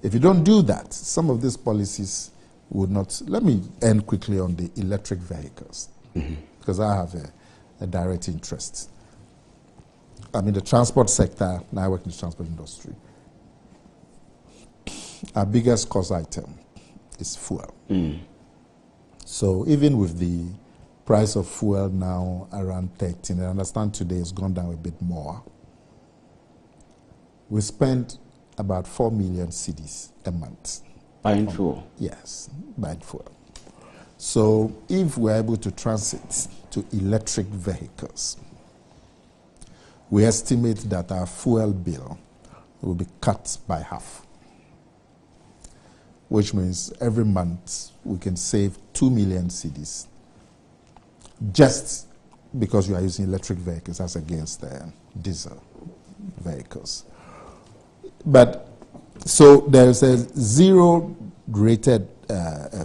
If you don't do that, some of these policies would not. Let me end quickly on the electric vehicles, because I have a direct interest. I mean, the transport sector, now I work in the transport industry. Our biggest cost item is fuel. So even with the Price of fuel now around 13. I understand today it's gone down a bit more. We spend about 4 million cedis a month. Buying fuel? Yes, buying fuel. So if we're able to transit to electric vehicles, we estimate that our fuel bill will be cut by half, which means every month we can save 2 million cedis just because we are using electric vehicles as against diesel vehicles. But so there's a zero rated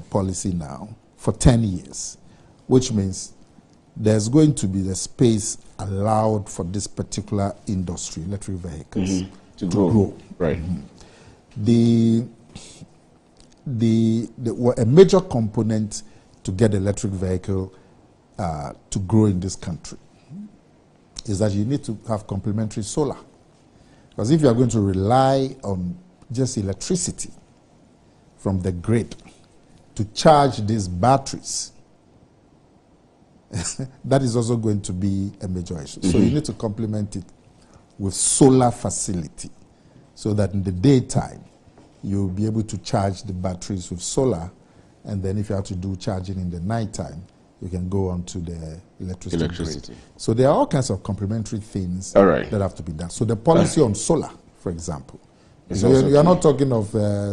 policy now for 10 years, which means there's going to be the space allowed for this particular industry, electric vehicles, to grow. Right. A major component to get electric vehicle to grow in this country is that you need to have complementary solar. Because if you are going to rely on just electricity from the grid to charge these batteries, that is also going to be a major issue. So you need to complement it with solar facility so that in the daytime you'll be able to charge the batteries with solar, and then if you have to do charging in the nighttime, you can go on to the electricity grid. So there are all kinds of complementary things that have to be done. So the policy on solar, for example, you are not talking of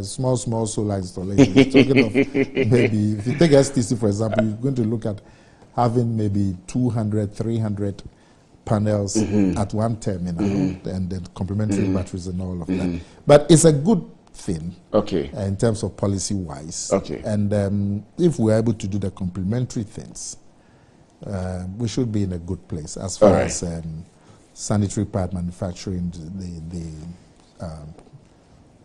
small solar installations. You're talking of maybe, if you take STC, for example, you're going to look at having maybe 200, 300 panels at one terminal, and then complementary batteries and all of that. But it's a good thing in terms of policy-wise. And if we're able to do the complementary things, we should be in a good place as far as sanitary pad manufacturing, the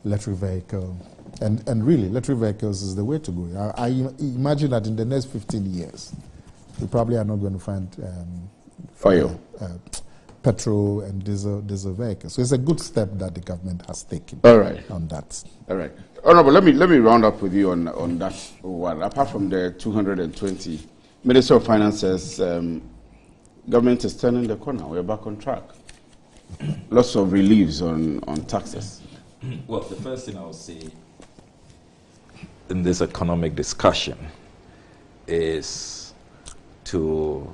electric vehicle, and really electric vehicles is the way to go. I imagine that in the next 15 years, we probably are not going to find petrol and diesel vehicles. So it's a good step that the government has taken on that. All right. Honorable, let me round up with you on that one. Apart from the 220, Minister of Finance says government is turning the corner. We're back on track. Lots of reliefs on taxes. Well, the first thing I would say in this economic discussion is to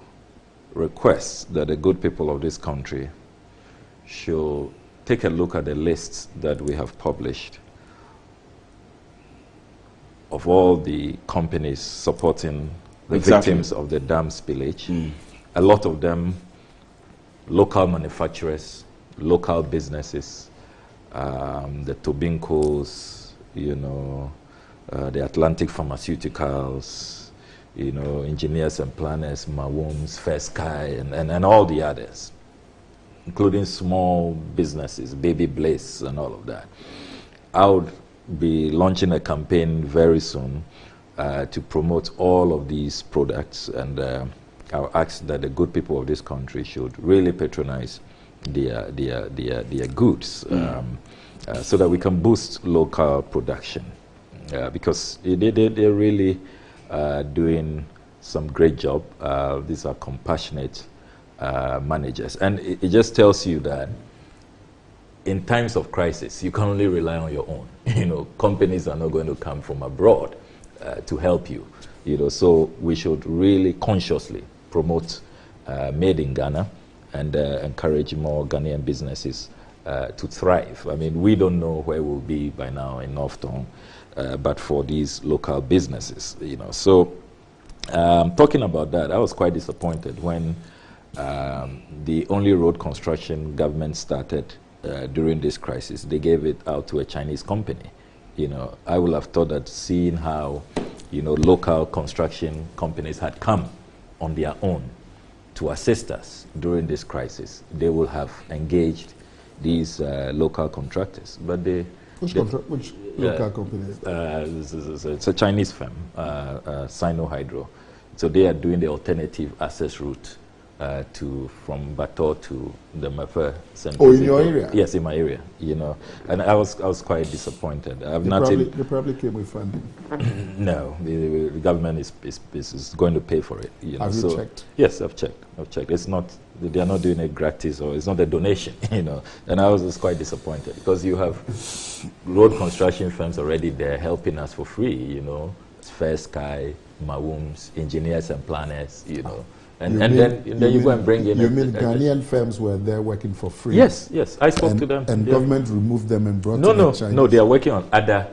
request that the good people of this country should take a look at the lists that we have published of all the companies supporting the victims of the dam spillage. A lot of them local manufacturers, local businesses, the Tobinkos, the Atlantic Pharmaceuticals, engineers and planners, Mawums, Fiscal, and all the others, including small businesses, Baby Blaze, and all of that. I would be launching a campaign very soon to promote all of these products, and I'll ask that the good people of this country should really patronize their goods so that we can boost local production, because they're really doing some great job. These are compassionate managers, and it just tells you that in times of crisis you can only rely on your own. Companies are not going to come from abroad to help you. So we should really consciously promote made in Ghana and encourage more Ghanaian businesses to thrive. I mean, we don't know where we'll be by now in North Town, but for these local businesses, So talking about that, I was quite disappointed when the only road construction government started during this crisis, they gave it out to a Chinese company. I would have thought that seeing how, local construction companies had come on their own to assist us during this crisis, they will have engaged these local contractors. But Which local companies? It's a Chinese firm, Sino Hydro. So they are doing the alternative access route from Bato to the Mefe Center. Oh, in your area? Yes, in my area. And I was quite disappointed. They probably came with funding. No, the government is going to pay for it. Have you checked? Yes, I've checked. It's not, they are not doing it gratis, or it's not a donation. And I was just quite disappointed because you have road construction firms already there helping us for free. Fair Sky, Mawums, engineers and planners. And then you go and bring in. You mean Ghanaian firms were there working for free? Yes, I spoke to them. And government removed them and brought them. No, they are working on other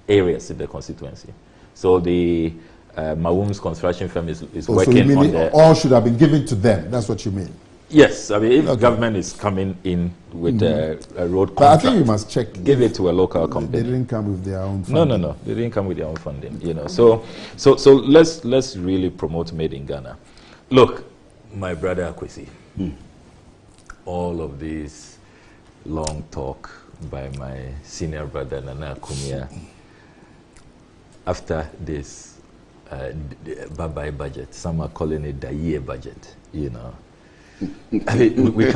areas in the constituency. So the Mawum's construction firm is working so you mean on the... all should have been given to them, that's what you mean? Yes, I mean, if government is coming in with a road contract, but I think you must check. Give it to a local company. They didn't come with their own funding. No, they didn't come with their own funding. So let's really promote Made in Ghana. Look, my brother Akwesi, all of this long talk by my senior brother Nana Kumia after this bye-bye budget, some are calling it the year budget, I mean, we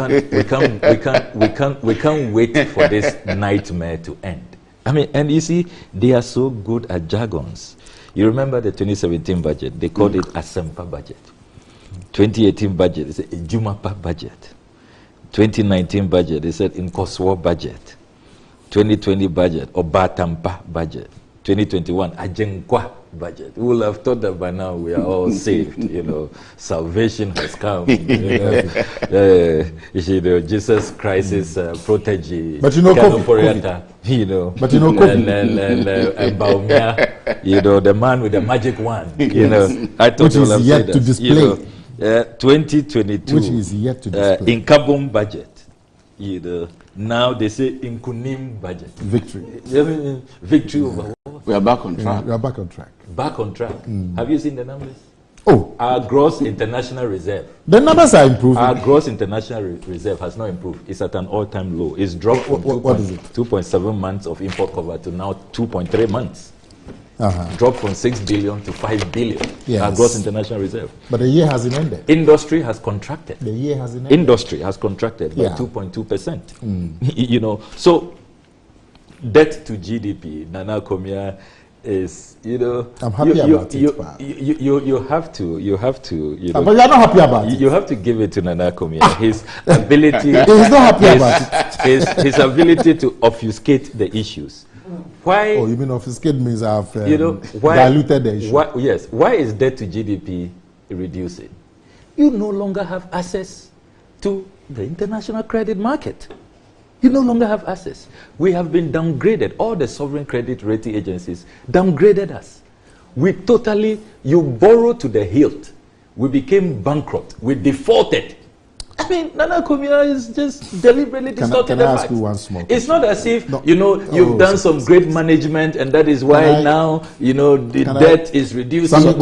can't wait for this nightmare to end. I mean, and you see, they are so good at jargons. You remember the 2017 budget? They called it Asempa budget. 2018 budget, they said Jumapa budget. 2019 budget, they said Nkoswo budget. 2020 budget, Obatampa budget. 2021, Ajenkwa budget. We will have thought that by now we are all saved. Salvation has come. Jesus Christ's protege. But COVID. But and Baumia, the man with the magic wand. I thought which is yet to display. 2022. Which is yet to display. In Kabum budget. Now they say in Kunim budget. Victory. Victory over what? We are back on track. We are back on track. Back on track. Have you seen the numbers? Oh. Our gross international reserve. The numbers are improving. Our gross international reserve has not improved. It's at an all-time low. It's dropped from 2.7 months of import cover to now 2.3 months. Dropped from 6 billion to 5 billion. Yes. Our gross international reserve. But the year hasn't ended. Industry has contracted. The year hasn't ended. Industry has contracted by 2.2%. So debt to GDP, Nana Komia is, I'm happy about it. You have to. But you're not happy about it. You have to give it to Nana Komia. His ability. He's not happy about it. His ability to obfuscate the issues. Why? Oh, you mean obfuscate means I've diluted the issue. Yes. Why is debt to GDP reducing? You no longer have access to the international credit market. You no longer have access. We have been downgraded. All the sovereign credit rating agencies downgraded us. You borrow to the hilt. We became bankrupt. We defaulted. I mean, Nana Komia is just deliberately distorting the facts. Can I ask you one small question? It's not as if, you've done some great management and that is why now, the debt is reduced. You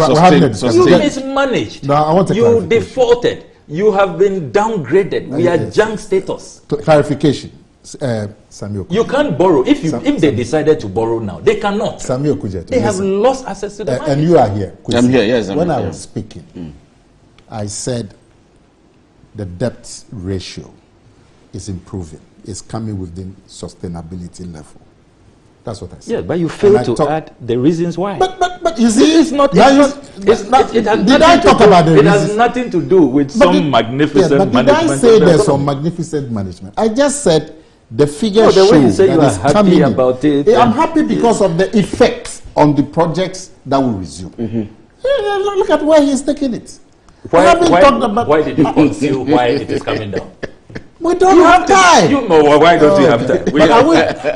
mismanaged. No, I want you defaulted. You have been downgraded. We are junk status. Clarification. Samuel. You can't borrow. If they decided to borrow now, they cannot. Samuel Kujet. They have lost access to the market. And you are here. I'm here, yes. When I was speaking, I said the debt ratio is improving. It's coming within sustainability level. That's what I said. Yeah, but you failed to add the reasons why. But you see, it has nothing to do with some magnificent management. Did I say there's some magnificent management? I just said the figures show that it's coming about it. I'm happy because of the effect on the projects that will resume. Look at where he's taking it. Why did you conceal why it is coming down? We don't have time. Why don't you have time?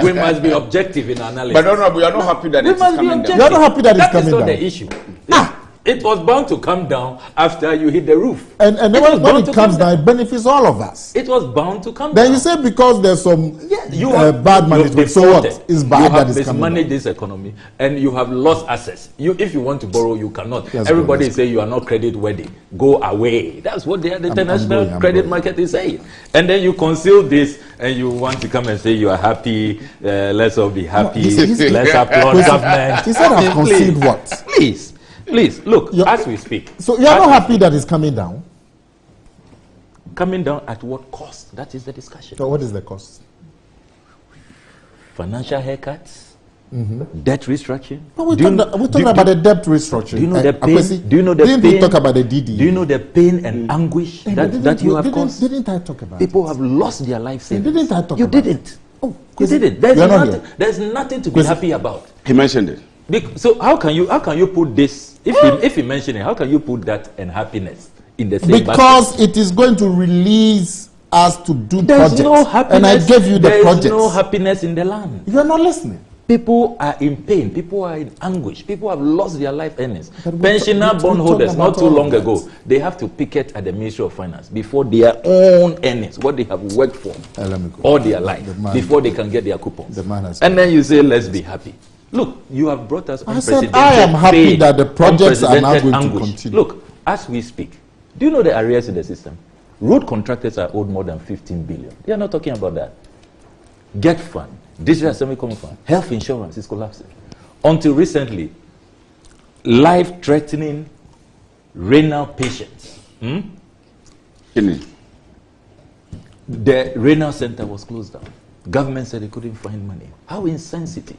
We must be objective in analysis. But we are not happy that it is coming down. You are not happy that it's coming down. That is not the issue. It was bound to come down after you hit the roof. And when it comes down, it benefits all of us. It was bound to come down. Then you say because there's some bad management, so what? It's bad that is coming down. You have mismanaged this economy and you have lost access. If you want to borrow, you cannot. Everybody say you are not credit worthy. Go away. That's what the international credit market is saying. And then you conceal this and you want to come and say you are happy. Let's all be happy. Let's applaud government. He said I've concealed what? Please, look, as we speak. So you are not happy that it's coming down? Coming down at what cost? That is the discussion. So what is the cost? Financial haircuts. Debt restructuring. No, we're talking about the debt restructuring. Do you know the pain? Do you know the didn't pain? we talk about the DD? Do you know the pain and anguish that you have caused? Didn't I talk about People have lost their life savings. Didn't I talk you about didn't. Oh, you didn't. There's nothing to be happy about. He mentioned it. So how can you put this? If he mentioned it, how can you put that and happiness in the same because basket? it is going to release us to do There's projects. no happiness. And I gave you the projects. There's no happiness in the land. You are not listening. People are in pain. People are in anguish. People have lost their life earnings. But Pensioner bondholders, not too long ago, they have to picket at the Ministry of Finance before their own earnings, what they have worked for all their life, before they can get their coupons. And then you say, let's be happy. Look, you have brought us unprecedented I am happy pain, that the projects are now unprecedented going to anguish. continue. Look, as we speak, do you know the arrears in the system? Road contractors are owed more than 15 billion. They are not talking about that. Get fund, digital assembly common fund, health insurance is collapsing. Until recently, life-threatening renal patients. The renal center was closed down. Government said they couldn't find money. How insensitive.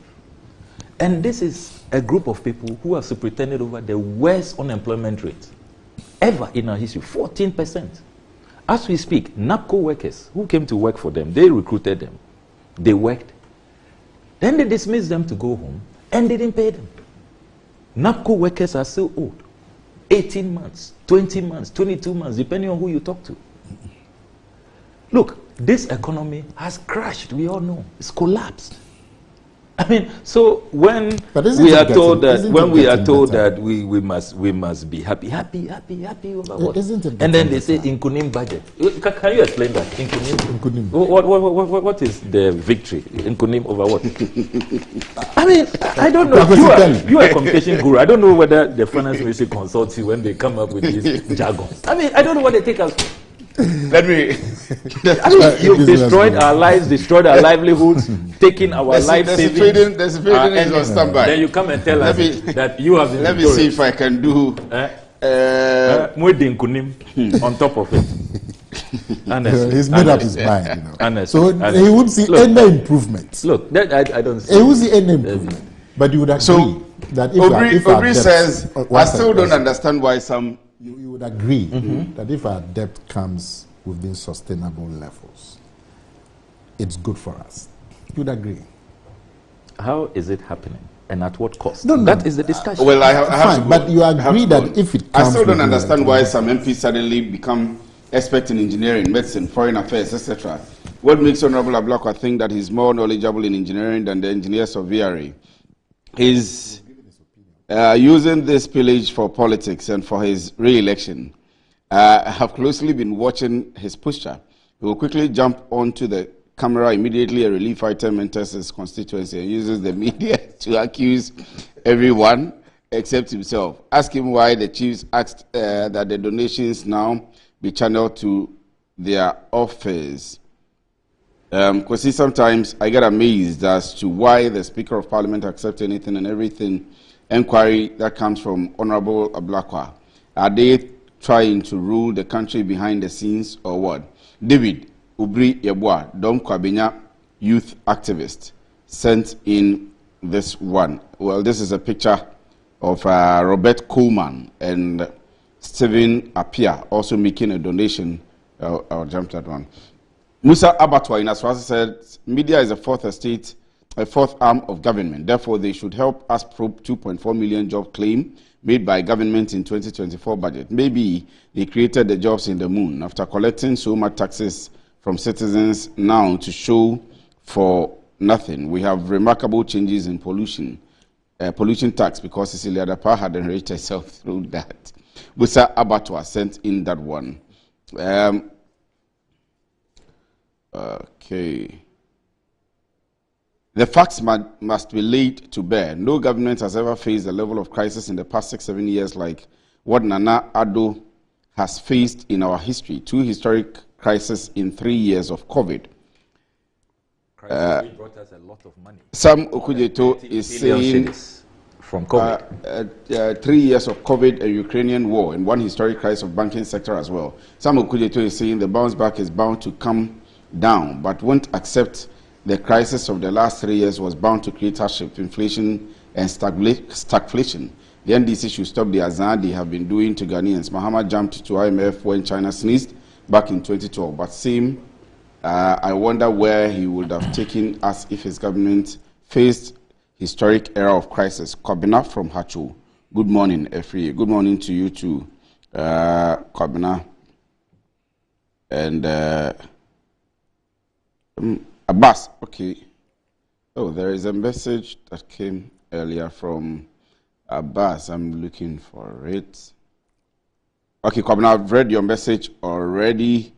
And this is a group of people who have superintended over the worst unemployment rate ever in our history, 14%. As we speak, NAPCO workers who came to work for them, they recruited them. They worked. Then they dismissed them to go home and they didn't pay them. NAPCO workers are still owed 18 months, 20 months, 22 months, depending on who you talk to. Look, this economy has crashed. We all know. It's collapsed. I mean, so when we are told that we must be happy over what? And then they say Inkunim budget. Can you explain that? Inkunim. What is the victory? Inkunim over what? I mean, I don't know. You are a communication guru. I don't know whether the finance ministry consults you when they come up with these jargons. I mean, I don't know what they take us. Let me. You've destroyed our lives, destroyed our livelihoods, taking our life savings. There's a trading on standby. Then you come and tell us that you have been. Let me see if I can do. On top of it. Honestly, he's made up his mind, you know. Honestly, he would see any improvement. Look, I don't see. He would see any improvement. But you would agree that if Obri says, I still don't understand why some. You would agree that if our debt comes within sustainable levels, it's good for us. You would agree. How is it happening? And at what cost? No, that is the discussion. Well, I have to go, but you agree that if it comes, I still don't understand why some MPs suddenly become experts in engineering, medicine, foreign affairs, etc. What makes Honorable Ablakwa think that he's more knowledgeable in engineering than the engineers of VRA? He's using this pillage for politics and for his re-election. I have closely been watching his posture. He will quickly jump onto the camera immediately a relief item enters his constituency and uses the media to accuse everyone except himself. Ask him why the chiefs asked that the donations now be channeled to their office. Because sometimes I get amazed as to why the Speaker of Parliament accepts anything and everything inquiry that comes from Honorable Ablakwa. Are they trying to rule the country behind the scenes or what? David Ubri Yabwa, Dom Kwabenya, youth activist, sent in this one. Well, this is a picture of Robert Coleman and Stephen Appiah also making a donation. I'll jump that one. Musa Abatwa in Aswasi said, media is a fourth estate, a fourth arm of government. Therefore, they should help us probe 2.4 million job claim made by government in 2024 budget. Maybe they created the jobs in the moon after collecting so much taxes from citizens now to show for nothing. We have remarkable changes in pollution tax because Cecilia Dapa had enriched herself through that. Musa Abatwa sent in that one. Okay. The facts must be laid to bear. No government has ever faced a level of crisis in the past 6-7 years like what Nana Addo has faced in our history. 2 historic crises in 3 years of COVID. Crisis brought us a lot of money. Sam Okujeto is saying from COVID? 3 years of COVID, a Ukrainian war, and one historic crisis of banking sector as well. Samuel Kujeto is saying the bounce back is bound to come down, but won't accept the crisis of the last 3 years was bound to create hardship, inflation, and stagflation. The NDC should stop the azan they have been doing to Ghanaians. Mahama jumped to IMF when China sneezed back in 2012, but I wonder where he would have taken us if his government faced historic era of crisis. Kobina from Hacho. Good morning, Efri. Good morning to you too, Kobina. And Abbas, okay. Oh, there is a message that came earlier from Abbas. I'm looking for it. Okay, Kobina, I've read your message already.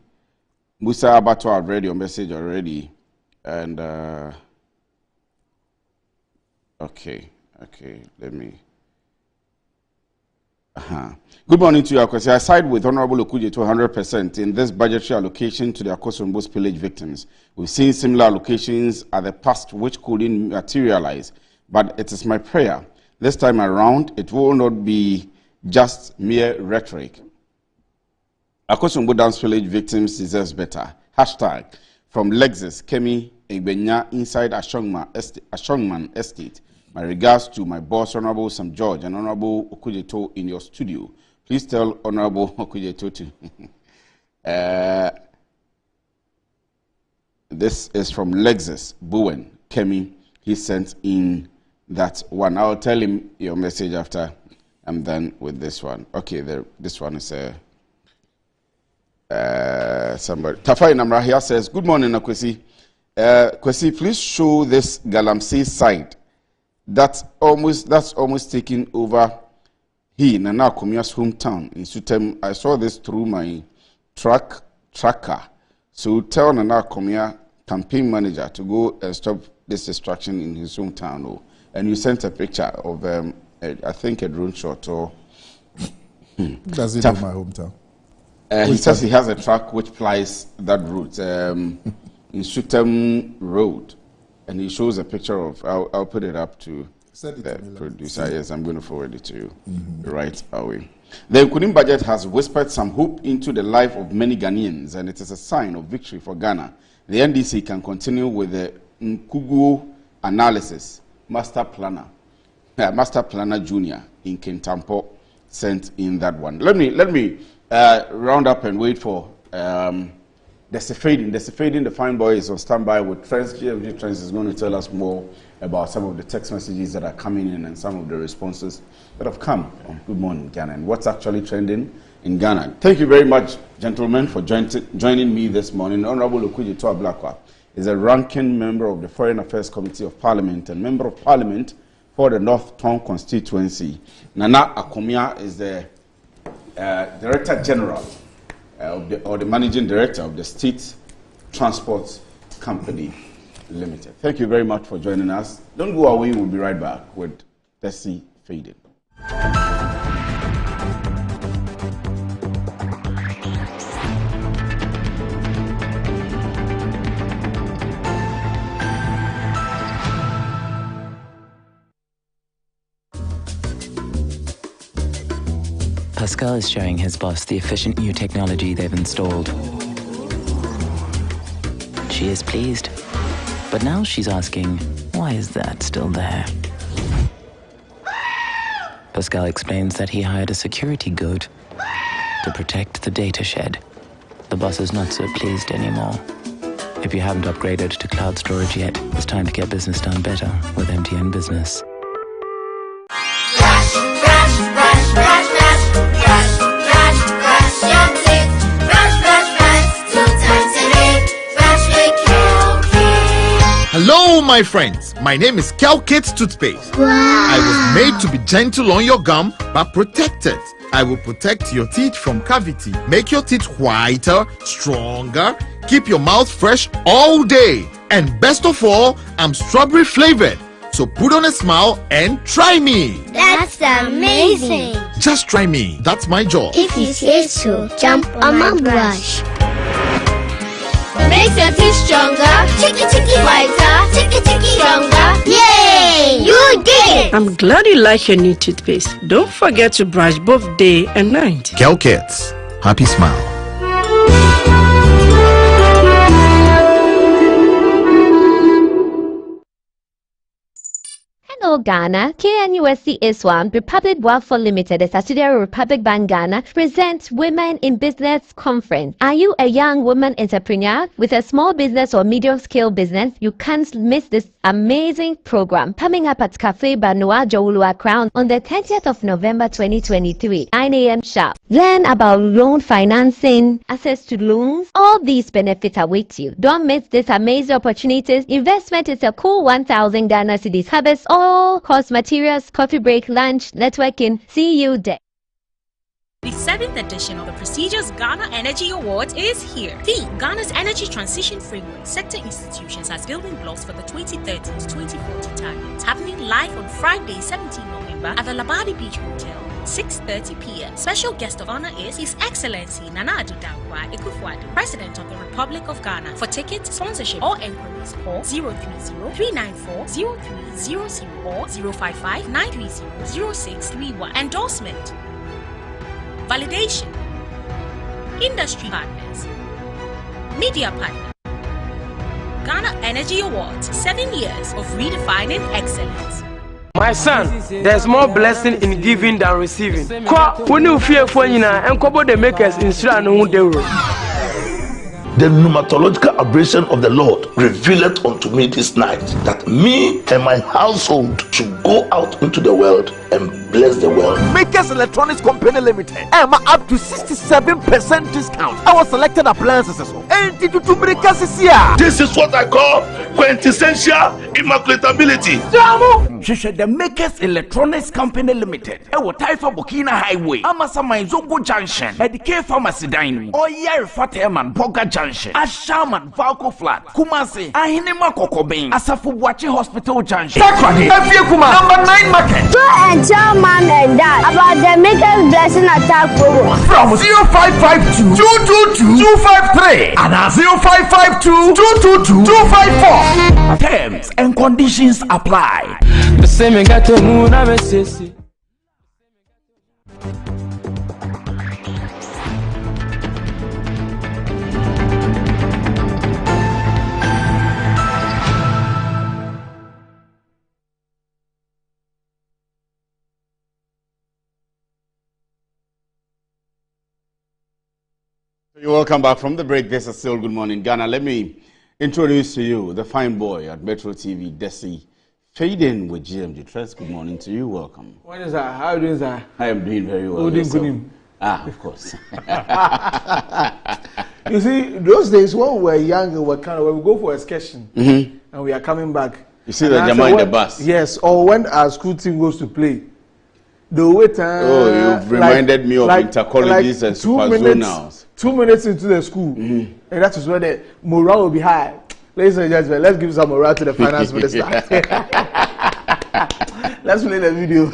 Musa Abato, I've read your message already. And, okay, let me. Good morning to you, Akwesi. I side with Honorable Okuje to 100% in this budgetary allocation to the Akosombo spillage victims. We've seen similar allocations at the past which couldn't materialize, but it is my prayer this time around it will not be just mere rhetoric. Akosombo dam spillage victims deserves better. Hashtag from Lexus Kemi Egbenya inside Ashongman Estate. My regards to my boss, Honorable Sam George, and Honorable Okujeto in your studio. Please tell Honorable Okujeto to. This is from Lexus Bowen Kemi. He sent in that one. I'll tell him your message after I'm done with this one. Okay, this one is somebody. Tafai Namrahia says, good morning, Akwesi. Kwesi, please show this Galamsey side. That's almost taking over here in Nana Komia's hometown in Sutem. I saw this through my tracker. So tell Nana Komia campaign manager to go and stop this destruction in his hometown. Oh. And you sent a picture of I think a drone shot or does it in my hometown? He says he has a truck which plies that route in Sutem Road. And he shows a picture of, I'll put it up to the producer. Yes, I'm going to forward it to you right away. The Nkunim budget has whispered some hope into the life of many Ghanaians, and it is a sign of victory for Ghana. The NDC can continue with the Nkugu analysis. Master Planner Junior in Kintampo sent in that one. Let me round up and wait for the Sefadin, the fine boy is on standby with Trends. GFG Trends is going to tell us more about some of the text messages that are coming in and some of the responses that have come on Good Morning Ghana and what's actually trending in Ghana. Thank you very much, gentlemen, for joining me this morning. Honorable Okuji Toa-Blakwa is a ranking member of the Foreign Affairs Committee of Parliament and member of Parliament for the North Tongue constituency. Nana Akomia is the Director General or the Managing Director of the State Transport Company Limited. Thank you very much for joining us. Don't go away, we'll be right back with Tessie Fading. Fiscal is showing his boss the efficient new technology they've installed. She is pleased, but now she's asking, why is that still there? Fiscal explains that he hired a security guard to protect the data shed. The boss is not so pleased anymore. If you haven't upgraded to cloud storage yet, it's time to get business done better with MTN Business. Hello, my friends. My name is Kelkit Toothpaste. Wow. I was made to be gentle on your gum, but protected. I will protect your teeth from cavity, make your teeth whiter, stronger, keep your mouth fresh all day. And best of all, I'm strawberry flavored. So put on a smile and try me. That's amazing. Just try me. That's my job. If you say so, jump on my brush. Make makes your teeth stronger. Chicky whiter. Chicky stronger. Yay! You did it! I'm glad you like your new toothpaste. Don't forget to brush both day and night. Kel Kids, happy smile. Hello Ghana, KNUSC ISWAM, Republic Welfare Limited, a subsidiary of Republic Bank Ghana, presents Women in Business Conference. Are you a young woman entrepreneur with a small business or medium-scale business? You can't miss this amazing program coming up at Cafe Banua Jowulua Crown on the 30th of November 2023, 9 a.m. sharp. Learn about loan financing, access to loans. All these benefits await you. Don't miss this amazing opportunities. Investment is a cool 1,000 Ghana cedis. Harvest all course materials, coffee break, lunch, networking. See you there. The 7th edition of the prestigious Ghana Energy Awards is here. The Ghana's Energy Transition Framework sector institutions as building blocks for the 2030 to 2040 targets. Happening live on Friday, 17 November at the Labadi Beach Hotel, 6:30 p.m. Special guest of honor is His Excellency Nana Addo Dankwa Akufo-Addo, President of the Republic of Ghana. For tickets, sponsorship, or enquiries, call 030-394-0300 or 055-930-0631. Endorsement, validation, industry partners, media partner. Ghana Energy Awards, 7 years of redefining excellence. My son, there's more blessing in giving than receiving. When you fear for you and couple the makers in Sranu de. The pneumatological aberration of the Lord revealed unto me this night that me and my household should go out into the world and bless the world. Makers Electronics Company Limited. I'm up to 67% discount. Our selected appliances. This is what I call quintessential immaculatability. The Makers Electronics Company Limited. Ewo Taifa Burkina Highway. Amasama Zongo Junction. Edike Pharmacy Dining. Oyer Fateman Boga Junction. Ashaman Valco Flat. Kumasi. Ahinema Kokobin. Asafu Buachi Hospital Junction. Takradi. Efiekuma. Number 9 Market. Tell mom and dad about the Makers Blessing Attack program. From 0552 222 253 and 0552 222 254. Terms and conditions apply. The same got to move. You're welcome back from the break. This is still Good Morning Ghana. Let me introduce to you the fine boy at Metro TV, Desi, fading with GMG Trust. Good morning to you. Welcome. What is that? How are you doing, sir? I am doing very well. Of course. You see, those days when we were young, we go for excursion and we are coming back. You see the Jama in the bus? Yes, or when our school team goes to play. The wait you've reminded me of intercolleges and superzonals. 2 minutes into the school, and that is where the morale will be high. Ladies and gentlemen, let's give some morale to the finance minister. Let's play the video.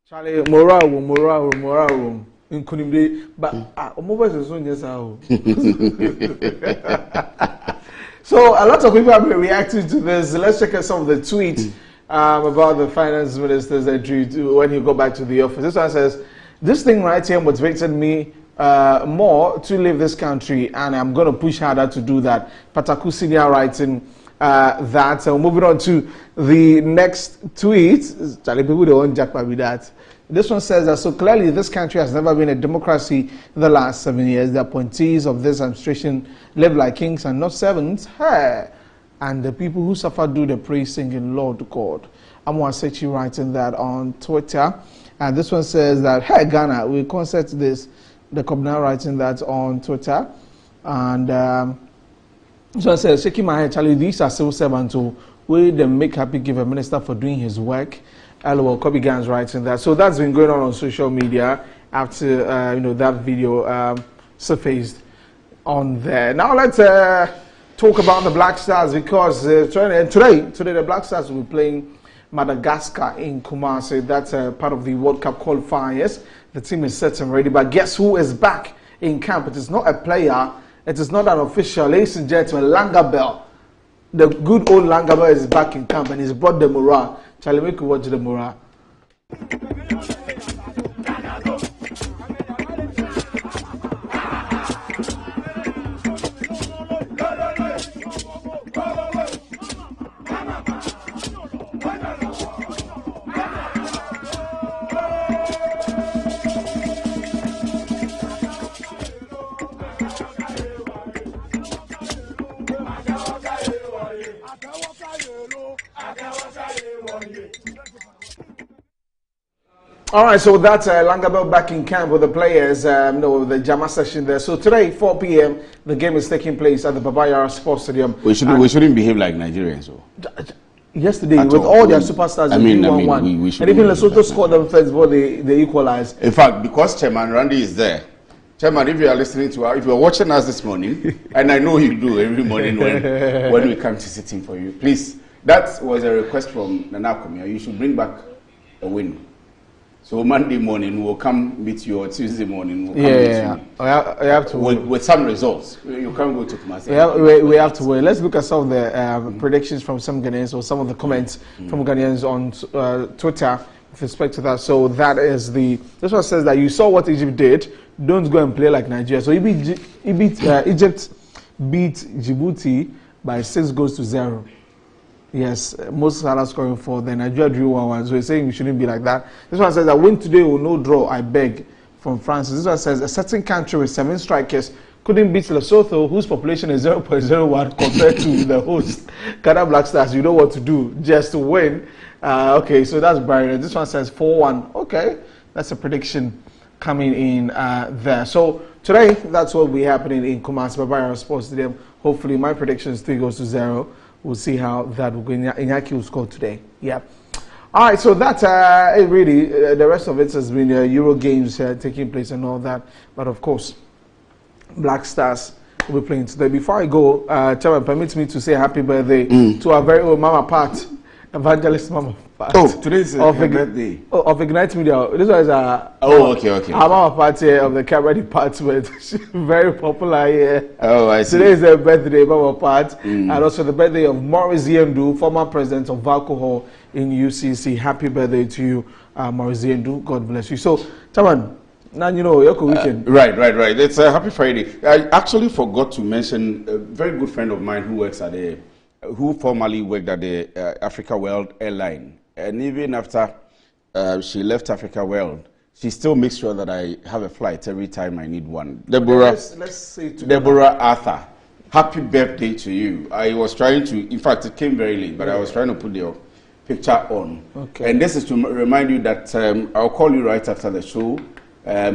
Charlie, morale. In Kunimde, but so a lot of people have been reacting to this. Let's check out some of the tweets about the finance minister's entry when he got back to the office. This one says, "This thing right here motivated me more to leave this country, and I'm going to push harder to do that." Pataku Senior writing, that. So moving on to the next tweet. Charlie, people don't jack with that. This one says that so clearly this country has never been a democracy in the last 7 years. The appointees of this administration live like kings and not servants. Hey. And the people who suffer do the praise singing Lord God. Amwasechi writing that on Twitter. And this one says that, hey Ghana, we concert this. The Kobna writing that on Twitter. And this one says, shaking my head, Charlie, these are civil servants who will them make happy give a minister for doing his work. LOL, Kobe Gans writing that. So that's been going on social media after that video surfaced on there. Now let's talk about the Black Stars because today the Black Stars will be playing Madagascar in Kumasi. That's part of the World Cup qualifiers. The team is set and ready, but guess who is back in camp? It is not a player. It is not an official. Ladies and gentlemen, Langabell. The good old Langabell is back in camp and he's brought the morale. Charlie, make you watch the morale. All right, so that's Langabell back in camp with the players, the Jama session there. So today, 4 p.m., the game is taking place at the Babaya Sports Stadium. We shouldn't behave like Nigerians. So. Yesterday, with all their superstars, we 1-1. And even Lesotho scored them first before they equalized. In fact, because Chairman Randy is there, Chairman, if you are listening to us, if you are watching us this morning, and I know you do every morning when we come to sit in for you, please, that was a request from Nana Komia. You should bring back a win. So Monday morning we'll come meet you, or Tuesday morning we'll come meet you. I have to with some results. You can't go to Kumasi. We have to wait. Let's look at some of the predictions from some Ghanaians or some of the comments from Ghanaians on Twitter with respect to that. So that is this one says that you saw what Egypt did. Don't go and play like Nigeria. So Egypt beat Djibouti by 6-0. Yes, most Salah scoring for the Nigeria drew 1-1. So he's saying we shouldn't be like that. This one says that win today will no draw, I beg, from Francis. This one says a certain country with 7 strikers couldn't beat Lesotho, whose population is 0.01 compared to the host Ghana Black Stars. You know what to do just to win. Okay, so that's Brian. This one says 4-1. Okay, that's a prediction coming in there. So today, that's what will be happening in Kumasi Babaya Sports Stadium. Hopefully, my prediction is 3-0. We'll see how that will go. Iñaki will score today. Yeah. All right, so that's really, the rest of it has been Euro games taking place and all that. But of course, Black Stars will be playing today. Before I go, Chairman, permit me to say happy birthday to our very old Mama Pat, Evangelist Mama Pat. Oh, today's her birthday. Of Ignite Media. This was okay. Our Mama Pat of the camera department. She's very popular here. Oh, I see. Today is her birthday, Mama Pat. And also the birthday of Maurice Yendu, former president of Alcohol in UCC. Happy birthday to you, Maurice Yendu. God bless you. So, Chairman, now you know, your weekend. Right. It's a happy Friday. I actually forgot to mention a very good friend of mine who formerly worked at the Africa World Airline. And even after she left Africa World, she still makes sure that I have a flight every time I need one. Deborah Arthur, happy birthday to you. I was trying to, in fact, it came very late, but I was trying to put your picture on. Okay. And this is to remind you that I'll call you right after the show.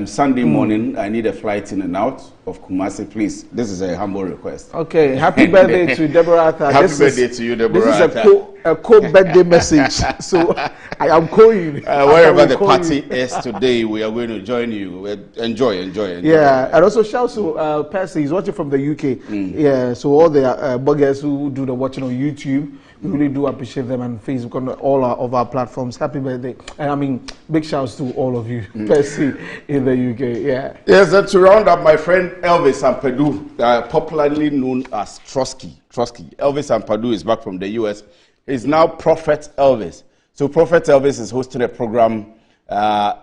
Sunday morning, I need a flight in and out of Kumasi. Please, this is a humble request. Okay, happy birthday to Deborah Arthur. Happy birthday to you, Deborah Arthur. This is a co-birthday message. So I am calling. Wherever the party is today, we are going to join you. Enjoy. Yeah, and also shout to Percy. He's watching from the UK. Yeah, so all the bloggers who do the watching on YouTube, we really do appreciate them, and Facebook on all of our platforms. Happy birthday. And I mean, big shouts to all of you, Percy in the UK. Yeah. Yes, and to round up, my friend Elvis Ampadu, popularly known as Trotsky. Elvis Ampadu is back from the US. He's now Prophet Elvis. So Prophet Elvis is hosting a program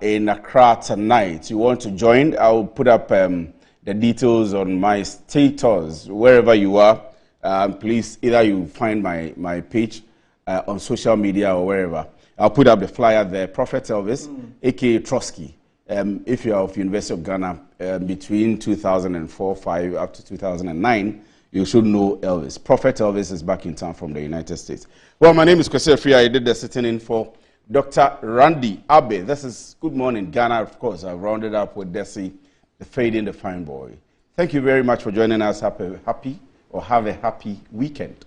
in Accra tonight. You want to join? I'll put up the details on my status, wherever you are. please, either you find my page on social media or wherever. I'll put up the flyer there. Prophet Elvis, a.k.a. Trotsky. If you are of University of Ghana between 2004-5 up to 2009, you should know Elvis. Prophet Elvis is back in town from the United States. Well, my name is Kwesi Free. I did the sitting in for Dr. Randy Abe. This is Good Morning Ghana. Of course, I've rounded up with Desi, the fading, the fine boy. Thank you very much for joining us. Have a happy weekend.